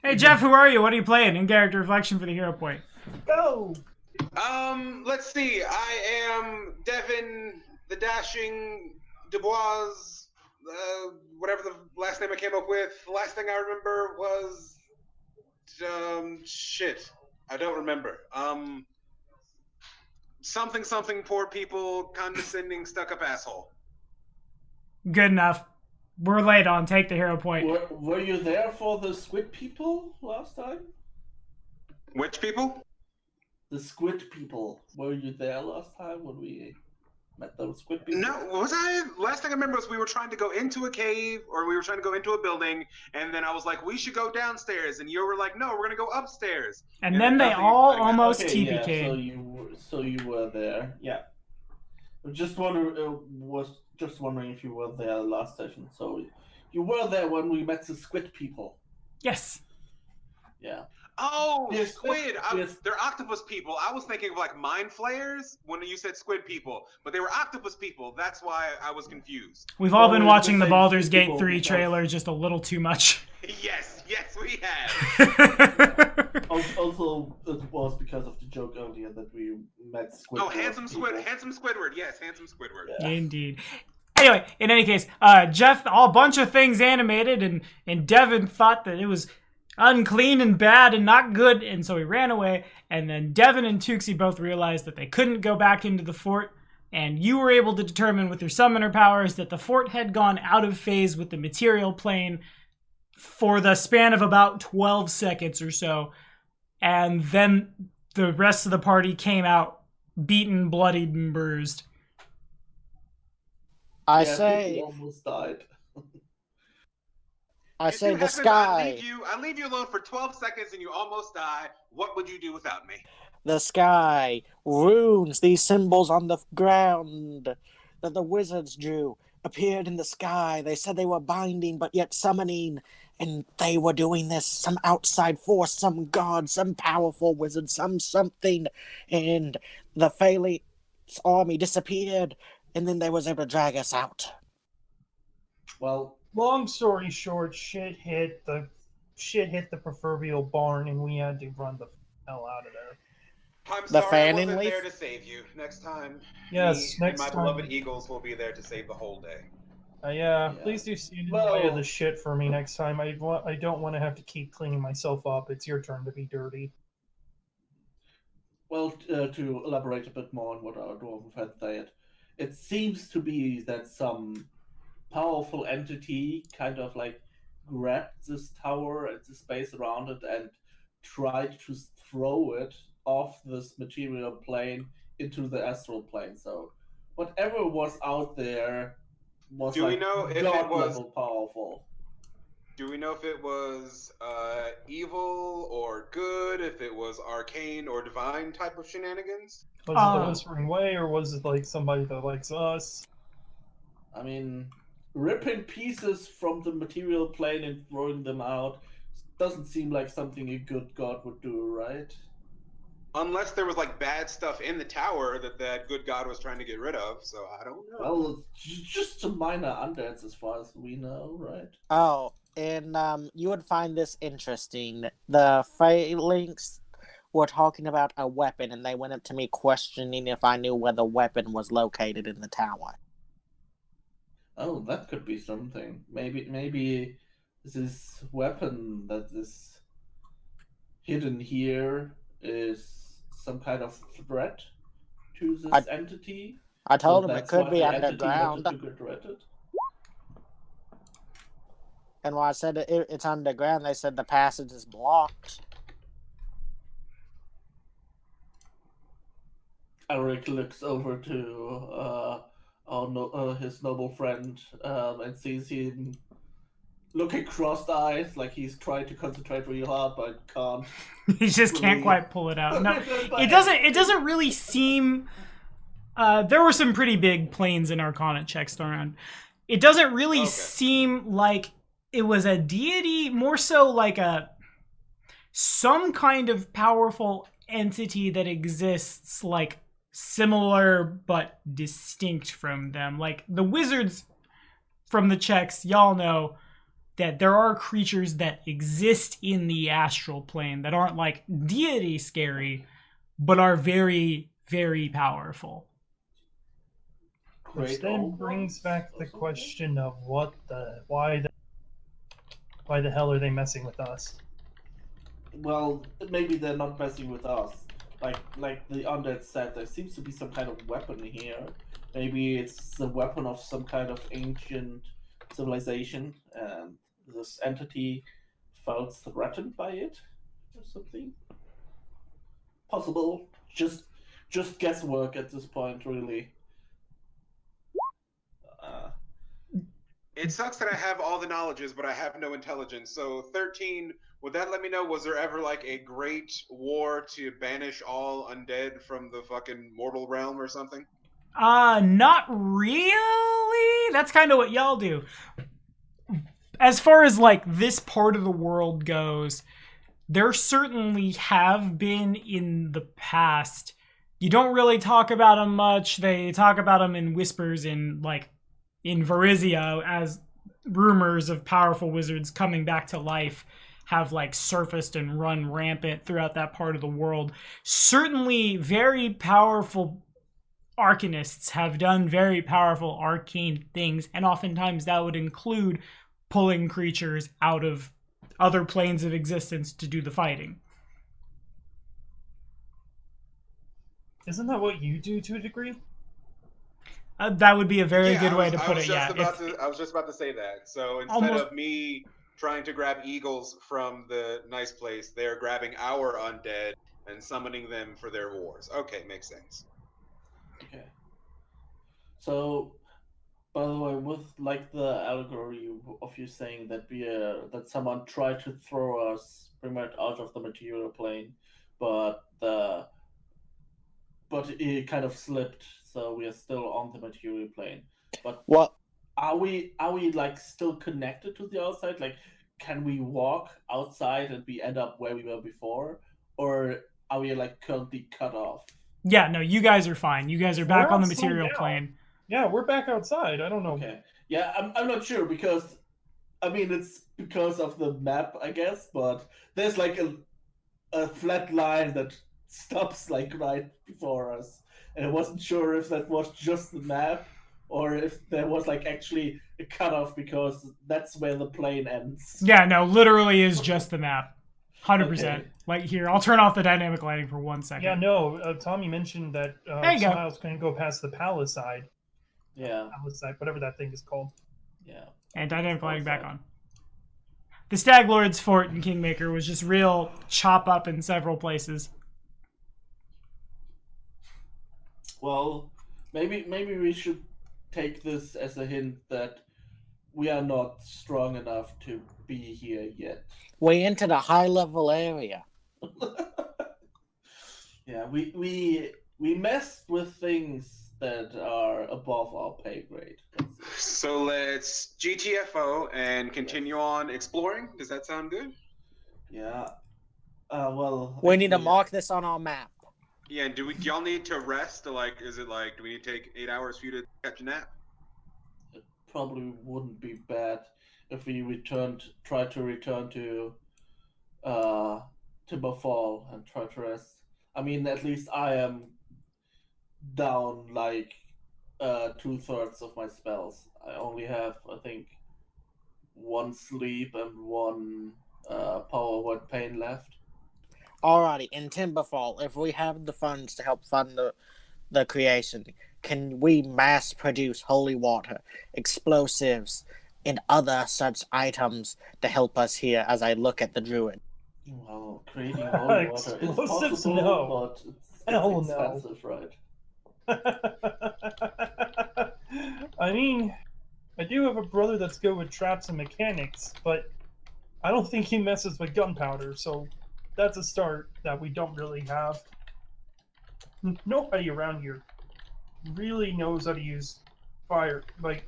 Speaker 2: Hey, Jeff, who are you? What are you playing? In character reflection for the hero point.
Speaker 1: Go!
Speaker 6: Let's see. I am Devin, the dashing Dubois, whatever the last name I came up with. The last thing I remember was, shit. I don't remember. Something, poor people, condescending, stuck-up asshole.
Speaker 2: Good enough. We're late on. Take the hero point.
Speaker 3: Were you there for the squid people last time?
Speaker 6: Which people?
Speaker 3: The squid people. Were you there last time when we met those squid people?
Speaker 6: No, was I? Last thing I remember was we were trying to go into a cave, or we were trying to go into a building, and then I was like, we should go downstairs, and you were like, no, we're gonna go upstairs.
Speaker 2: And then they
Speaker 6: nothing-
Speaker 2: all
Speaker 6: I got-
Speaker 2: almost
Speaker 3: Okay, yeah,
Speaker 2: TPK'd.
Speaker 3: so you were there. Yeah. Was just wondering if you were there last session. So you were there when we met the squid people.
Speaker 2: Yes.
Speaker 3: Yeah.
Speaker 6: Oh,
Speaker 3: Yes,
Speaker 6: squid!
Speaker 3: yes.
Speaker 6: They're octopus people. I was thinking of like mind flayers when you said squid people, but they were octopus people. That's why I was confused.
Speaker 2: We've all been
Speaker 3: Well,
Speaker 2: watching the
Speaker 3: the same
Speaker 2: Baldur's Gate
Speaker 3: people
Speaker 2: 3
Speaker 3: because-
Speaker 2: trailer just a little too much.
Speaker 6: Yes, we have.
Speaker 3: Also, it was because of the joke earlier that we met squid.
Speaker 6: Oh, handsome
Speaker 3: people.
Speaker 6: Squidward. Yes, handsome Squidward.
Speaker 3: Yeah.
Speaker 2: Indeed. Anyway, in any case, Jeff, a bunch of things animated, and Devin thought that it was unclean and bad and not good, and so he ran away. And then Devin and Tuxie both realized that they couldn't go back into the fort, and you were able to determine with your summoner powers that the fort had gone out of phase with the material plane for the span of about 12 seconds or so. And then the rest of the party came out beaten, bloodied, and bruised.
Speaker 4: I
Speaker 3: Yeah,
Speaker 4: say,
Speaker 3: people almost died.
Speaker 4: I
Speaker 6: If
Speaker 4: say
Speaker 6: you
Speaker 4: the
Speaker 6: happen,
Speaker 4: sky.
Speaker 6: I leave you alone for 12 seconds and you almost die. What would you do without me?
Speaker 4: The sky, runes, these symbols on the ground that the wizards drew appeared in the sky. They said they were binding but yet summoning, and they were doing this. Some outside force, some god, some powerful wizard, some something, and the Phalanx army disappeared, and then they was able to drag us out.
Speaker 3: Well,
Speaker 1: Long story short, shit hit the proverbial barn, and we had to run the hell out of there.
Speaker 6: I'm
Speaker 4: The
Speaker 6: sorry I
Speaker 4: fanning
Speaker 6: wasn't
Speaker 4: leaf?
Speaker 6: there to save you. Next time,
Speaker 1: Yes,
Speaker 6: me
Speaker 1: next
Speaker 6: and my
Speaker 1: time.
Speaker 6: beloved Eagles will be there to save the whole day.
Speaker 1: Yeah,
Speaker 3: Yeah.
Speaker 1: please do stand in the way of
Speaker 3: Well-
Speaker 1: the shit for me next time. I don't want to have to keep cleaning myself up. It's your turn to be dirty.
Speaker 3: Well, to elaborate a bit more on what our dwarven friend said, it seems to be that some powerful entity kind of like grabbed this tower and the space around it and tried to throw it off this material plane into the astral plane. So whatever was out there was
Speaker 6: Do we
Speaker 3: like
Speaker 6: know if it
Speaker 3: god
Speaker 6: was-
Speaker 3: level powerful.
Speaker 6: Do we know if it was evil or good? If it was arcane or divine type of shenanigans?
Speaker 1: Was it the Whispering Way, or was it like somebody that likes us?
Speaker 3: I mean, ripping pieces from the material plane and throwing them out doesn't seem like something a good god would do, right?
Speaker 6: Unless there was like bad stuff in the tower that good god was trying to get rid of. So I don't know.
Speaker 3: Well, just some minor undeads as far as we know, right?
Speaker 4: Oh, and you would find this interesting. The Phalanx were talking about a weapon, and they went up to me questioning if I knew where the weapon was located in the tower.
Speaker 3: Oh, that could be something. Maybe this weapon that is hidden here is some kind of threat to this entity.
Speaker 4: I told
Speaker 3: So
Speaker 4: them it
Speaker 3: that's
Speaker 4: could
Speaker 3: why
Speaker 4: be
Speaker 3: the entity
Speaker 4: underground.
Speaker 3: wanted to get rid of it.
Speaker 4: And when I said it's underground, they said the passage is blocked.
Speaker 3: Eric looks over to his noble friend and sees him looking crossed-eyed, like he's trying to concentrate really hard but can't.
Speaker 2: He just can't
Speaker 3: Really?
Speaker 2: quite pull it out. No, it doesn't really seem. There were some pretty big planes in Arcana checks thrown around. It doesn't really seem like it was a deity, more so like some kind of powerful entity that exists, like similar but distinct from them. Like the wizards from the checks, y'all know that there are creatures that exist in the astral plane that aren't like deity scary, but are very, very powerful.
Speaker 1: Which then brings back the question of why the hell are they messing with us?
Speaker 3: Well, maybe they're not messing with us. Like the undead said, there seems to be some kind of weapon here. Maybe it's the weapon of some kind of ancient civilization, and this entity felt threatened by it or something. Possible. Just guesswork at this point, really.
Speaker 6: It sucks that I have all the knowledges, but I have no intelligence. So 13, would that let me know, was there ever like a great war to banish all undead from the fucking mortal realm or something?
Speaker 2: Not really. That's kind of what y'all do. As far as like this part of the world goes, there certainly have been in the past. You don't really talk about them much. They talk about them in whispers in Varizia, as rumors of powerful wizards coming back to life have like surfaced and run rampant throughout that part of the world. Certainly very powerful arcanists have done very powerful arcane things, and oftentimes that would include pulling creatures out of other planes of existence to do the fighting.
Speaker 1: Isn't that what you do to a degree?
Speaker 2: That would be a very good way to put it.
Speaker 6: I was just about to say that. So instead of me trying to grab eagles from the nice place, they're grabbing our undead and summoning them for their wars. Okay, makes sense.
Speaker 3: Okay. So, by the way, with like the allegory of you saying that that someone tried to throw us pretty much out of the material plane, but it kind of slipped, so we are still on the material plane. But
Speaker 4: what?
Speaker 3: Are we like still connected to the outside? Like, can we walk outside and we end up where we were before, or are we like currently cut off?
Speaker 2: Yeah, no, you guys are fine. You guys are back on the material plane.
Speaker 1: Yeah, we're back outside. I don't know.
Speaker 3: Okay. Yeah, I'm not sure because, I mean, it's because of the map, I guess, but there's like a flat line that stops like right before us, and I wasn't sure if that was just the map or if there was like actually a cutoff because that's where the plane ends.
Speaker 2: Yeah, no, literally is just the map. 100%.
Speaker 3: Okay.
Speaker 2: Like here, I'll turn off the dynamic lighting for 1 second.
Speaker 1: Yeah, no. Tommy mentioned that
Speaker 2: There you go.
Speaker 1: Smiles couldn't go past the Palisade.
Speaker 3: Yeah.
Speaker 1: Palisade, whatever that thing is called.
Speaker 3: Yeah.
Speaker 2: And dynamic lighting back on. The Stag Lord's fort in Kingmaker was just real chop up in several places.
Speaker 3: Well, maybe we should take this as a hint that we are not strong enough to be here yet.
Speaker 4: We entered a high-level area.
Speaker 3: Yeah, we messed with things that are above our pay grade.
Speaker 6: So let's GTFO and continue on exploring. Does that sound good?
Speaker 3: Yeah. Well.
Speaker 4: We need to
Speaker 3: actually,
Speaker 4: mark this on our map.
Speaker 6: Yeah. Do y'all need to rest? Do we need to take 8 hours for you to catch a nap?
Speaker 3: It probably wouldn't be bad if we try to return to Timberfall and try to rest. I mean, at least I am down like 2/3 of my spells. I only have, I think, 1 sleep and 1 power word pain left.
Speaker 4: Alrighty, in Timberfall, if we have the funds to help fund the creation, can we mass produce holy water, explosives, and other such items to help us here as I look at the druid?
Speaker 3: Well, creating holy water is
Speaker 1: Explosives,
Speaker 3: possible,
Speaker 1: no.
Speaker 3: but it's
Speaker 1: Hell no.
Speaker 3: expensive, right?
Speaker 1: I mean, I do have a brother that's good with traps and mechanics, but I don't think he messes with gunpowder, so that's a start that we don't really have. Nobody around here really knows how to use fire, like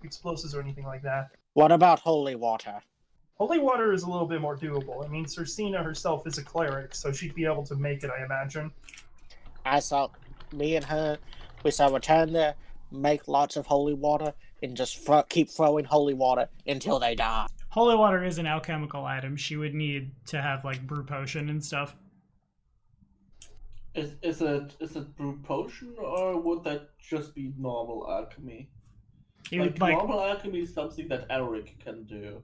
Speaker 1: explosives or anything like that.
Speaker 4: What about holy water?
Speaker 1: Holy water is a little bit more doable. I mean, Cersina herself is a cleric, so she'd be able to make it, I imagine.
Speaker 4: I saw me and her, we shall return there, make lots of holy water, and just keep throwing holy water until they die.
Speaker 2: Holy water is an alchemical item. She would need to have like brew potion and stuff.
Speaker 3: Is it brew potion, or would that just be normal alchemy? Normal alchemy is something that Eric can do,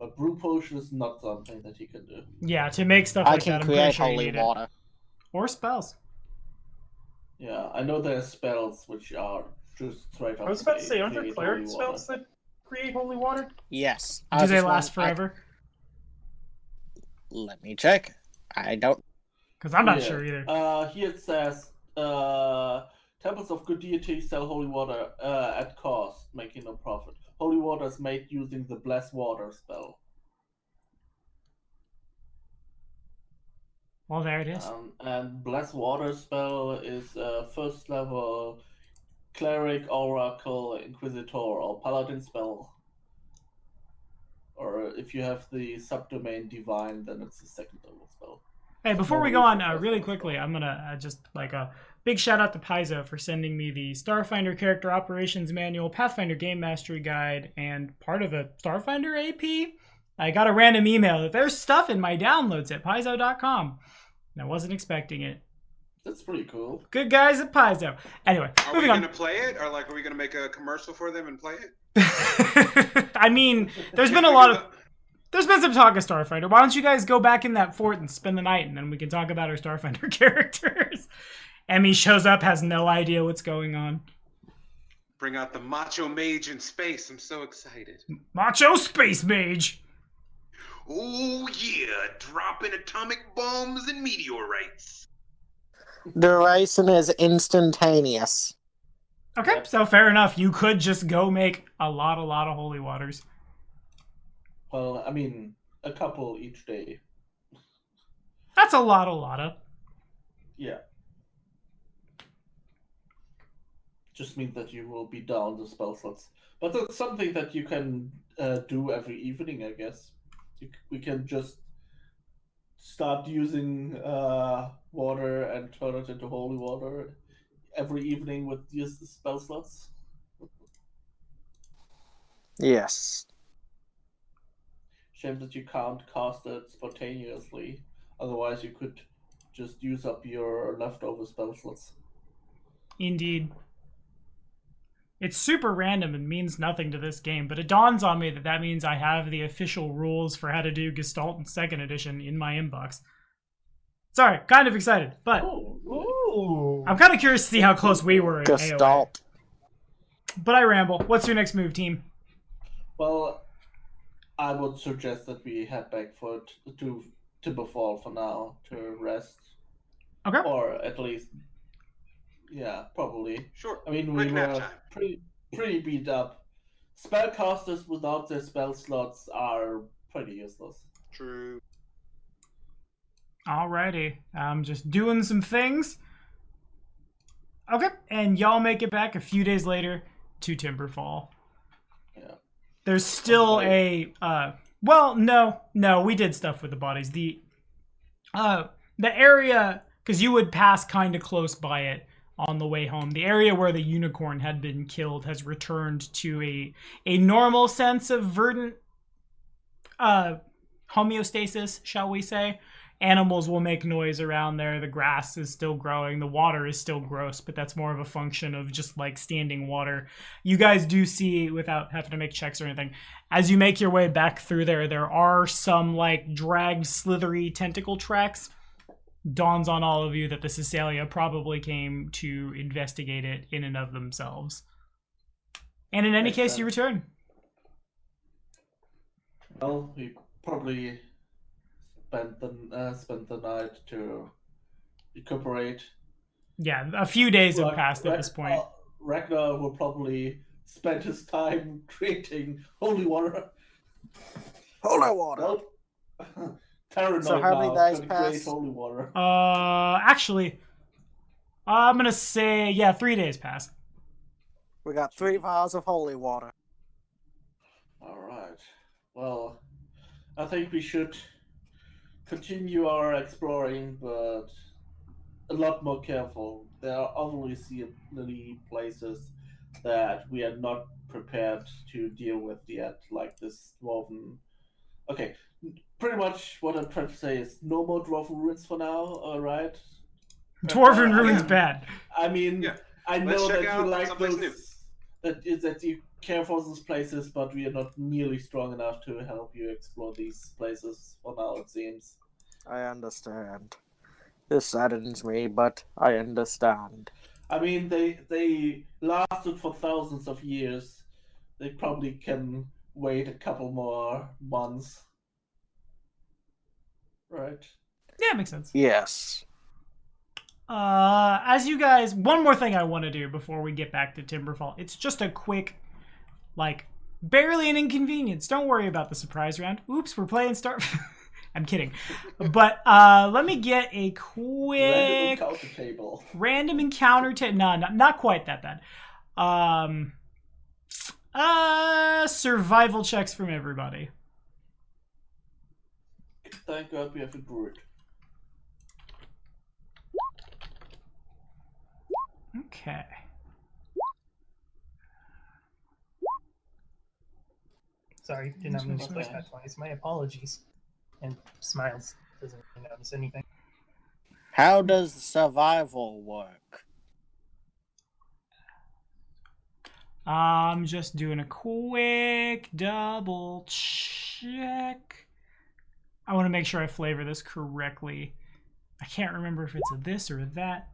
Speaker 3: but brew potion is not something that he can do.
Speaker 2: Yeah, to make stuff
Speaker 4: I
Speaker 2: like
Speaker 4: can
Speaker 2: that, I'm
Speaker 4: create
Speaker 2: pretty sure you
Speaker 4: holy
Speaker 2: need
Speaker 4: water.
Speaker 2: it. Or spells.
Speaker 3: Yeah, I know there are spells which are just straight up.
Speaker 1: I was about to say, aren't there
Speaker 3: create
Speaker 1: cleric
Speaker 3: holy
Speaker 1: spells
Speaker 3: water.
Speaker 1: that create holy water?
Speaker 4: Yes.
Speaker 2: Do they last forever?
Speaker 4: Let me check. I don't.
Speaker 2: Because I'm not sure either.
Speaker 3: Here it says, temples of good deities sell holy water at cost, making no profit. Holy water is made using the Bless Water spell.
Speaker 2: Well, there it is.
Speaker 3: And Bless Water spell is first level Cleric, Oracle, Inquisitor, or Paladin spell. Or if you have the subdomain Divine, then it's a second level spell.
Speaker 2: Hey, before we go on, really quickly, I'm gonna just like a big shout out to Paizo for sending me the Starfinder Character Operations Manual, Pathfinder Game Mastery Guide, and part of the Starfinder AP. I got a random email that there's stuff in my downloads at Paizo.com. And I wasn't expecting it.
Speaker 3: That's pretty cool.
Speaker 2: Good guys at Paizo. Anyway,
Speaker 6: Are we
Speaker 2: moving on.
Speaker 6: gonna play it, or like, are we gonna make a commercial for them and play it?
Speaker 2: I mean, there's been some talk of Starfinder. Why don't you guys go back in that fort and spend the night, and then we can talk about our Starfinder characters. Emmy shows up, has no idea what's going on.
Speaker 6: Bring out the macho mage in space. I'm so excited.
Speaker 2: Macho Space Mage.
Speaker 6: Oh yeah, dropping atomic bombs and meteorites.
Speaker 4: Duration is instantaneous.
Speaker 2: Okay, so fair enough. You could just go make a lot of holy waters.
Speaker 3: Well, I mean, a couple each day.
Speaker 2: That's a lot of.
Speaker 3: Yeah. Just means that you will be down the spell slots. But that's something that you can do every evening, I guess. We can just start using water and turn it into holy water every evening with just the spell slots.
Speaker 4: Yes.
Speaker 3: Shame that you can't cast it spontaneously. Otherwise, you could just use up your leftover spell slots.
Speaker 2: Indeed. It's super random and means nothing to this game, but it dawns on me that that means I have the official rules for how to do Gestalt in 2nd edition in my inbox. Sorry, kind of excited, but
Speaker 1: Ooh.
Speaker 2: I'm kind of curious to see how close we were in AOA.
Speaker 4: Gestalt.
Speaker 2: But I ramble. What's your next move, team?
Speaker 3: Well, I would suggest that we head back to Timberfall for now to rest.
Speaker 2: Okay.
Speaker 3: Or at least, yeah, probably.
Speaker 6: Sure.
Speaker 3: I mean, we
Speaker 6: Quick nap
Speaker 3: were
Speaker 6: time.
Speaker 3: pretty beat up. Spellcasters without their spell slots are pretty useless.
Speaker 6: True.
Speaker 2: Alrighty. I'm just doing some things. Okay. And y'all make it back a few days later to Timberfall.
Speaker 3: Yeah.
Speaker 2: There's still well, no, we did stuff with the bodies. The area, because you would pass kind of close by it on the way home. The area where the unicorn had been killed has returned to a normal sense of verdant homeostasis, shall we say. Animals will make noise around there. The grass is still growing. The water is still gross, but that's more of a function of just like standing water. You guys do see, without having to make checks or anything, as you make your way back through there are some like dragged, slithery tentacle tracks. Dawns on all of you that the Caecilia probably came to investigate it in and of themselves. And in any
Speaker 3: Makes
Speaker 2: case, you
Speaker 3: sense.
Speaker 2: return.
Speaker 3: Well, we probably spent the night to recuperate.
Speaker 2: Yeah, a few days have passed at this point.
Speaker 3: Ragnar will probably spend his time creating holy water.
Speaker 4: Holy water.
Speaker 3: Well, paranoid
Speaker 4: So how many
Speaker 3: now,
Speaker 4: days
Speaker 3: gonna create
Speaker 4: passed?
Speaker 3: holy water.
Speaker 2: Actually, I'm gonna say, yeah, 3 days passed.
Speaker 4: We got 3 vials of holy water.
Speaker 3: All right. Well, I think we should continue our exploring, but a lot more careful. There are obviously places that we are not prepared to deal with yet, like this dwarven. Okay, pretty much what I'm trying to say is no more dwarven ruins for now. All right.
Speaker 2: Dwarven ruins
Speaker 6: yeah.
Speaker 2: bad.
Speaker 3: I mean,
Speaker 6: Yeah.
Speaker 3: I
Speaker 6: Let's
Speaker 3: know
Speaker 6: check
Speaker 3: that you
Speaker 6: out
Speaker 3: like
Speaker 6: someplace new.
Speaker 3: those. That you care for those places, but we are not nearly strong enough to help you explore these places for now. It seems.
Speaker 4: I understand. This saddens me, but I understand.
Speaker 3: I mean, they lasted for thousands of years. They probably can wait a couple more months, right?
Speaker 2: Yeah, makes sense.
Speaker 4: Yes.
Speaker 2: As you guys, one more thing I want to do before we get back to Timberfall. It's just a quick, like, barely an inconvenience. Don't worry about the surprise round. Oops, we're playing Star. I'm kidding. But let me get a quick
Speaker 3: Random encounter table.
Speaker 2: random encounter. No, not quite that bad. Survival checks from everybody.
Speaker 3: Thank God we have a druid.
Speaker 2: Okay.
Speaker 1: Sorry, did not mean to click that twice. My apologies. And Smiles doesn't notice anything.
Speaker 4: How does survival work?
Speaker 2: I'm just doing a quick double check. I want to make sure I flavor this correctly. I can't remember if it's a this or a that.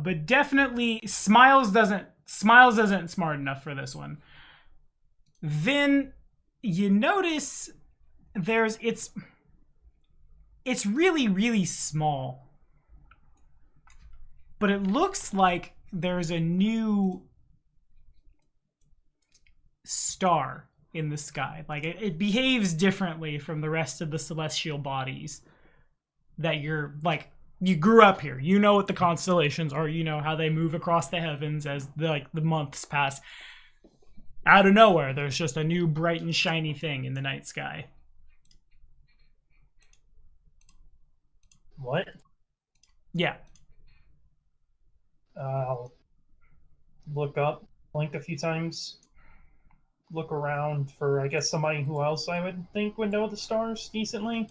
Speaker 2: But definitely Smiles isn't smart enough for this one. Then you notice it's really, really small. But it looks like there's a new star in the sky. Like it behaves differently from the rest of the celestial bodies that you're like. You grew up here. You know what the constellations are. You know how they move across the heavens as the months pass. Out of nowhere, there's just a new bright and shiny thing in the night sky.
Speaker 1: What?
Speaker 2: Yeah.
Speaker 1: I'll look up, blink a few times, look around for, I guess, somebody who else I would think would know the stars decently.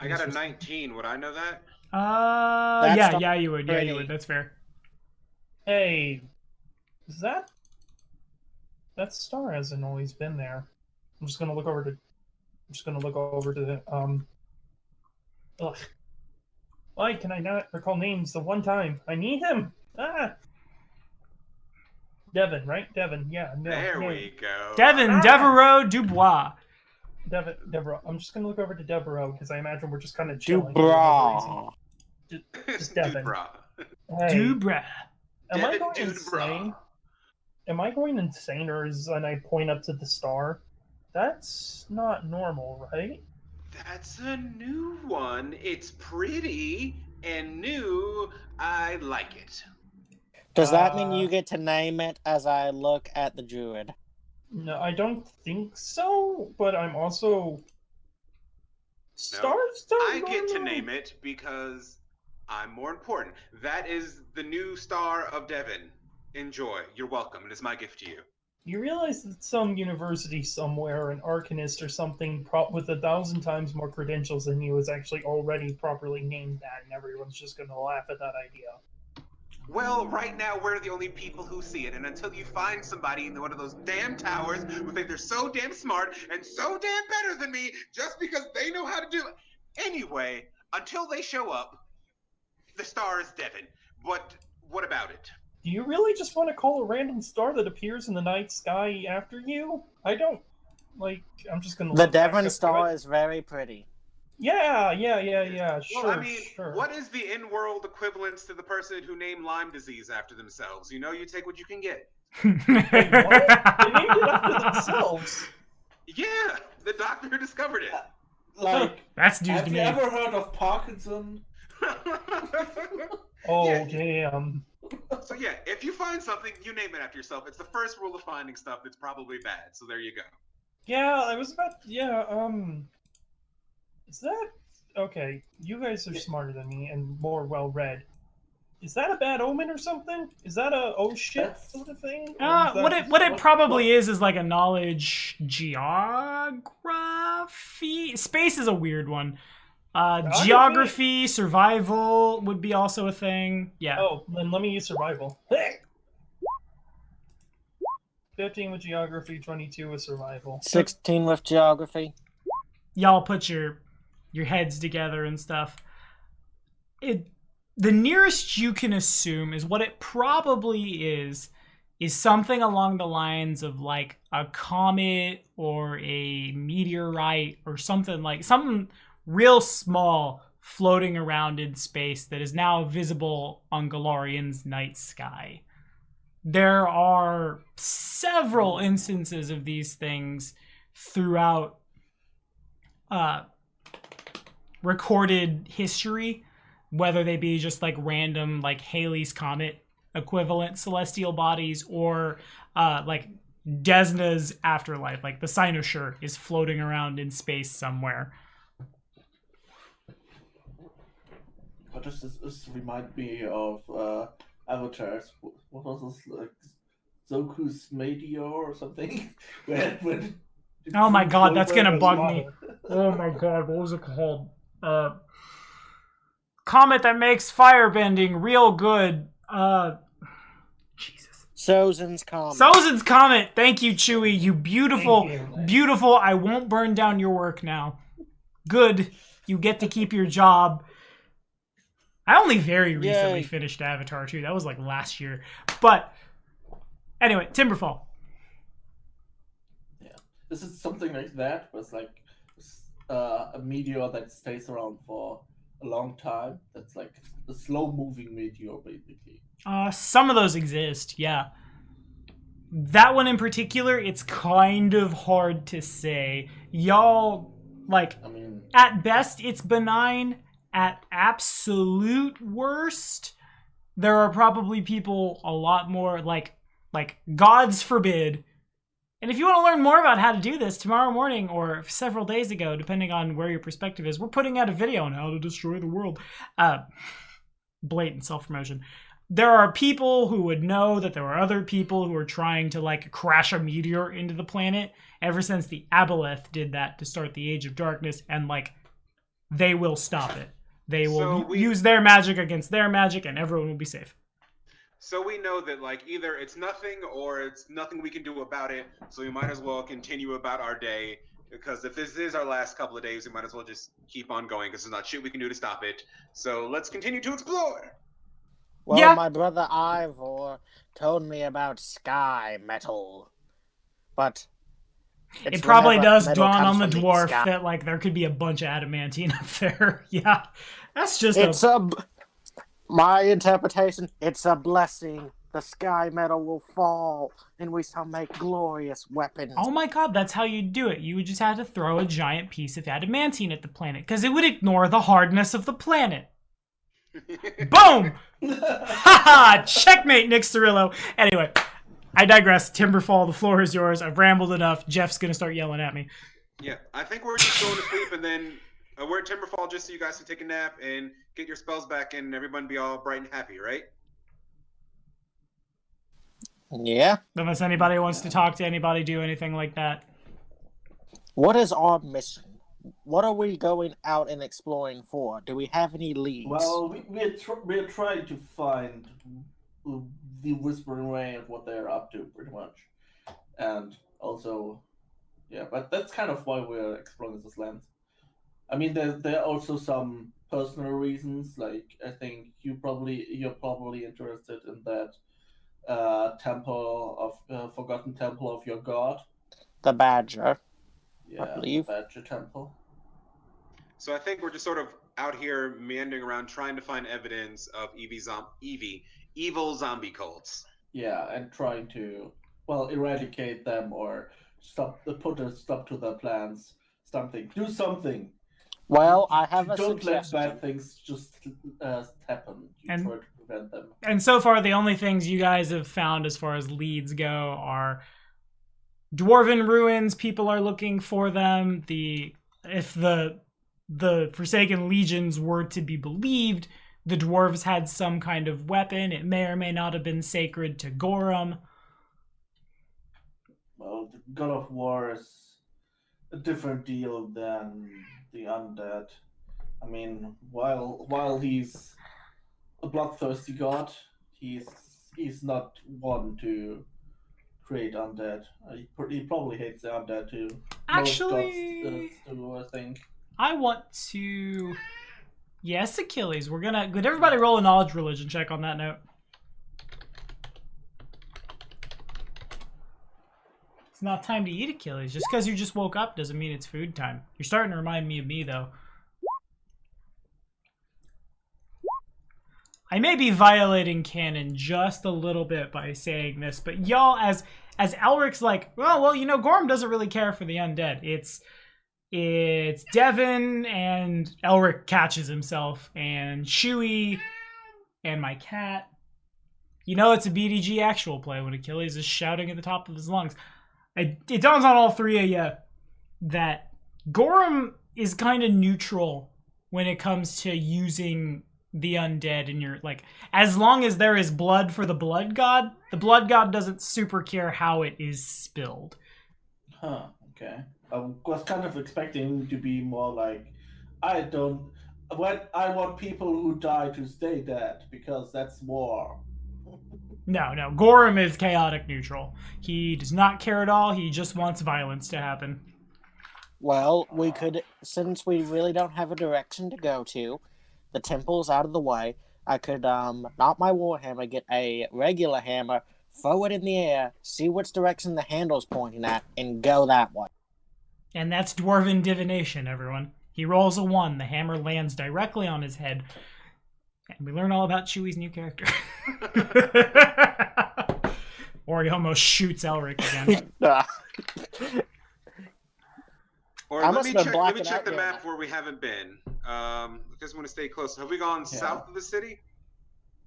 Speaker 6: I got a 19. Would I know that?
Speaker 2: Yeah, you would. Yeah,
Speaker 4: pretty.
Speaker 2: you would. That's fair.
Speaker 1: Hey, Is that star hasn't always been there? I'm just gonna look over to the Ugh. Why can I not recall names the one time? I need him! Ah! Devin, right? Devin, yeah. No,
Speaker 6: There
Speaker 1: no.
Speaker 6: we go.
Speaker 2: Devin Devereaux Dubois.
Speaker 1: Deborah. I'm just gonna look over to Deborah because I imagine we're just kind of chilling. for whatever reason.
Speaker 4: Dubra.
Speaker 1: Just Devin.
Speaker 6: Dubra.
Speaker 1: Hey,
Speaker 2: Dubra.
Speaker 1: am I
Speaker 6: Devin
Speaker 1: going
Speaker 6: Dubra.
Speaker 1: insane? Am I going insane, or is when I point up to the star? That's not normal, right?
Speaker 6: That's a new one. It's pretty and new. I like it.
Speaker 4: Does that mean you get to name it as I look at the druid?
Speaker 1: No, I don't think so. But I'm also stars.
Speaker 6: I get to name it because I'm more important. That is the new star of Devon. Enjoy. You're welcome. It is my gift to you.
Speaker 1: You realize that some university somewhere, an arcanist or something, with 1,000 times more credentials than you, is actually already properly named that, and everyone's just going to laugh at that idea.
Speaker 6: Well, right now we're the only people who see it, and until you find somebody in one of those damn towers who think they're so damn smart and so damn better than me just because they know how to do it. Anyway, until they show up, the star is Devon. But what about it?
Speaker 1: Do you really just want to call a random star that appears in the night sky after you? I don't, I'm just going to...
Speaker 4: The Devon star is very pretty.
Speaker 1: Yeah, sure,
Speaker 6: Well, I mean,
Speaker 1: sure.
Speaker 6: what is the in-world equivalence to the person who named Lyme disease after themselves? You know, you take what you can get.
Speaker 1: Wait, what? They named it after themselves.
Speaker 6: Yeah, the doctor who discovered it.
Speaker 2: That's news
Speaker 3: Have
Speaker 2: to
Speaker 3: you
Speaker 2: me.
Speaker 3: ever heard of Parkinson?
Speaker 1: Oh,
Speaker 6: Yeah.
Speaker 1: damn.
Speaker 6: So yeah, if you find something, you name it after yourself. It's the first rule of finding stuff that's probably bad. So there you go.
Speaker 1: Yeah, I was about... Is that... Okay, you guys are smarter than me and more well-read. Is that a bad omen or something? Is that a oh shit sort of thing? Or is that
Speaker 2: What it probably is like a knowledge geography. Space is a weird one. Geography, survival would be also a thing. Yeah.
Speaker 1: Oh, then let me use survival. 15 with geography, 22 with survival.
Speaker 4: 16 with geography.
Speaker 2: Y'all put your heads together and stuff. The nearest you can assume is what it probably is something along the lines of like a comet or a meteorite or something real small floating around in space that is now visible on Galarian's night sky. There are several instances of these things throughout recorded history, whether they be just like random like Halley's Comet equivalent celestial bodies or like Desna's afterlife, like the Cynosure is floating around in space somewhere.
Speaker 3: What does this remind me of Avatars? What was this, like Zoku's Meteor or something?
Speaker 2: Oh my god, that's gonna bug me. Oh my god, what was it called? Comet that makes firebending real good. Jesus.
Speaker 4: Sozin's Comet.
Speaker 2: Sozin's Comet. Thank you, Chewie. You beautiful,
Speaker 1: Thank you.
Speaker 2: beautiful. I won't burn down your work now. Good. You get to keep your job. I only very recently
Speaker 4: Yay.
Speaker 2: finished Avatar 2. That was like last year. But anyway, Timberfall.
Speaker 3: Yeah, this is something like that. It's like a meteor that stays around for a long time. That's like a slow-moving meteor, basically.
Speaker 2: Some of those exist, yeah. That one in particular, it's kind of hard to say. Y'all, like,
Speaker 3: I mean,
Speaker 2: at best, it's benign. At absolute worst, there are probably people a lot more, like gods forbid. And if you want to learn more about how to do this, tomorrow morning or several days ago, depending on where your perspective is, we're putting out a video on how to destroy the world. Blatant self-promotion. There are people who would know that there are other people who are trying to like crash a meteor into the planet ever since the Aboleth did that to start the Age of Darkness, and like they will stop it. They will use their magic against their magic, and everyone will be safe.
Speaker 6: So we know that like either it's nothing or it's nothing we can do about it. So we might as well continue about our day. Because if this is our last couple of days, we might as well just keep on going because there's not shit we can do to stop it. So let's continue to explore.
Speaker 4: Well,
Speaker 2: Yeah.
Speaker 4: my brother Ivor told me about sky metal, but
Speaker 2: It probably
Speaker 4: whenever
Speaker 2: does
Speaker 4: metal
Speaker 2: dawn
Speaker 4: comes
Speaker 2: on the
Speaker 4: from
Speaker 2: dwarf
Speaker 4: sky.
Speaker 2: that like there could be a bunch of adamantine up there. Yeah, that's just
Speaker 4: My interpretation. It's a blessing. The sky metal will fall, and we shall make glorious weapons.
Speaker 2: Oh my god, that's how you do it. You would just have to throw a giant piece of adamantine at the planet because it would ignore the hardness of the planet. Boom! Haha! Checkmate, Nick Cirillo. Anyway, I digress. Timberfall, the floor is yours. I've rambled enough. Jeff's gonna start yelling at me.
Speaker 6: Yeah, I think we're just going to sleep and then we're at Timberfall just so you guys can take a nap and get your spells back and everyone be all bright and happy, right?
Speaker 4: Yeah.
Speaker 2: Unless anybody wants to talk to anybody, do anything like that.
Speaker 4: What is our mission? What are we going out and exploring for? Do we have any leads?
Speaker 3: Well, we're trying to find the Whispering Way and what they're up to, pretty much. And also, yeah, but that's kind of why we're exploring this land. I mean, there are also some personal reasons. Like, I think you're probably interested in that temple of forgotten temple of your god.
Speaker 4: The Badger.
Speaker 3: Yeah,
Speaker 4: I believe.
Speaker 3: the Badger Temple.
Speaker 6: So I think we're just sort of out here meandering around trying to find evidence of evil zombie cults.
Speaker 3: Yeah, and trying to, well, eradicate them or put a stop to their plans. Do something.
Speaker 4: Well, I have a
Speaker 3: Don't let
Speaker 4: suggestion.
Speaker 3: bad things just happen. You
Speaker 2: And-
Speaker 3: try to prevent them.
Speaker 2: And so far, the only things you guys have found as far as leads go are dwarven ruins. People are looking for them. If the Forsaken Legions were to be believed, the dwarves had some kind of weapon. It may or may not have been sacred to Gorham.
Speaker 3: Well, the God of War is a different deal than the undead. I mean, while he's a bloodthirsty god, he's not one to create undead. He probably hates the undead too.
Speaker 2: Actually,
Speaker 3: Most gods do, I think.
Speaker 2: I want to... Yes, Achilles. Could everybody roll a knowledge religion check on that note? It's not time to eat, Achilles. Just because you just woke up doesn't mean it's food time. You're starting to remind me of me, though. I may be violating canon just a little bit by saying this, but y'all, as Elric's like, well, you know, Gorm doesn't really care for the undead. It's Devin, and Elric catches himself, and Chewie, and my cat. You know it's a BDG actual play when Achilles is shouting at the top of his lungs. It dawns on all three of you that Gorham is kind of neutral when it comes to using the undead in your, like, as long as there is blood for the blood god doesn't super care how it is spilled.
Speaker 3: Huh, okay. I was kind of expecting to be more like, I want people who die to stay dead, because that's war.
Speaker 2: No, Gorham is chaotic neutral. He does not care at all, he just wants violence to happen.
Speaker 4: Well, we could, since we really don't have a direction to go to, the temple's out of the way, I could, not my warhammer, get a regular hammer, throw it in the air, see which direction the handle's pointing at, and go that way.
Speaker 2: And that's Dwarven Divination, everyone. He rolls a 1, the hammer lands directly on his head, and we learn all about Chewie's new character. Or he almost shoots Elric again.
Speaker 6: Or
Speaker 4: I
Speaker 6: let
Speaker 4: must
Speaker 6: me
Speaker 4: have
Speaker 6: check,
Speaker 4: been
Speaker 6: let me
Speaker 4: blacking
Speaker 6: check
Speaker 4: out
Speaker 6: the
Speaker 4: during
Speaker 6: map
Speaker 4: that.
Speaker 6: where we haven't been. Just want to stay close. Have we gone south of the city?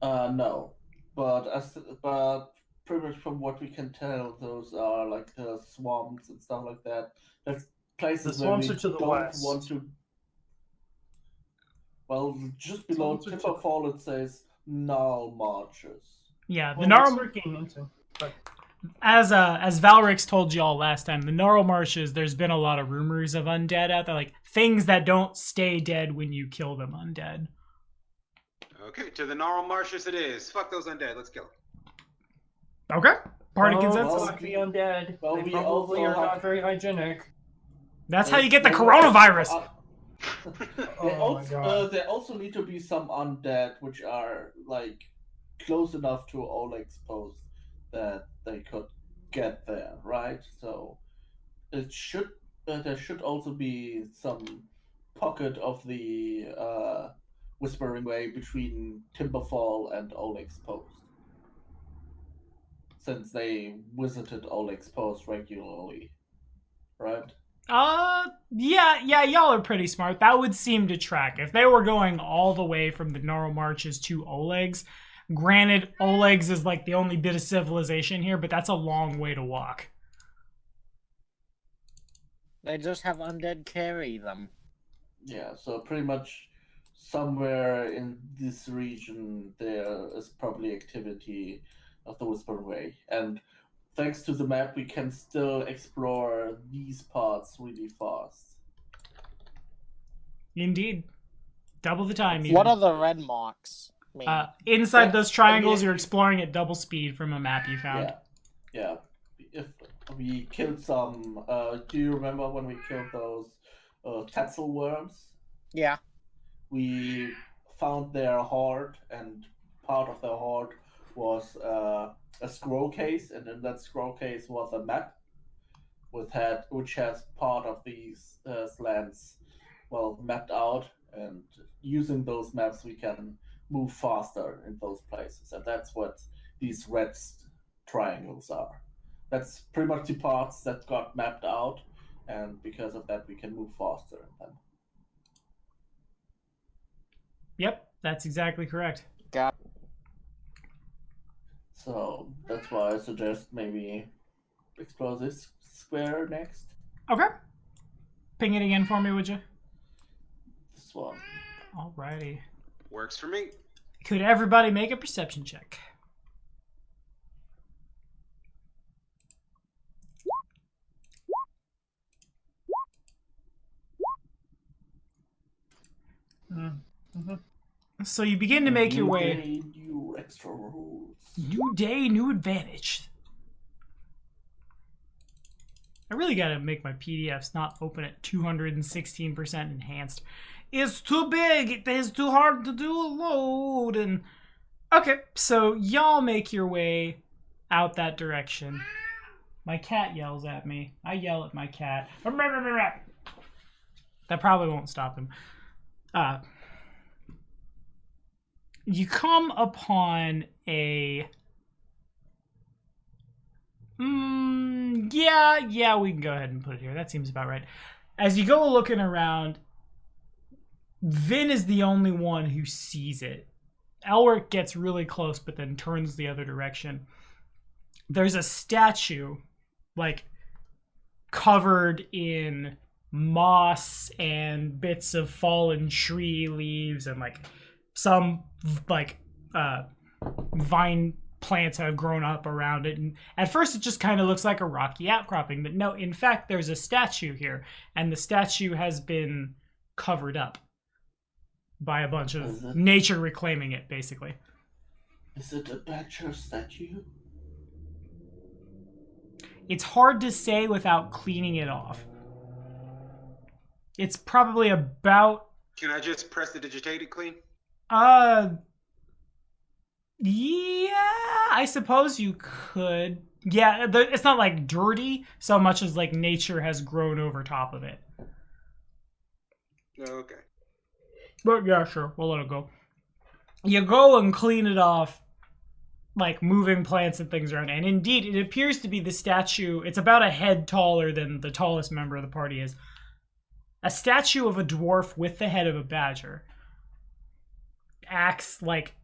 Speaker 3: No. But pretty much from what we can tell, those are like the swamps and stuff like that. That's places
Speaker 1: The
Speaker 3: where
Speaker 1: swamps
Speaker 3: we
Speaker 1: are to the
Speaker 3: don't
Speaker 1: west.
Speaker 3: want to. Well, just below
Speaker 1: Swamps are to the-
Speaker 3: Timberfall it says Gnarl Marches.
Speaker 2: Yeah, the
Speaker 1: Well,
Speaker 2: Gnarl...
Speaker 1: that's what we're getting into. But
Speaker 2: As Valrix told y'all last time, the Gnarl Marshes, there's been a lot of rumors of undead out there, like things that don't stay dead when you kill them undead.
Speaker 6: Okay, to the Gnarl Marshes it is. Fuck those undead. Let's kill them.
Speaker 2: Okay. Party
Speaker 1: Oh,
Speaker 2: consensus.
Speaker 1: fuck the undead.
Speaker 3: Well,
Speaker 1: They
Speaker 3: we
Speaker 1: probably
Speaker 3: also
Speaker 1: are
Speaker 3: have-
Speaker 1: not very hygienic.
Speaker 2: That's how you get the
Speaker 3: They
Speaker 2: coronavirus.
Speaker 1: Oh my god.
Speaker 3: There also need to be some undead which are like close enough to Oleg's post that they could get there, right? So it should there should also be some pocket of the Whispering Way between Timberfall and Oleg's post, since they visited Oleg's post regularly, right?
Speaker 2: Yeah, y'all are pretty smart. That would seem to track. If they were going all the way from the Gnarl Marches to Oleg's, granted, Oleg's is like the only bit of civilization here, but that's a long way to walk.
Speaker 4: They just have undead carry them.
Speaker 3: Yeah, so pretty much somewhere in this region there is probably activity of the Whispering Way. And thanks to the map, we can still explore these parts really fast.
Speaker 2: Indeed. Double the time, even.
Speaker 4: What are the red marks? Mean?
Speaker 2: Inside those triangles,
Speaker 3: I mean,
Speaker 2: you're exploring at double speed from a map you found.
Speaker 3: Yeah. If we killed some, do you remember when we killed those Tetzel worms?
Speaker 4: Yeah.
Speaker 3: We found their hoard, and part of their hoard was a scroll case, and in that scroll case was a map which has part of these lands mapped out, and using those maps we can move faster in those places, and that's what these red triangles are. That's pretty much the parts that got mapped out, and because of that we can move faster in them.
Speaker 2: Yep, that's exactly correct.
Speaker 4: Got.
Speaker 3: So that's why I suggest maybe explore this square next.
Speaker 2: Okay. Ping it again for me, would you?
Speaker 3: This one.
Speaker 2: Alrighty.
Speaker 6: Works for me.
Speaker 2: Could everybody make a perception check?
Speaker 1: Mm-hmm.
Speaker 2: So you begin to make your way.
Speaker 3: Day, new extra rules.
Speaker 2: New day, new advantage. I really gotta make my PDFs not open at 216% enhanced. It's too big, it is too hard to do a load. And okay, so y'all make your way out that direction. My cat yells at me. I yell at my cat. That probably won't stop him. You come upon a... yeah, we can go ahead and put it here. That seems about right. As you go looking around, Vin is the only one who sees it. Elric gets really close, but then turns the other direction. There's a statue, like, covered in moss and bits of fallen tree leaves and, like, some, like, vine plants have grown up around it, and at first it just kind of looks like a rocky outcropping, but no, in fact there's a statue here, and the statue has been covered up by a bunch of nature reclaiming it, basically.
Speaker 3: Is it a badger statue?
Speaker 2: It's hard to say without cleaning it off. It's probably about...
Speaker 6: Can I just press the digitated clean?
Speaker 2: Yeah, I suppose you could. Yeah, it's not like dirty so much as like nature has grown over top of it.
Speaker 6: Okay.
Speaker 2: But yeah, sure, we'll let it go. You go and clean it off, like moving plants and things around. And indeed, it appears to be the statue. It's about a head taller than the tallest member of the party is. A statue of a dwarf with the head of a badger. Axe, like,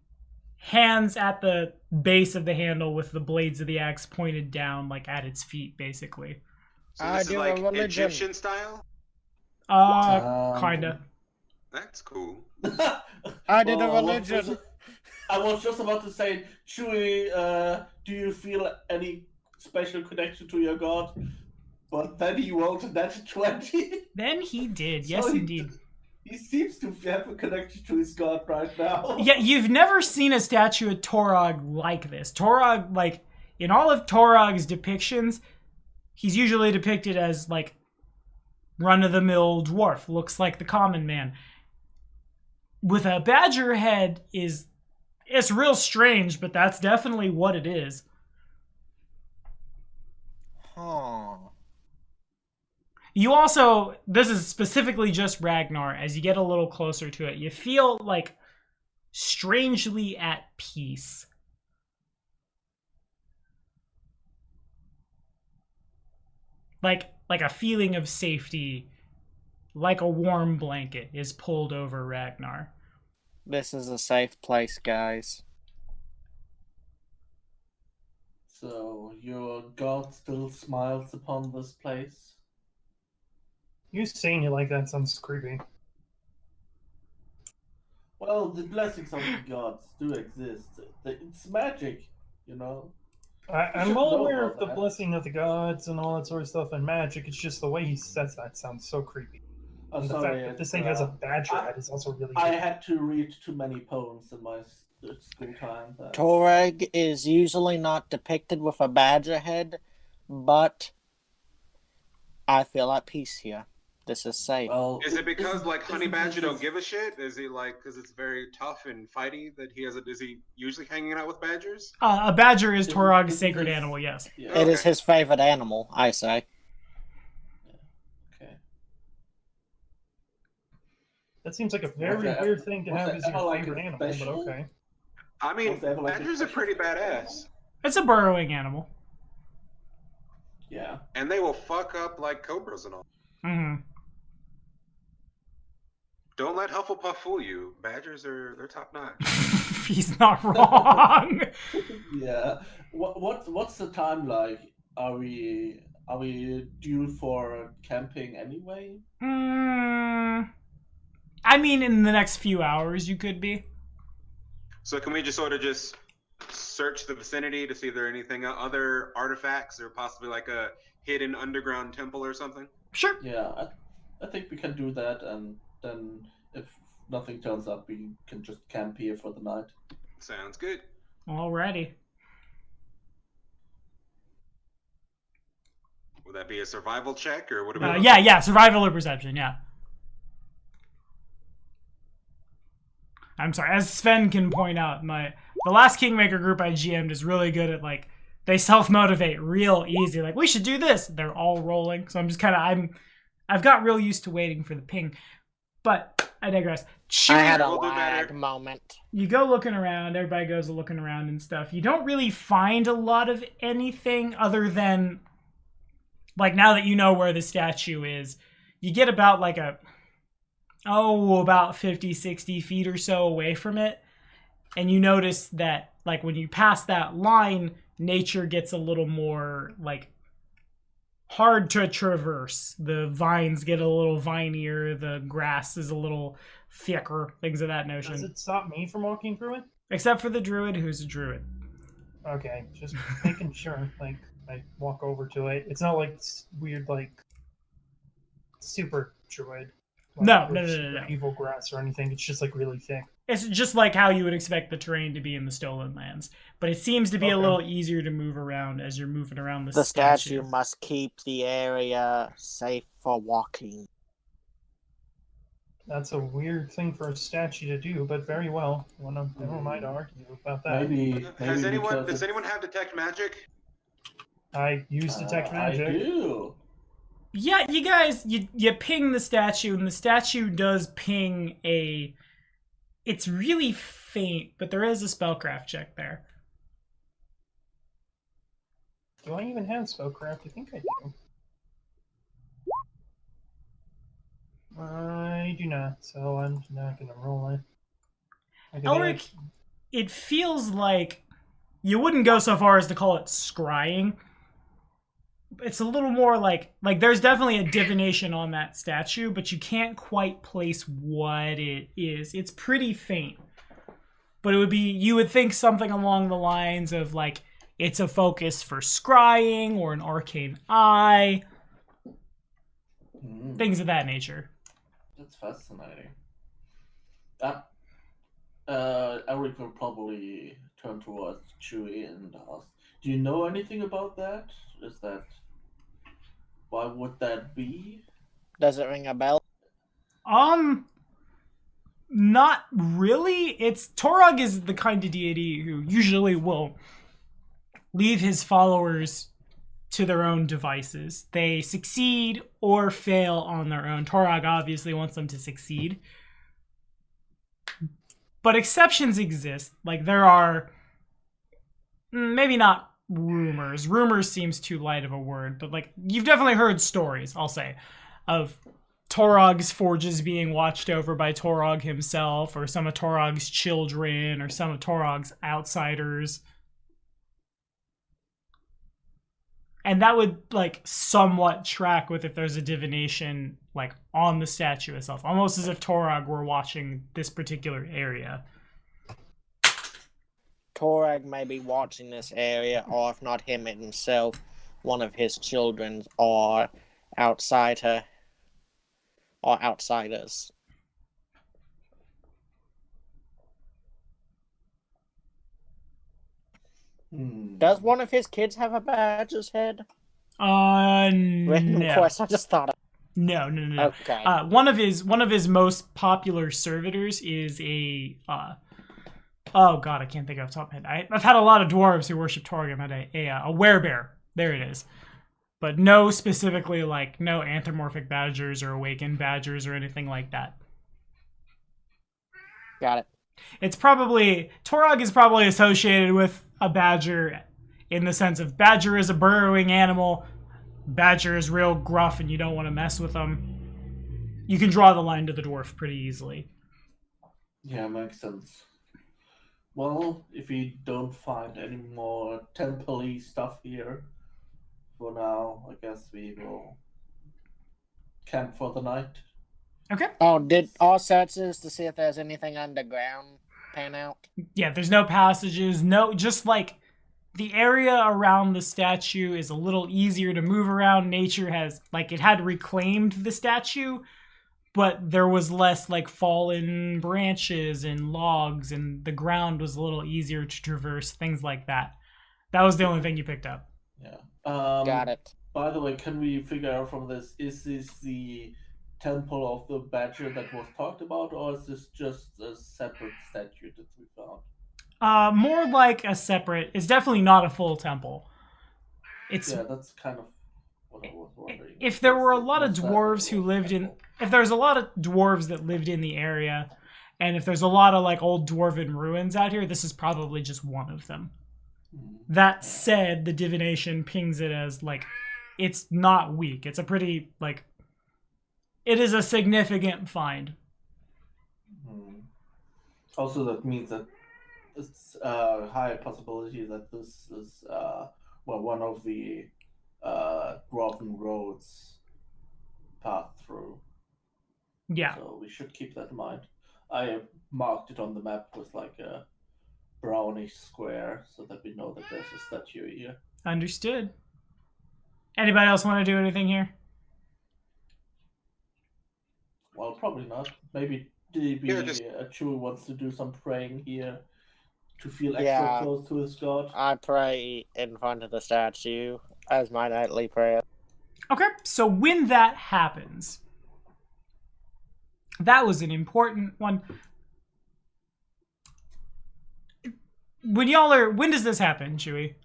Speaker 2: hands at the base of the handle with the blades of the axe pointed down, like, at its feet, basically.
Speaker 6: So this is like Egyptian style?
Speaker 2: Kinda.
Speaker 6: That's cool.
Speaker 4: I did a religion.
Speaker 3: I was just about to say, Chewie, do you feel any special connection to your god? But then he rolled a nat 20.
Speaker 2: Then he did,
Speaker 3: So
Speaker 2: yes indeed.
Speaker 3: He seems to have a connection to his god right now.
Speaker 2: Yeah, you've never seen a statue of Torog like this. Torog, like, in all of Torog's depictions, he's usually depicted as like run-of-the-mill dwarf, looks like the common man. With a badger head it's real strange, but that's definitely what it is.
Speaker 4: Huh.
Speaker 2: You also, this is specifically just Ragnar, as you get a little closer to it, you feel like strangely at peace. Like a feeling of safety, like a warm blanket is pulled over Ragnar.
Speaker 4: This is a safe place, guys.
Speaker 3: So your god still smiles upon this place?
Speaker 1: You saying it like that sounds creepy.
Speaker 3: Well, the blessings of the gods do exist. It's magic, you know?
Speaker 1: I'm
Speaker 3: should
Speaker 1: well
Speaker 3: know
Speaker 1: aware
Speaker 3: about
Speaker 1: of the
Speaker 3: that.
Speaker 1: blessing of the gods and all that sort of stuff and magic. It's just the way he says that sounds so creepy.
Speaker 3: I'm
Speaker 1: And the
Speaker 3: sorry,
Speaker 1: fact that this
Speaker 3: it's,
Speaker 1: thing has a badger head is also really
Speaker 3: I
Speaker 1: creepy.
Speaker 3: had to read too many poems in my school time.
Speaker 4: Torag is usually not depicted with a badger head, but I feel at peace here. This is safe.
Speaker 3: Well,
Speaker 6: Is it because
Speaker 3: isn't-
Speaker 6: like Honey
Speaker 3: isn't
Speaker 6: Badger
Speaker 3: this
Speaker 6: don't give a shit? Is he like because it's very tough and fighty that he has? Is he usually hanging out with badgers?
Speaker 2: A badger is
Speaker 3: Isn't-
Speaker 2: Torog's
Speaker 3: isn't
Speaker 2: sacred
Speaker 3: this-
Speaker 2: animal, yes.
Speaker 3: Yeah.
Speaker 4: It is
Speaker 6: Okay.
Speaker 4: his favorite animal, I say.
Speaker 3: Okay.
Speaker 1: That seems like a very
Speaker 3: Was that-
Speaker 1: weird thing to
Speaker 3: was
Speaker 1: have
Speaker 3: that
Speaker 1: as your
Speaker 3: ever like a
Speaker 1: favorite animal, but
Speaker 3: special?
Speaker 1: okay.
Speaker 6: I mean,
Speaker 3: Was there, like, a
Speaker 6: badgers are
Speaker 3: special
Speaker 6: pretty
Speaker 3: animal?
Speaker 6: badass,
Speaker 2: It's a burrowing animal.
Speaker 3: Yeah.
Speaker 6: and they will fuck up like cobras and all.
Speaker 2: Mm-hmm.
Speaker 6: Don't let Hufflepuff fool you. Badgers they're top notch.
Speaker 2: He's not wrong.
Speaker 3: Yeah. What's the time like? Are we due for camping anyway?
Speaker 2: I mean, in the next few hours, you could be.
Speaker 6: So can we just sort of just search the vicinity to see if there are anything other artifacts or possibly like a hidden underground temple or something?
Speaker 2: Sure.
Speaker 3: Yeah, I think we can do that, and then if nothing turns up, we can just camp here for the night.
Speaker 6: Sounds good.
Speaker 2: Alrighty.
Speaker 6: Would that be a survival check or what? Are we
Speaker 2: Yeah, survival or perception, yeah. I'm sorry, as Sven can point out, the last Kingmaker group I GM'd is really good at like they self-motivate real easy. Like, we should do this. They're all rolling. So I'm just I've got real used to waiting for the ping. But I digress.
Speaker 4: I had a
Speaker 6: We'll do
Speaker 4: lag
Speaker 6: better.
Speaker 4: moment.
Speaker 2: You go looking around, everybody goes looking around and stuff. You don't really find a lot of anything other than, like, now that you know where the statue is, you get about like about 50, 60 feet or so away from it. And you notice that, like, when you pass that line, nature gets a little more, like, hard to traverse. The vines get a little vinier, the grass is a little thicker, things of that
Speaker 1: Does
Speaker 2: notion.
Speaker 1: it stop me from walking through it?
Speaker 2: Except for the druid, who's a druid.
Speaker 1: Okay, just making sure. Like, I walk over to it. It's not like weird, like, super druid. Like,
Speaker 2: No,
Speaker 1: or
Speaker 2: no.
Speaker 1: super evil grass or anything. It's just, like, really thick.
Speaker 2: It's just like how you would expect the terrain to be in the Stolen Lands. But it seems to be a
Speaker 1: Okay.
Speaker 2: little easier to move around as you're moving around
Speaker 4: The statue must keep the area safe for walking.
Speaker 1: That's a weird thing for a statue to do, but very well. Never mind argue about that.
Speaker 3: Maybe
Speaker 6: Does
Speaker 3: because
Speaker 6: anyone have detect magic?
Speaker 1: I use detect magic.
Speaker 3: I do.
Speaker 2: Yeah, you guys, you ping the statue, and the statue does ping it's really faint, but there is a spellcraft check there.
Speaker 1: Do I even have spellcraft? I think I do. I do not, so I'm not gonna roll it. I could
Speaker 2: Elric, it feels like you wouldn't go so far as to call it scrying. It's a little more like there's definitely a divination on that statue, but you can't quite place what it is. It's pretty faint. But you would think something along the lines of like it's a focus for scrying or an arcane eye, things of that nature.
Speaker 3: That's fascinating. Eric will probably turn towards Chewie and ask, Do you know anything about that? Why would that be?
Speaker 4: Does it ring a bell?
Speaker 2: Not really. It's Torog is the kind of deity who usually will leave his followers to their own devices. They succeed or fail on their own. Torog obviously wants them to succeed. But exceptions exist. Like, there are, maybe not rumors. Rumors seems too light of a word, but like, you've definitely heard stories, I'll say, of Torog's forges being watched over by Torog himself, or some of Torog's children, or some of Torog's outsiders. And that would, like, somewhat track with if there's a divination, like, on the statue itself. Almost as if Torog were watching this particular area.
Speaker 4: Torag may be watching this area, or if not him himself, one of his children or outsider or outsiders. Does one of his kids have a badger's head? Random
Speaker 2: No.
Speaker 4: quest, I just thought of.
Speaker 2: No.
Speaker 4: Okay.
Speaker 2: One of his most popular servitors is a oh god, I can't think off the top of my head. I've had a lot of dwarves who worship Torog. I'm at a werebear. There it is. But no specifically, like, no anthropomorphic badgers or awakened badgers or anything like that.
Speaker 4: Got it.
Speaker 2: It's probably, Torog is probably associated with a badger in the sense of badger is a burrowing animal, badger is real gruff and you don't want to mess with them. You can draw the line to the dwarf pretty easily.
Speaker 3: Yeah, makes sense. Well, if we don't find any more temple-y stuff here, for now, I guess we will camp for the night.
Speaker 2: Okay.
Speaker 4: Oh, did all searches to see if there's anything underground pan out?
Speaker 2: Yeah, there's no passages, no, just like the area around the statue is a little easier to move around. Nature has, like, it had reclaimed the statue, but there was less, like, fallen branches and logs, and the ground was a little easier to traverse, things like that. That was the only thing you picked up.
Speaker 3: Yeah.
Speaker 4: Got it.
Speaker 3: By the way, can we figure out from this, is this the temple of the badger that was talked about, or is this just a separate statue that we found?
Speaker 2: More like a separate, it's definitely not a full temple. It's,
Speaker 3: yeah, that's kind of what I was wondering.
Speaker 2: if there were a lot of dwarves who lived in, if there's a lot of dwarves that lived in the area, and if there's a lot of, like, old dwarven ruins out here, this is probably just one of them. That said, the divination pings it as, like, it's not weak. It's a pretty, like, it is a significant find.
Speaker 3: Also, that means that it's a high possibility that this is one of the dwarven roads path through.
Speaker 2: Yeah.
Speaker 3: So we should keep that in mind. I marked it on the map with, like, a brownish square so that we know that there's a statue here.
Speaker 2: Understood. Anybody else want to do anything here?
Speaker 3: Well, probably not. Maybe Chewie wants to do some praying here to feel extra close to his god.
Speaker 4: I pray in front of the statue as my nightly prayer.
Speaker 2: Okay, so when that happens, that was an important one. When does this happen, Chewie?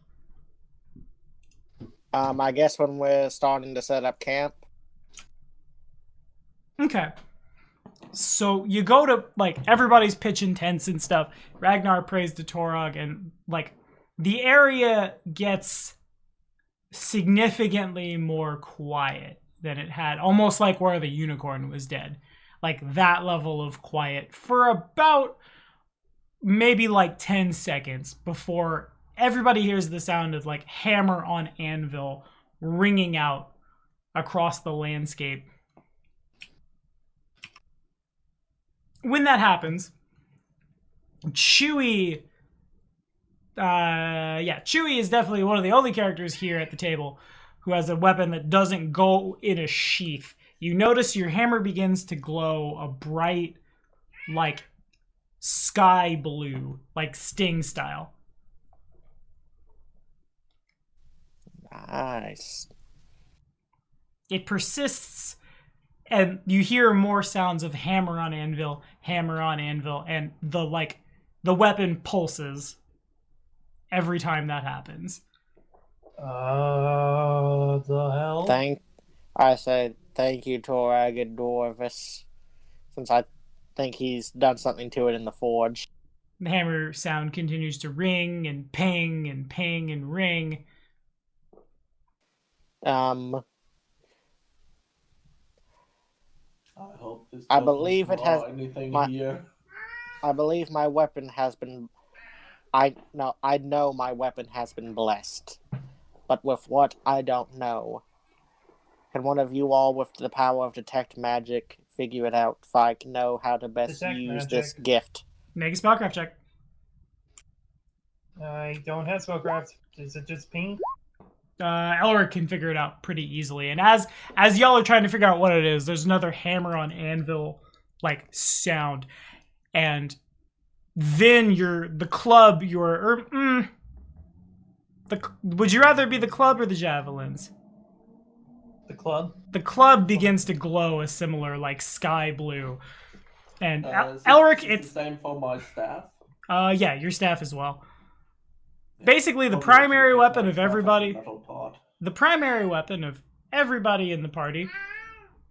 Speaker 4: I guess when we're starting to set up camp.
Speaker 2: Okay. So you go to, like, everybody's pitching tents and stuff. Ragnar prays to Torog, and, like, the area gets significantly more quiet than it had. Almost like where the unicorn was dead. Like, that level of quiet for about maybe, like, 10 seconds before everybody hears the sound of, like, hammer on anvil ringing out across the landscape. When that happens, Chewie is definitely one of the only characters here at the table who has a weapon that doesn't go in a sheath. You notice your hammer begins to glow a bright, like, sky blue, like Sting style.
Speaker 4: Nice.
Speaker 2: It persists, and you hear more sounds of hammer on anvil, and the weapon pulses every time that happens.
Speaker 1: The hell?
Speaker 4: I say thank you, Torag and Dorvis, since I think he's done something to it in the forge.
Speaker 2: The hammer sound continues to ring and ping and ping and ring.
Speaker 3: I hope this
Speaker 4: I
Speaker 3: doesn't
Speaker 4: believe it
Speaker 3: draw
Speaker 4: has
Speaker 3: anything
Speaker 4: my-
Speaker 3: here.
Speaker 4: I believe my weapon has been. I know my weapon has been blessed, but with what I don't know. Can one of you all, with the power of detect magic, figure it out if I can know how to best
Speaker 1: Detect
Speaker 4: use
Speaker 1: magic.
Speaker 4: this gift?
Speaker 2: Make a spellcraft check.
Speaker 1: I don't have spellcraft. Is it just ping?
Speaker 2: Elric can figure it out pretty easily. And as y'all are trying to figure out what it is, there's another hammer on anvil like sound, and then would you rather be the club or the javelins?
Speaker 1: The club?
Speaker 2: The club begins to glow a similar like sky blue, and
Speaker 3: Is
Speaker 2: Elric,
Speaker 3: it
Speaker 2: it's
Speaker 3: the same for my staff.
Speaker 2: yeah, your staff as well. Basically, the
Speaker 3: Obviously,
Speaker 2: primary
Speaker 3: because
Speaker 2: weapon
Speaker 3: my
Speaker 2: of
Speaker 3: staff is the
Speaker 2: everybody.
Speaker 3: metal part.
Speaker 2: The primary weapon of everybody in the party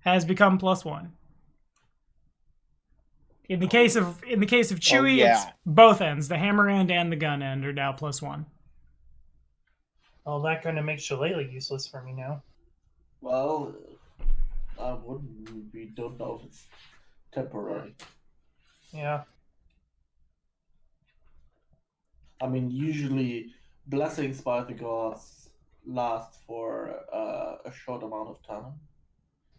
Speaker 2: has become +1. In the case of Chewie,
Speaker 4: yeah.
Speaker 2: it's both ends. The hammer end and the gun end are now +1.
Speaker 1: Oh, that kind of makes Shillelagh useless for me now.
Speaker 3: Well, I wouldn't. We don't know if it's temporary.
Speaker 1: Yeah.
Speaker 3: I mean, usually blessings by the gods last for a short amount of time.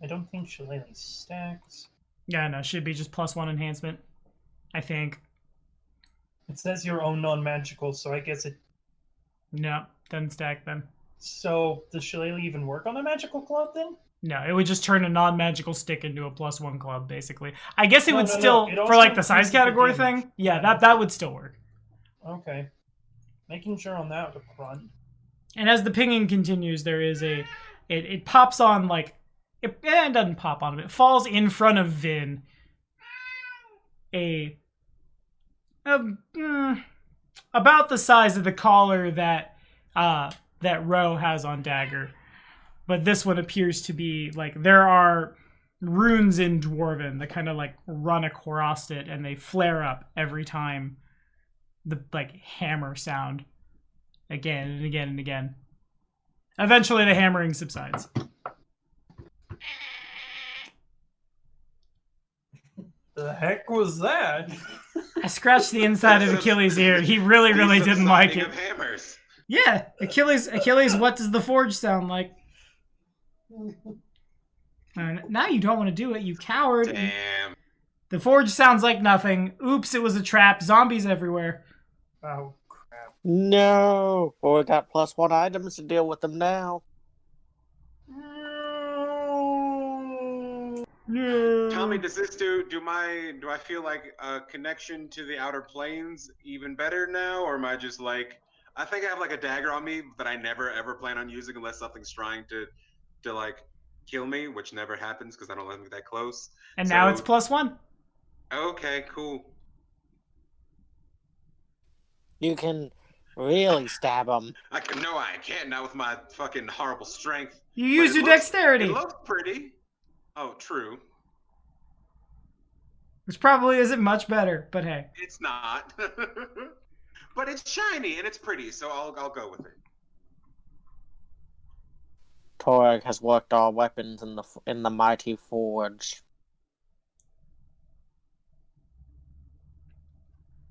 Speaker 1: I don't think Shillelagh stacks.
Speaker 2: Yeah, no, should be just +1 enhancement, I think.
Speaker 1: It says your own non-magical, so I guess it...
Speaker 2: No, doesn't stack then.
Speaker 1: So, does Shillelagh even work on a magical club then?
Speaker 2: No, it would just turn a non-magical stick into a +1 club, basically. I guess it
Speaker 1: No,
Speaker 2: would
Speaker 1: no, no.
Speaker 2: still,
Speaker 1: It
Speaker 2: for
Speaker 1: also
Speaker 2: like the size
Speaker 1: increases the
Speaker 2: category
Speaker 1: damage.
Speaker 2: thing, yeah, that would still work.
Speaker 1: Okay. Making sure on that front.
Speaker 2: And as the pinging continues, there is it pops on like, it doesn't pop on, but it falls in front of Vin. About the size of the collar that Ro has on Dagger. But this one appears to be like, there are runes in Dwarven that kind of like run across it, and they flare up every time the like hammer sound again and again and again. Eventually the hammering subsides.
Speaker 1: The heck was that?
Speaker 2: I scratched the inside of Achilles' ear. He really didn't like it.
Speaker 6: Of hammers.
Speaker 2: Yeah, Achilles, what does the forge sound like? Now you don't want to do it, you coward.
Speaker 6: Damn.
Speaker 2: The forge sounds like nothing. Oops, it was a trap. Zombies everywhere.
Speaker 1: Oh, crap.
Speaker 4: No! Well, we got +1 items to deal with them now.
Speaker 6: Tommy, does this do I feel like a connection to the outer planes even better now, or am I just like, I think I have like a dagger on me that I never ever plan on using unless something's trying to like kill me, which never happens because I don't let them get that close.
Speaker 2: And now it's +1.
Speaker 6: Okay, cool.
Speaker 4: You can really stab them.
Speaker 6: I can't now with my fucking horrible strength.
Speaker 2: You
Speaker 6: But
Speaker 2: use
Speaker 6: it
Speaker 2: your
Speaker 6: looks-
Speaker 2: dexterity.
Speaker 6: It looks pretty. Oh, true.
Speaker 2: Which probably isn't much better, but hey.
Speaker 6: It's not. But it's shiny and it's pretty, so I'll go with it.
Speaker 4: Torag has worked our weapons in the mighty forge.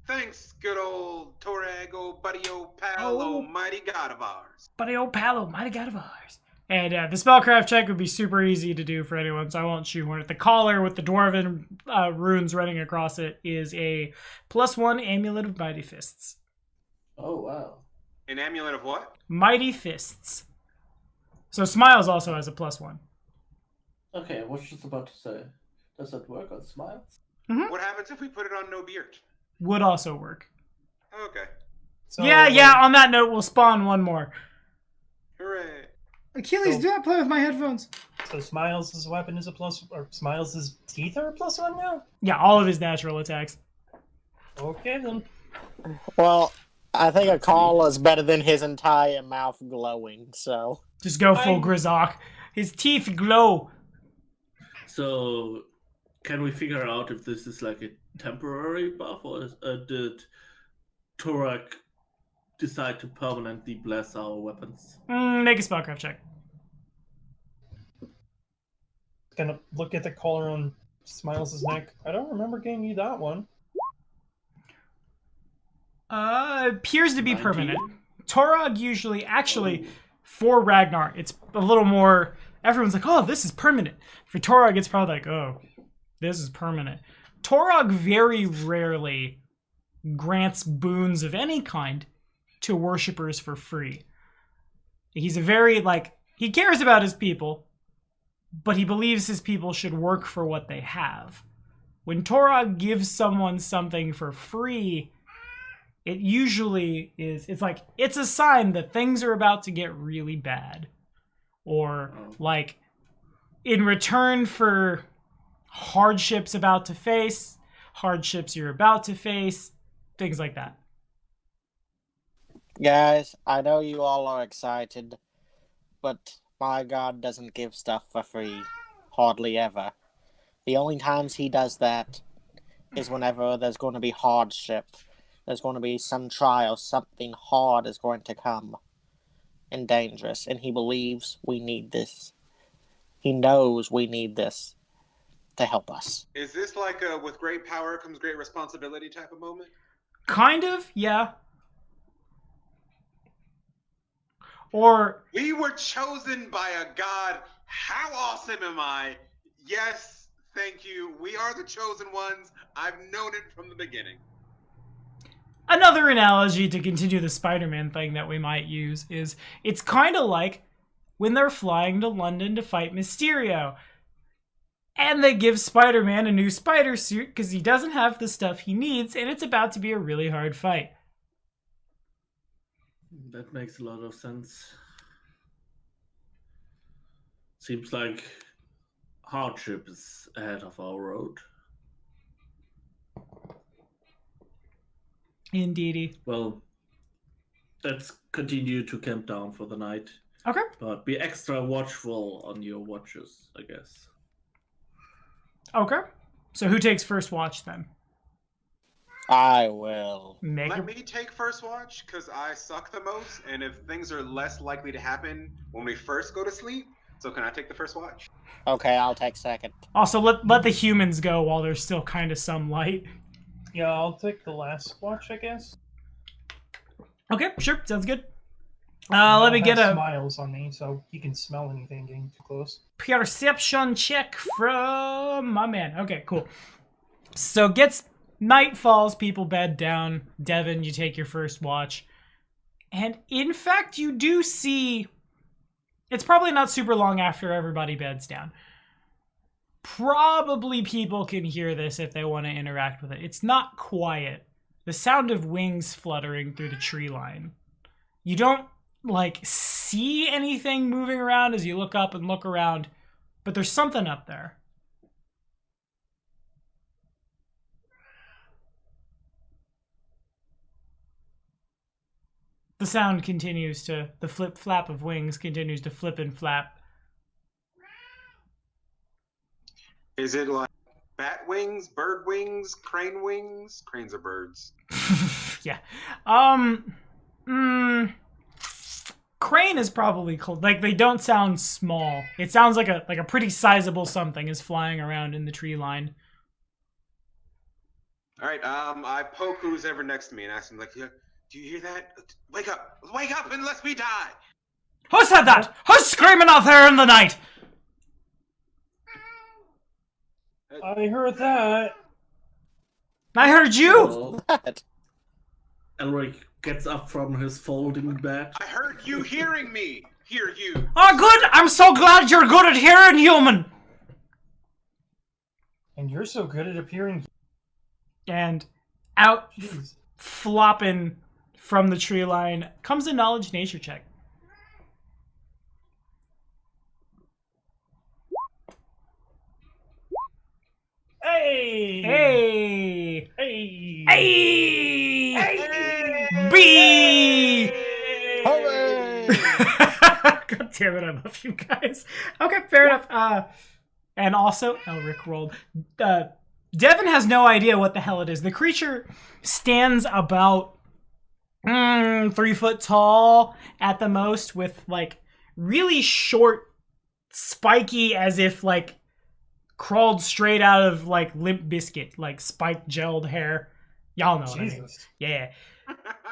Speaker 6: Thanks, good old Torag, old buddy, old pal,
Speaker 2: Oh.
Speaker 6: old mighty god of ours.
Speaker 2: Buddy old palo, mighty god of ours. And the spellcraft check would be super easy to do for anyone, so I won't shoehorn it. The collar with the dwarven runes running across it is a +1 amulet of mighty fists.
Speaker 3: Oh wow.
Speaker 6: An amulet of what?
Speaker 2: Mighty fists. So Smiles also has a +1.
Speaker 3: Okay, I was just about to say, does that work on Smiles?
Speaker 6: What happens if we put it on no beard?
Speaker 2: Would also work.
Speaker 6: Okay.
Speaker 1: So,
Speaker 2: Yeah, on that note, we'll spawn one more.
Speaker 6: Hooray!
Speaker 2: Achilles,
Speaker 1: So-
Speaker 2: do not play with my headphones.
Speaker 1: So Smiles' weapon is a plus, or Smiles' teeth are a +1 now?
Speaker 2: Yeah, all of his natural attacks.
Speaker 1: Okay then.
Speaker 4: Well, I think a call is better than his entire mouth glowing, so.
Speaker 2: Just go full
Speaker 1: I-
Speaker 2: Grizok. His teeth glow.
Speaker 3: So, can we figure out if this is like a temporary buff, or did Torak decide to permanently bless our weapons?
Speaker 2: Make a spellcraft check.
Speaker 1: Gonna look at the collar on Smiles' neck. I don't remember getting you that one.
Speaker 2: Appears to be
Speaker 3: 19?
Speaker 2: permanent. Torog usually, actually,
Speaker 3: Oh.
Speaker 2: for Ragnar, it's a little more. Everyone's like, oh, this is permanent. For Torog, it's probably like, oh, this is permanent. Torog very rarely grants boons of any kind to worshippers for free. He's a very, he cares about his people, but he believes his people should work for what they have. When Torog gives someone something for free, it usually is, it's a sign that things are about to get really bad. Or, in return for hardships you're about to face, things like that.
Speaker 4: Guys, I know you all are excited, but my god doesn't give stuff for free. Hardly ever. The only times he does that is whenever there's going to be hardship. There's going to be some trial, something hard is going to come. And dangerous, and he believes we need this. He knows we need this to help us.
Speaker 6: Is this like a with great power comes great responsibility type of moment?
Speaker 2: Kind of, yeah. Or
Speaker 6: We were chosen by a god. How awesome am I? Yes, thank you. We are the chosen ones. I've known it from the beginning.
Speaker 2: another analogy to continue the Spider-Man thing that we might use is it's kind of like when they're flying to London to fight Mysterio. And they give Spider-Man a new spider suit because he doesn't have the stuff he needs, and it's about to be a really hard fight.
Speaker 3: That makes a lot of sense. Seems like hardship is ahead of our road.
Speaker 2: Indeedy.
Speaker 3: Well, let's continue to camp down for the night.
Speaker 2: Okay.
Speaker 3: But be extra watchful on your watches, I guess.
Speaker 2: Okay. So who takes first watch then?
Speaker 4: I will.
Speaker 2: Make
Speaker 6: Let
Speaker 2: a...
Speaker 6: me take first watch because I suck the most, and if things are less likely to happen when we first go to sleep, so can I take the first watch?
Speaker 4: Okay, I'll take second.
Speaker 2: Also, let the humans go while there's still kind of some light.
Speaker 1: Yeah, I'll take the last watch, I guess.
Speaker 2: Okay, sure. Sounds good. Let me
Speaker 1: I'll
Speaker 2: get
Speaker 1: have
Speaker 2: a
Speaker 1: Smiles on me so he can smell anything getting too close.
Speaker 2: perception check from my man. Okay, cool. So night falls, people bed down. Devin, you take your first watch. And in fact, you do see... It's probably not super long after everybody beds down. Probably people can hear this if they want to interact with it. It's not quiet. The sound of wings fluttering through the tree line. You don't, see anything moving around as you look up and look around, but there's something up there. The sound continues to, the flip-flap of wings continues to flip and flap.
Speaker 6: Is it like bat wings, bird wings, crane wings? Cranes are birds.
Speaker 2: Yeah. Crane is probably cool. They don't sound small. It sounds like a pretty sizable something is flying around in the tree line.
Speaker 6: All right, I poke who's ever next to me and ask him, yeah, do you hear that? Wake up and let me die.
Speaker 2: Who said that? Who's screaming out there in the night?
Speaker 1: I heard that.
Speaker 2: I heard you.
Speaker 3: Well,
Speaker 4: What?
Speaker 3: Elric gets up from his folding bed.
Speaker 6: I heard you hearing me. Hear you.
Speaker 2: Oh, good. I'm so glad you're good at hearing, human.
Speaker 1: And you're so good at appearing.
Speaker 2: And out
Speaker 1: Jeez.
Speaker 2: flopping from the tree line comes a knowledge nature check. damn it, I love you guys. Okay, fair enough. And also, Elric rolled. Devin has no idea what the hell it is. The creature stands about 3 foot tall at the most, with like really short, spiky, as if like crawled straight out of like Limp Bizkit, like spiked gelled hair. Y'all know what I mean.
Speaker 1: Jesus.
Speaker 2: Yeah.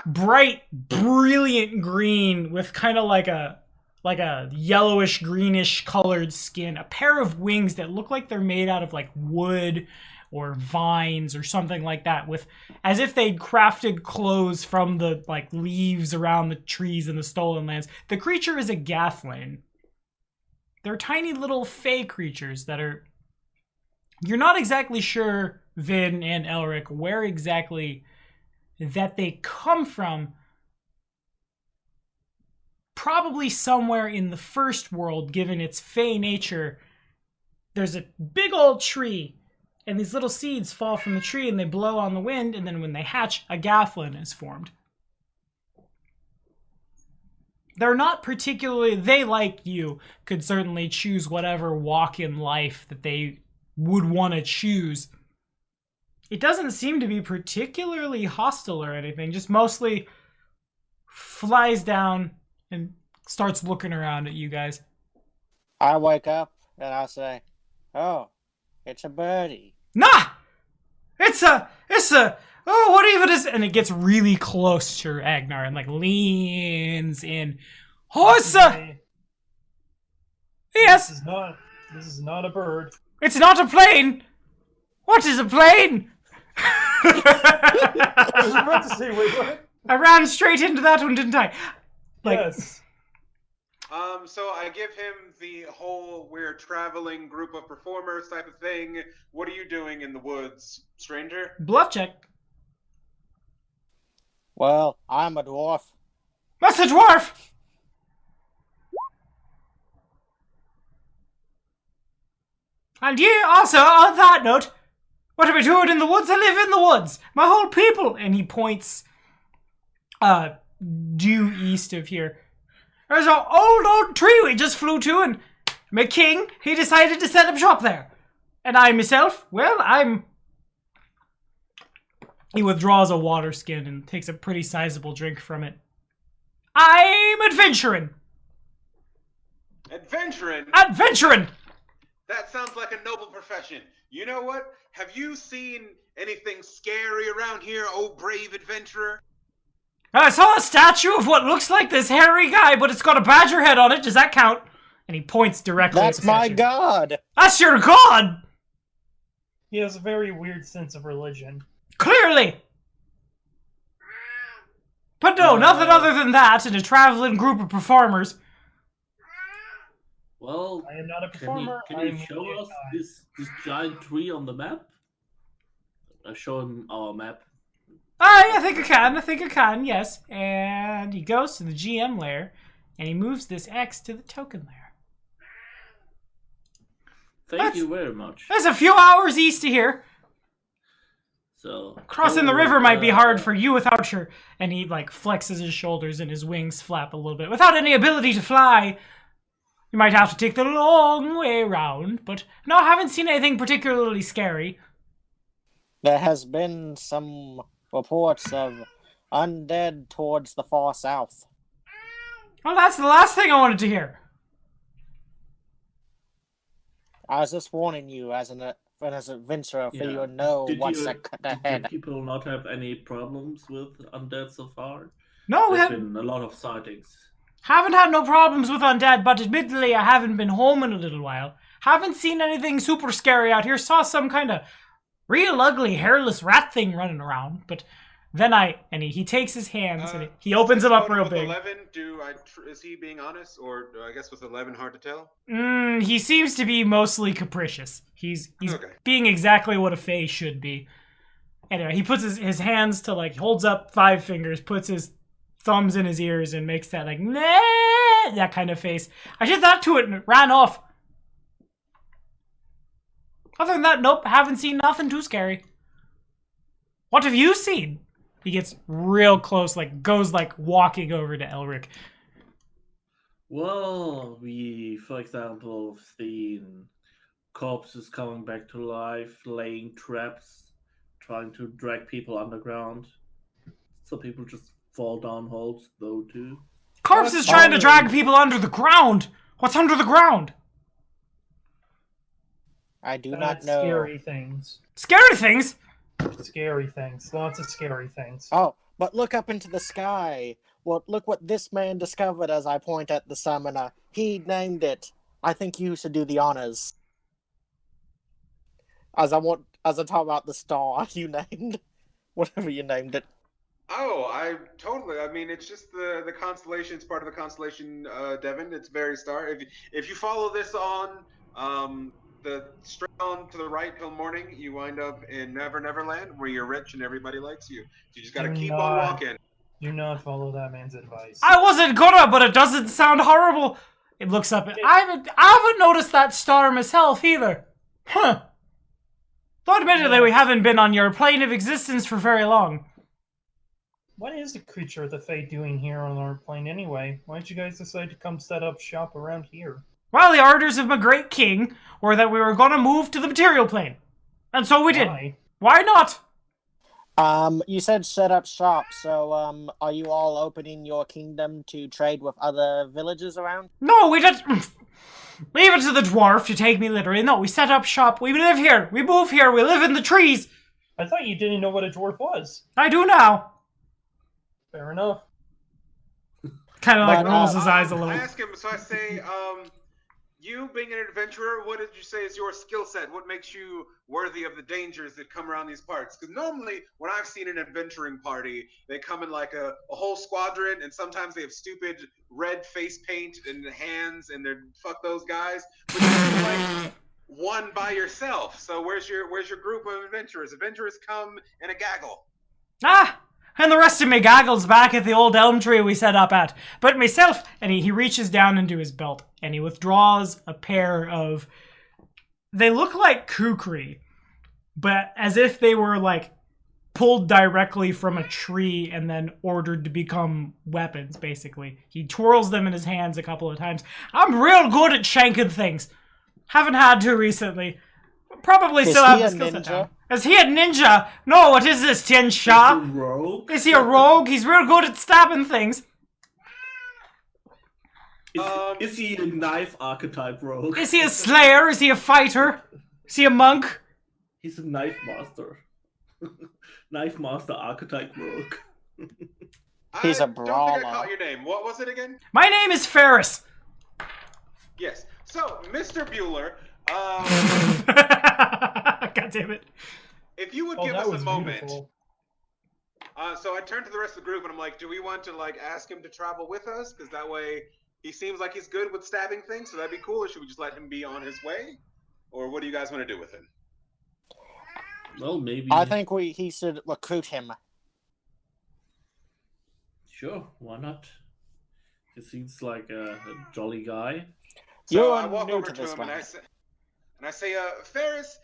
Speaker 2: Bright, brilliant green with kind of like a yellowish greenish colored skin, a pair of wings that look like they're made out of like wood or vines or something like that, with as if they'd crafted clothes from the like leaves around the trees in the Stolen Lands. The creature is a Gathlane. They're tiny little fey creatures that are, you're not exactly sure, Vin and Elric, where exactly that they come from. Probably somewhere in the first world, given its fey nature. There's a big old tree, and these little seeds fall from the tree and they blow on the wind, and then when they hatch, a Gathlin is formed. They're not particularly, they, like you, could certainly choose whatever walk in life that they would want to choose. It doesn't seem to be particularly hostile or anything, just mostly flies down and starts looking around at you guys.
Speaker 4: I wake up and I say, "Oh, it's a birdie."
Speaker 2: Nah! It's a, oh, what even is, and it gets really close to Agnar and like leans in. Horsa! Yes!
Speaker 1: This is not a bird.
Speaker 2: It's not a plane! What is a plane?
Speaker 1: I was about to say, wait, what?
Speaker 2: I ran straight into that one, didn't I? Like,
Speaker 1: Yes.
Speaker 6: So I give him the whole "we're traveling group of performers" type of thing. What are you doing in the woods, stranger?
Speaker 2: bluff check.
Speaker 4: Well, I'm a dwarf.
Speaker 2: That's a dwarf! And you, also, on that note, what are we doing in the woods? I live in the woods. My whole people. And he points due east of here. There's an old tree we just flew to, and my king, he decided to set up shop there. And I myself, well, I'm... He withdraws a water skin and takes a pretty sizable drink from it. I'm adventuring.
Speaker 6: Adventuring?
Speaker 2: Adventuring!
Speaker 6: That sounds like a noble profession. You know what? Have you seen anything scary around here, oh brave adventurer?
Speaker 2: I saw a statue of what looks like this hairy guy, but it's got a badger head on it. Does that count? And he points directly
Speaker 4: That's
Speaker 2: at the
Speaker 4: my
Speaker 2: statue.
Speaker 4: god.
Speaker 2: That's your god!
Speaker 1: He has a very weird sense of religion.
Speaker 2: Clearly! But no, nothing other than that in a traveling group of performers.
Speaker 3: Well,
Speaker 1: I am not a
Speaker 3: can
Speaker 1: performer.
Speaker 3: you
Speaker 1: I am
Speaker 3: show
Speaker 1: merely a
Speaker 3: us
Speaker 1: guy.
Speaker 3: this giant tree on the map? I show him our map.
Speaker 2: I think I can, yes. And he goes to the GM layer, and he moves this X to the token layer.
Speaker 3: Thank you very much.
Speaker 2: That's a few hours east of here.
Speaker 3: So
Speaker 2: Crossing the river might be hard for you without your... And he, like, flexes his shoulders and his wings flap a little bit. Without any ability to fly, you might have to take the long way around. But no, I haven't seen anything particularly scary.
Speaker 4: There has been some reports of undead towards the far south.
Speaker 2: Well, that's the last thing I wanted to hear.
Speaker 4: I was just warning you as an adventurer for
Speaker 3: Yeah.
Speaker 4: you to know
Speaker 3: Did
Speaker 4: what's
Speaker 3: you-
Speaker 4: ahead.
Speaker 3: Did people not have any problems with undead so far?
Speaker 2: No, we
Speaker 3: There's
Speaker 2: haven't.
Speaker 3: been a lot of sightings.
Speaker 2: Haven't had no problems with undead, but admittedly I haven't been home in a little while. Haven't seen anything super scary out here. Saw some kind of real ugly hairless rat thing running around, but then he takes his hands and he opens them up real
Speaker 6: with
Speaker 2: big.
Speaker 6: 11, is he being honest, or I guess with 11 hard to tell?
Speaker 2: He seems to be mostly capricious. He's
Speaker 6: Okay.
Speaker 2: being exactly what a fae should be. Anyway, he puts his hands to, like, holds up 5 fingers, puts his thumbs in his ears and makes that, like, nah, that kind of face. I did that to it and it ran off. Other than that, nope, haven't seen nothing too scary. What have you seen? He gets real close, like, goes, like, walking over to Elric.
Speaker 3: Well, we, for example, have seen corpses coming back to life, laying traps, trying to drag people underground. So people just fall down holes, though, too.
Speaker 2: Corpse is trying to drag people under the ground. What's under the ground?
Speaker 4: I do not know.
Speaker 1: Scary things.
Speaker 2: Scary things?
Speaker 1: Scary things. Lots of scary things.
Speaker 4: Oh, but look up into the sky. Well, look what this man discovered as I point at the summoner. He named it. I think you should do the honors. As I talk about the star you named. Whatever you named it.
Speaker 6: Oh, I mean, it's just the constellation. It's part of the constellation, Devin. It's very star. If you follow this on the straight on to the right till morning, you wind up in Never Never Land, where you're rich and everybody likes you. You just gotta keep on walking.
Speaker 1: Do not follow that man's advice.
Speaker 2: I wasn't gonna, but it doesn't sound horrible. It looks up. I haven't noticed that star myself either. Huh. Though admittedly, we haven't been on your plane of existence for very long.
Speaker 1: What is the creature of the fate doing here on our plane anyway? Why did you guys decide to come set up shop around here?
Speaker 2: Well, the orders of my great king were that we were going to move to the material plane. And so we did. Why not?
Speaker 4: You said set up shop, so, are you all opening your kingdom to trade with other villages around?
Speaker 2: No, we didn't. Leave it to the dwarf to take me literally. No, we set up shop. We live here. We move here. We live in the trees.
Speaker 1: I thought you didn't know what a dwarf was.
Speaker 2: I do now.
Speaker 1: Fair enough.
Speaker 2: Kind of like rolls his eyes a little.
Speaker 6: I ask him, so I say, you being an adventurer, what did you say is your skill set? What makes you worthy of the dangers that come around these parts? Because normally, when I've seen an adventuring party, they come in like a whole squadron, and sometimes they have stupid red face paint and hands, and they're fuck those guys. But you're like one by yourself. So where's your group of adventurers? Adventurers come in a gaggle.
Speaker 2: And the rest of me gaggles back at the old elm tree we set up at. But myself, and he reaches down into his belt, and he withdraws a pair of... They look like kukri, but as if they were, like, pulled directly from a tree and then ordered to become weapons, basically. He twirls them in his hands a couple of times. I'm real good at shanking things. Haven't had to recently. Probably still have the skill set down. Is he a ninja? No, what is this, Tin Sha?
Speaker 3: Is he a rogue?
Speaker 2: Is he a rogue? He's real good at stabbing things.
Speaker 3: Is he a knife archetype rogue?
Speaker 2: Is he a slayer? Is he a fighter? Is he a monk?
Speaker 3: He's a knife master. Knife master archetype rogue.
Speaker 4: He's a
Speaker 6: I don't
Speaker 4: brawler.
Speaker 6: think I caught your name. What was it again?
Speaker 2: My name is Ferris.
Speaker 6: Yes. So, Mr. Bueller,
Speaker 2: God damn it.
Speaker 6: if you would give us a moment. So I turned to the rest of the group and I'm like, do we want to like ask him to travel with us? Because that way he seems like he's good with stabbing things, so that'd be cool. Or should we just let him be on his way? Or what do you guys want to do with him?
Speaker 3: Well, maybe.
Speaker 4: I think he should recruit him.
Speaker 3: Sure, why not? He seems like a jolly guy.
Speaker 6: So I walk over to him and I say, Ferris,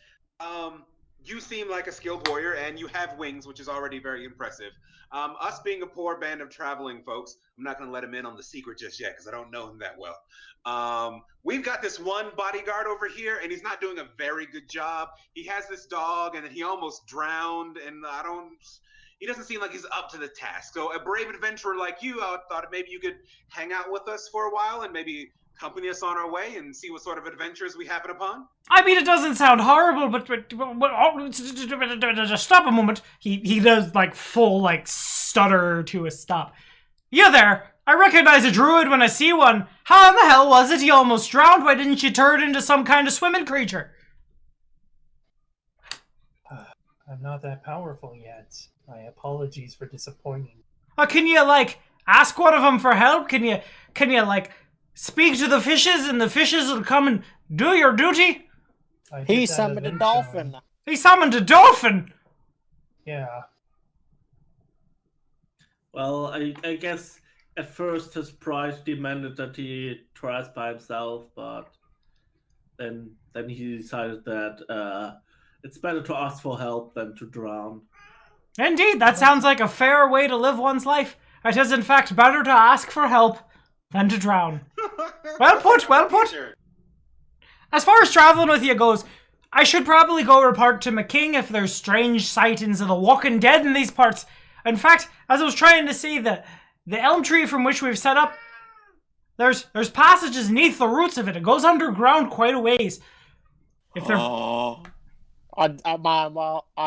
Speaker 6: you seem like a skilled warrior and you have wings, which is already very impressive. Us being a poor band of traveling folks, I'm not going to let him in on the secret just yet because I don't know him that well. We've got this one bodyguard over here and he's not doing a very good job. He has this dog and he almost drowned and he doesn't seem like he's up to the task. So a brave adventurer like you, I thought maybe you could hang out with us for a while and maybe accompany us on our way and see what sort of adventures we happen upon?
Speaker 2: I mean, it doesn't sound horrible, but just stop a moment. He does, like, full, like, stutter to a stop. You there! I recognize a druid when I see one. How in the hell was it you almost drowned? Why didn't you turn into some kind of swimming creature?
Speaker 1: I'm not that powerful yet. My apologies for disappointing.
Speaker 2: Can you, like, ask one of them for help? Can you, like, speak to the fishes and the fishes will come and do your duty?
Speaker 4: He summoned a dolphin.
Speaker 2: He summoned a dolphin?
Speaker 1: Yeah.
Speaker 3: Well, I guess at first his pride demanded that he tries by himself, but then he decided that it's better to ask for help than to drown.
Speaker 2: Indeed, that sounds like a fair way to live one's life. It is in fact better to ask for help. than to drown. Well put, well put. As far as traveling with you goes, I should probably go report to McKing if there's strange sightings of the walking dead in these parts. In fact, as I was trying to say, the elm tree from which we've set up, there's passages neath the roots of it. It goes underground quite a ways. If there,
Speaker 4: I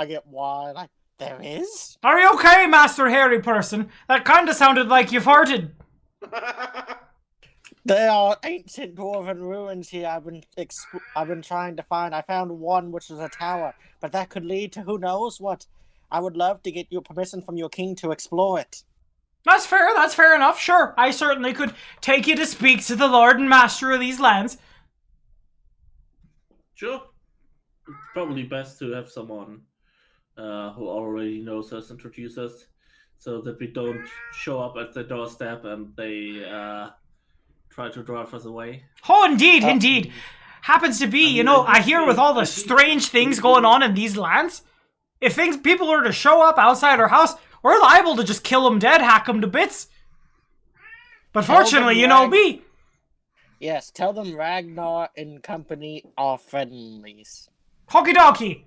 Speaker 4: get why. Like, there is?
Speaker 2: Are you okay, Master Hairy Person? That kinda sounded like you farted.
Speaker 4: There are ancient dwarven ruins here. I've been trying to find. I found one which is a tower, but that could lead to who knows what. I would love to get your permission from your king to explore it.
Speaker 2: That's fair enough. Sure, I certainly could take you to speak to the Lord and Master of these lands.
Speaker 3: Sure. It's probably best to have someone who already knows us introduce us, so that we don't show up at the doorstep and they try to drive us away.
Speaker 2: Oh, indeed. Happens to be, I hear with all the strange things going on in these lands, if people are to show up outside our house, we're liable to just kill them dead, hack them to bits. But fortunately, you know me.
Speaker 4: Yes, tell them Ragnar and company are friendlies.
Speaker 2: Okie dokie.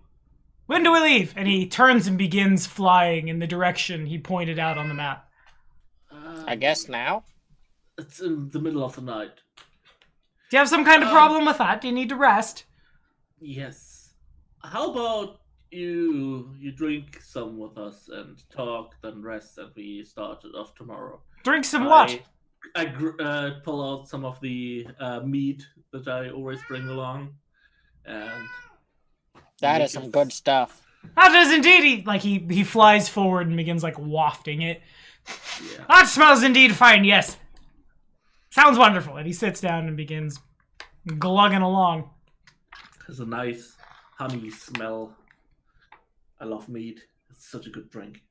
Speaker 2: When do we leave? And he turns and begins flying in the direction he pointed out on the map.
Speaker 4: I guess now?
Speaker 3: It's in the middle of the night.
Speaker 2: Do you have some kind of problem with that? Do you need to rest?
Speaker 3: Yes. How about you drink some with us and talk, then rest, and we start it off tomorrow.
Speaker 2: Drink some what?
Speaker 3: I pull out some of the meat that I always bring along, and
Speaker 4: that is some good stuff.
Speaker 2: That is indeed. He flies forward and begins wafting it.
Speaker 3: Yeah.
Speaker 2: That smells indeed fine. Yes. Sounds wonderful. And he sits down and begins glugging along.
Speaker 3: Has a nice honey smell. I love meat. It's such a good drink.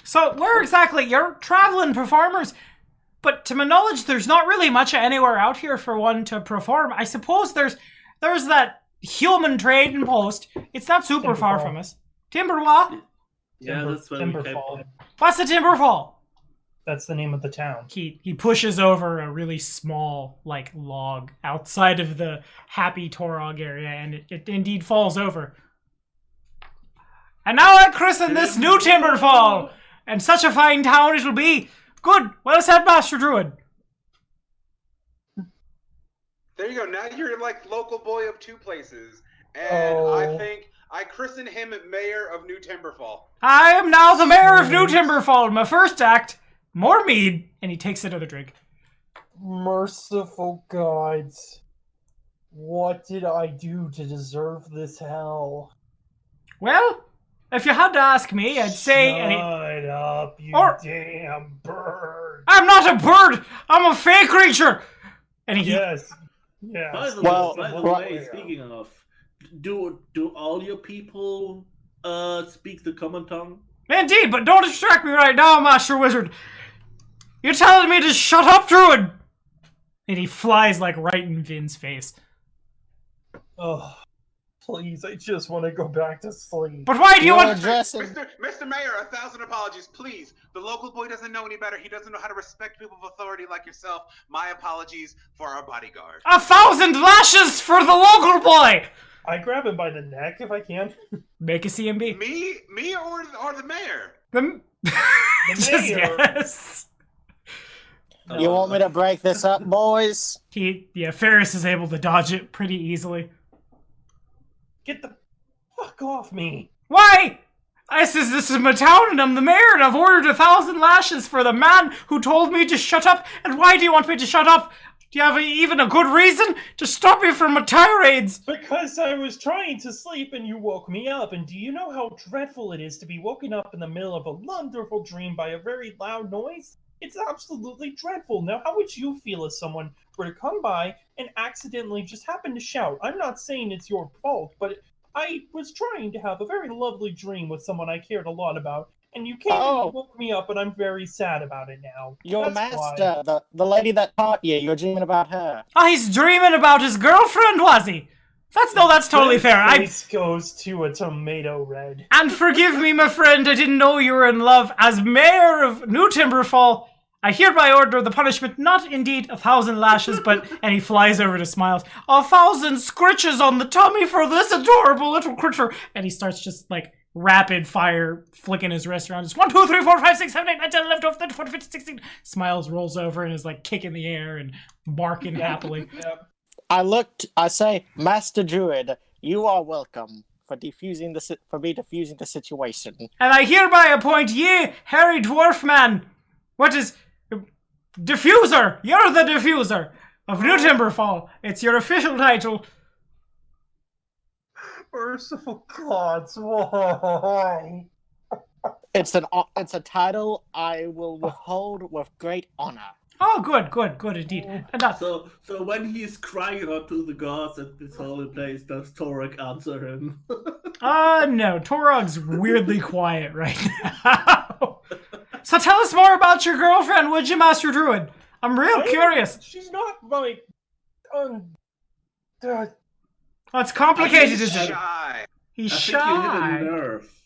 Speaker 2: So, where exactly? You're traveling performers, but to my knowledge, there's not really much anywhere out here for one to perform. I suppose there's that human trading post. It's not super far from us. Timberwall?
Speaker 3: Yeah, that's where we came from.
Speaker 2: What's the Timberfall?
Speaker 1: That's the name of the town.
Speaker 2: He pushes over a really small, log outside of the happy Torog area, and it indeed falls over. And now I christen this new Timberfall! And such a fine town it'll be! Good! Well said, Master Druid!
Speaker 6: There you go. Now you're local boy of two places. And I think I christen him mayor of New Timberfall.
Speaker 2: I am now the mayor of New Timberfall. My first act, more mead. And he takes another drink.
Speaker 1: Merciful gods. What did I do to deserve this hell?
Speaker 2: Well, if you had to ask me, I'd say...
Speaker 1: Shut up, you damn bird.
Speaker 2: I'm not a bird! I'm a fey creature! And he...
Speaker 1: Yes.
Speaker 3: By the way, speaking of, do all your people speak the common tongue?
Speaker 2: Indeed, but don't distract me right now, Master Wizard. You're telling me to shut up, Druid! And he flies right in Vin's face.
Speaker 1: Oh, please, I just want to go back to sleep.
Speaker 2: But why do you want...
Speaker 6: Mr. Mayor, 1,000 apologies, please. The local boy doesn't know any better. He doesn't know how to respect people of authority like yourself. My apologies for our bodyguard.
Speaker 2: 1,000 lashes for the local boy!
Speaker 1: I grab him by the neck if I can.
Speaker 2: Make a CMB.
Speaker 6: Me or the mayor?
Speaker 2: The
Speaker 1: mayor.
Speaker 2: Yes.
Speaker 4: You want me to break this up, boys?
Speaker 2: Ferris is able to dodge it pretty easily.
Speaker 1: Get the fuck off me.
Speaker 2: Why? This is my town and I'm the mayor and I've ordered 1,000 lashes for the man who told me to shut up. And why do you want me to shut up? Do you have even a good reason to stop me from my tirades?
Speaker 1: Because I was trying to sleep and you woke me up. And do you know how dreadful it is to be woken up in the middle of a wonderful dream by a very loud noise? It's absolutely dreadful. Now, how would you feel if someone were to come by and accidentally just happen to shout? I'm not saying it's your fault, but I was trying to have a very lovely dream with someone I cared a lot about, and you came and woke me up, and I'm very sad about it now.
Speaker 4: Your master, the lady that taught you, you're dreaming about her.
Speaker 2: Oh, he's dreaming about his girlfriend, was he? That's totally fair.
Speaker 1: Face goes to a tomato red.
Speaker 2: And forgive me, my friend, I didn't know you were in love. As mayor of New Timberfall, I hereby order the punishment, not indeed 1,000 lashes, but, and he flies over to Smiles, 1,000 scritches on the tummy for this adorable little creature. And he starts just, like, rapid fire flicking his wrist around. Just 1, 2, 3, 4, 5, 6, 7, 8, 9, 10, 11, 12, 13, 14, 15, 16. Smiles rolls over and is, like, kicking the air and barking happily.
Speaker 1: Yep.
Speaker 4: I say, Master Druid, you are welcome for me defusing the situation.
Speaker 2: And I hereby appoint ye, hairy dwarf man. What is... Diffuser! You're the diffuser of New Timberfall. It's your official title.
Speaker 1: Merciful gods, why?
Speaker 4: It's a title I will withhold with great honor.
Speaker 2: Oh, good indeed. And
Speaker 3: So when he's crying out to the gods at this holy place, does Torek answer him?
Speaker 2: no, Torog's weirdly quiet right now. So tell us more about your girlfriend, would you, Master Druid? I'm real curious.
Speaker 1: She's not my...
Speaker 2: Oh, it's complicated, isn't it?
Speaker 6: Shy.
Speaker 2: He's
Speaker 3: I think you hit a
Speaker 2: shy.
Speaker 3: nerve.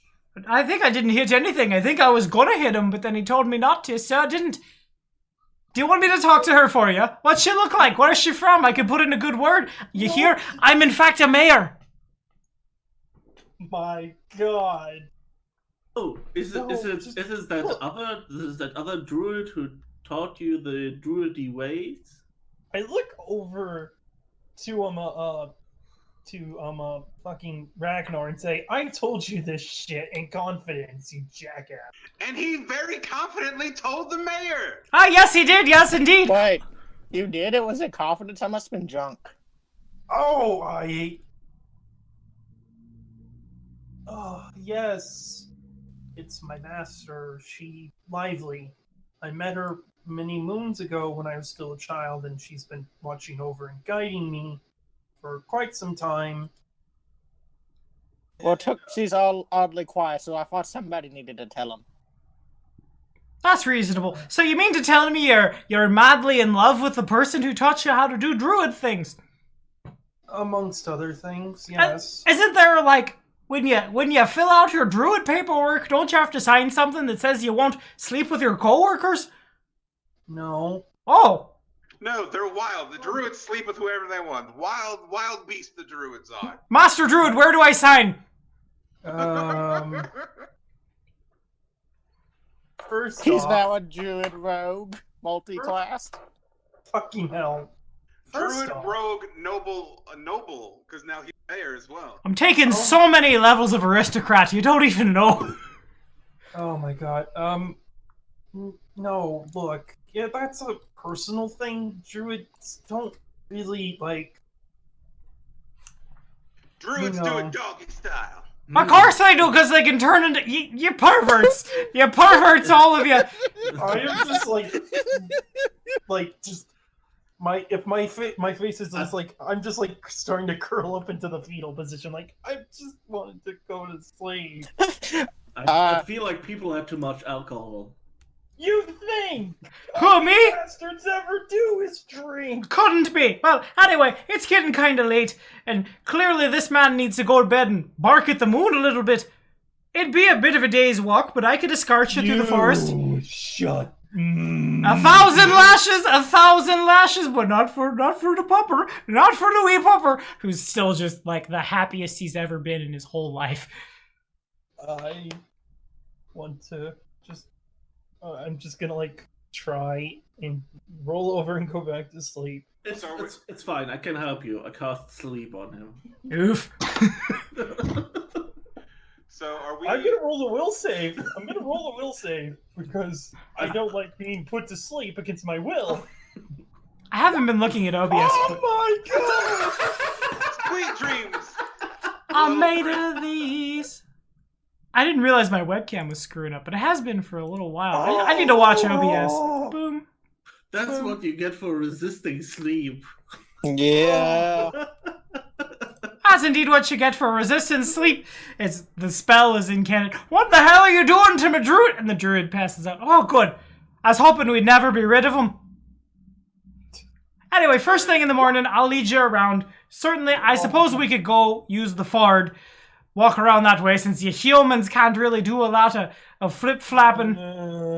Speaker 2: I think I didn't hit anything. I think I was gonna hit him, but then he told me not to, so I didn't. Do you want me to talk to her for you? What's she look like? Where is she from? I could put in a good word. You hear? I'm in fact a mayor.
Speaker 1: My god.
Speaker 3: Oh, is that other druid who taught you the druidy ways?
Speaker 1: I look over to fucking Ragnar and say, I told you this shit in confidence, you jackass.
Speaker 6: And he very confidently told the mayor.
Speaker 2: Ah, yes, he did. Yes, indeed.
Speaker 4: Wait, you did? It was in confidence? I must have been drunk.
Speaker 1: Oh, yes. It's my master. She lively. I met her many moons ago when I was still a child, and she's been watching over and guiding me for quite some time.
Speaker 4: Well, she's all oddly quiet, so I thought somebody needed to tell him.
Speaker 2: That's reasonable. So you mean to tell me you're madly in love with the person who taught you how to do druid things?
Speaker 1: Amongst other things, yes.
Speaker 2: Isn't there, like, when you fill out your druid paperwork, don't you have to sign something that says you won't sleep with your coworkers?
Speaker 1: No.
Speaker 2: Oh.
Speaker 6: No, they're wild. The druids sleep with whoever they want. Wild beasts the druids are.
Speaker 2: Master Druid, where do I sign?
Speaker 1: First
Speaker 4: He's
Speaker 1: off,
Speaker 4: now a druid rogue, multi-class.
Speaker 1: fucking hell. First
Speaker 6: Druid,
Speaker 1: off,
Speaker 6: rogue, noble, because now he's mayor as well.
Speaker 2: I'm taking so many levels of aristocrat, you don't even know.
Speaker 1: oh my god. No, look. Yeah, that's a personal thing. Druids don't really, like...
Speaker 6: Druids do it doggy style.
Speaker 2: Of course I do, because they can turn into... You perverts! You perverts, all of you!
Speaker 1: I am just just... My face is just like... I'm just like starting to curl up into the fetal position. Like, I just wanted to go to sleep.
Speaker 3: I feel like people have too much alcohol.
Speaker 1: You think?
Speaker 2: Who,
Speaker 1: all
Speaker 2: me?
Speaker 1: bastards ever do is drink.
Speaker 2: Couldn't be. Well, anyway, it's getting kind of late, and clearly this man needs to go to bed and bark at the moon a little bit. It'd be a bit of a day's walk, but I could escort you through the forest.
Speaker 1: Shut.
Speaker 2: 1,000 lashes, but not for the pupper, not for the wee pupper, who's still just like the happiest he's ever been in his whole life.
Speaker 1: I want to just... I'm just gonna, like, try and roll over and go back to sleep.
Speaker 3: It's fine. I can help you. I cast sleep on him.
Speaker 2: Oof.
Speaker 6: So are we...
Speaker 1: I'm gonna roll a will save. Because I don't like being put to sleep against my will.
Speaker 2: I haven't been looking at OBS.
Speaker 1: Oh my god!
Speaker 6: Sweet dreams!
Speaker 2: I'm made of these. I didn't realize my webcam was screwing up, but it has been for a little while. I need to watch OBS. Boom.
Speaker 3: That's what you get for resisting sleep.
Speaker 4: Yeah.
Speaker 2: That's indeed what you get for resistant sleep. It's the spell is incanted. What the hell are you doing to my druid? And the druid passes out. Oh, good. I was hoping we'd never be rid of him. Anyway, first thing in the morning, I'll lead you around. Certainly, I suppose we could go use the Ford, walk around that way, since you humans can't really do a lot of flip-flapping.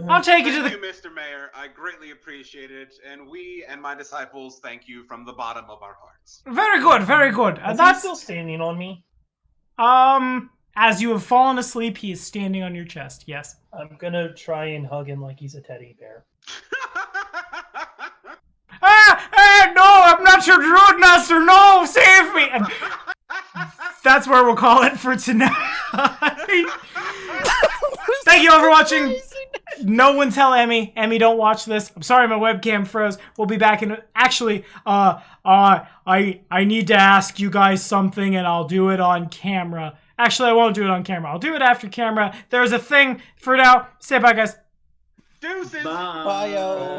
Speaker 2: I'll take you to the...
Speaker 6: Thank you, Mr. Mayor. I greatly appreciate it, and we and my disciples thank you from the bottom of our hearts.
Speaker 2: Very good, very good.
Speaker 1: Is he
Speaker 2: That's...
Speaker 1: still standing on me?
Speaker 2: As you have fallen asleep, he is standing on your chest, yes.
Speaker 1: I'm gonna try and hug him like he's a teddy bear.
Speaker 2: No, I'm not your druid master, no, save me! And that's where we'll call it for tonight. Thank you all for watching. No one tell Emmy. Emmy, don't watch this. I'm sorry my webcam froze. We'll be back in... Actually, I need to ask you guys something, and I'll do it on camera. Actually, I won't do it on camera. I'll do it after camera. There's a thing for now. Say bye, guys.
Speaker 6: Deuces!
Speaker 3: Bye.
Speaker 4: Bye, yo.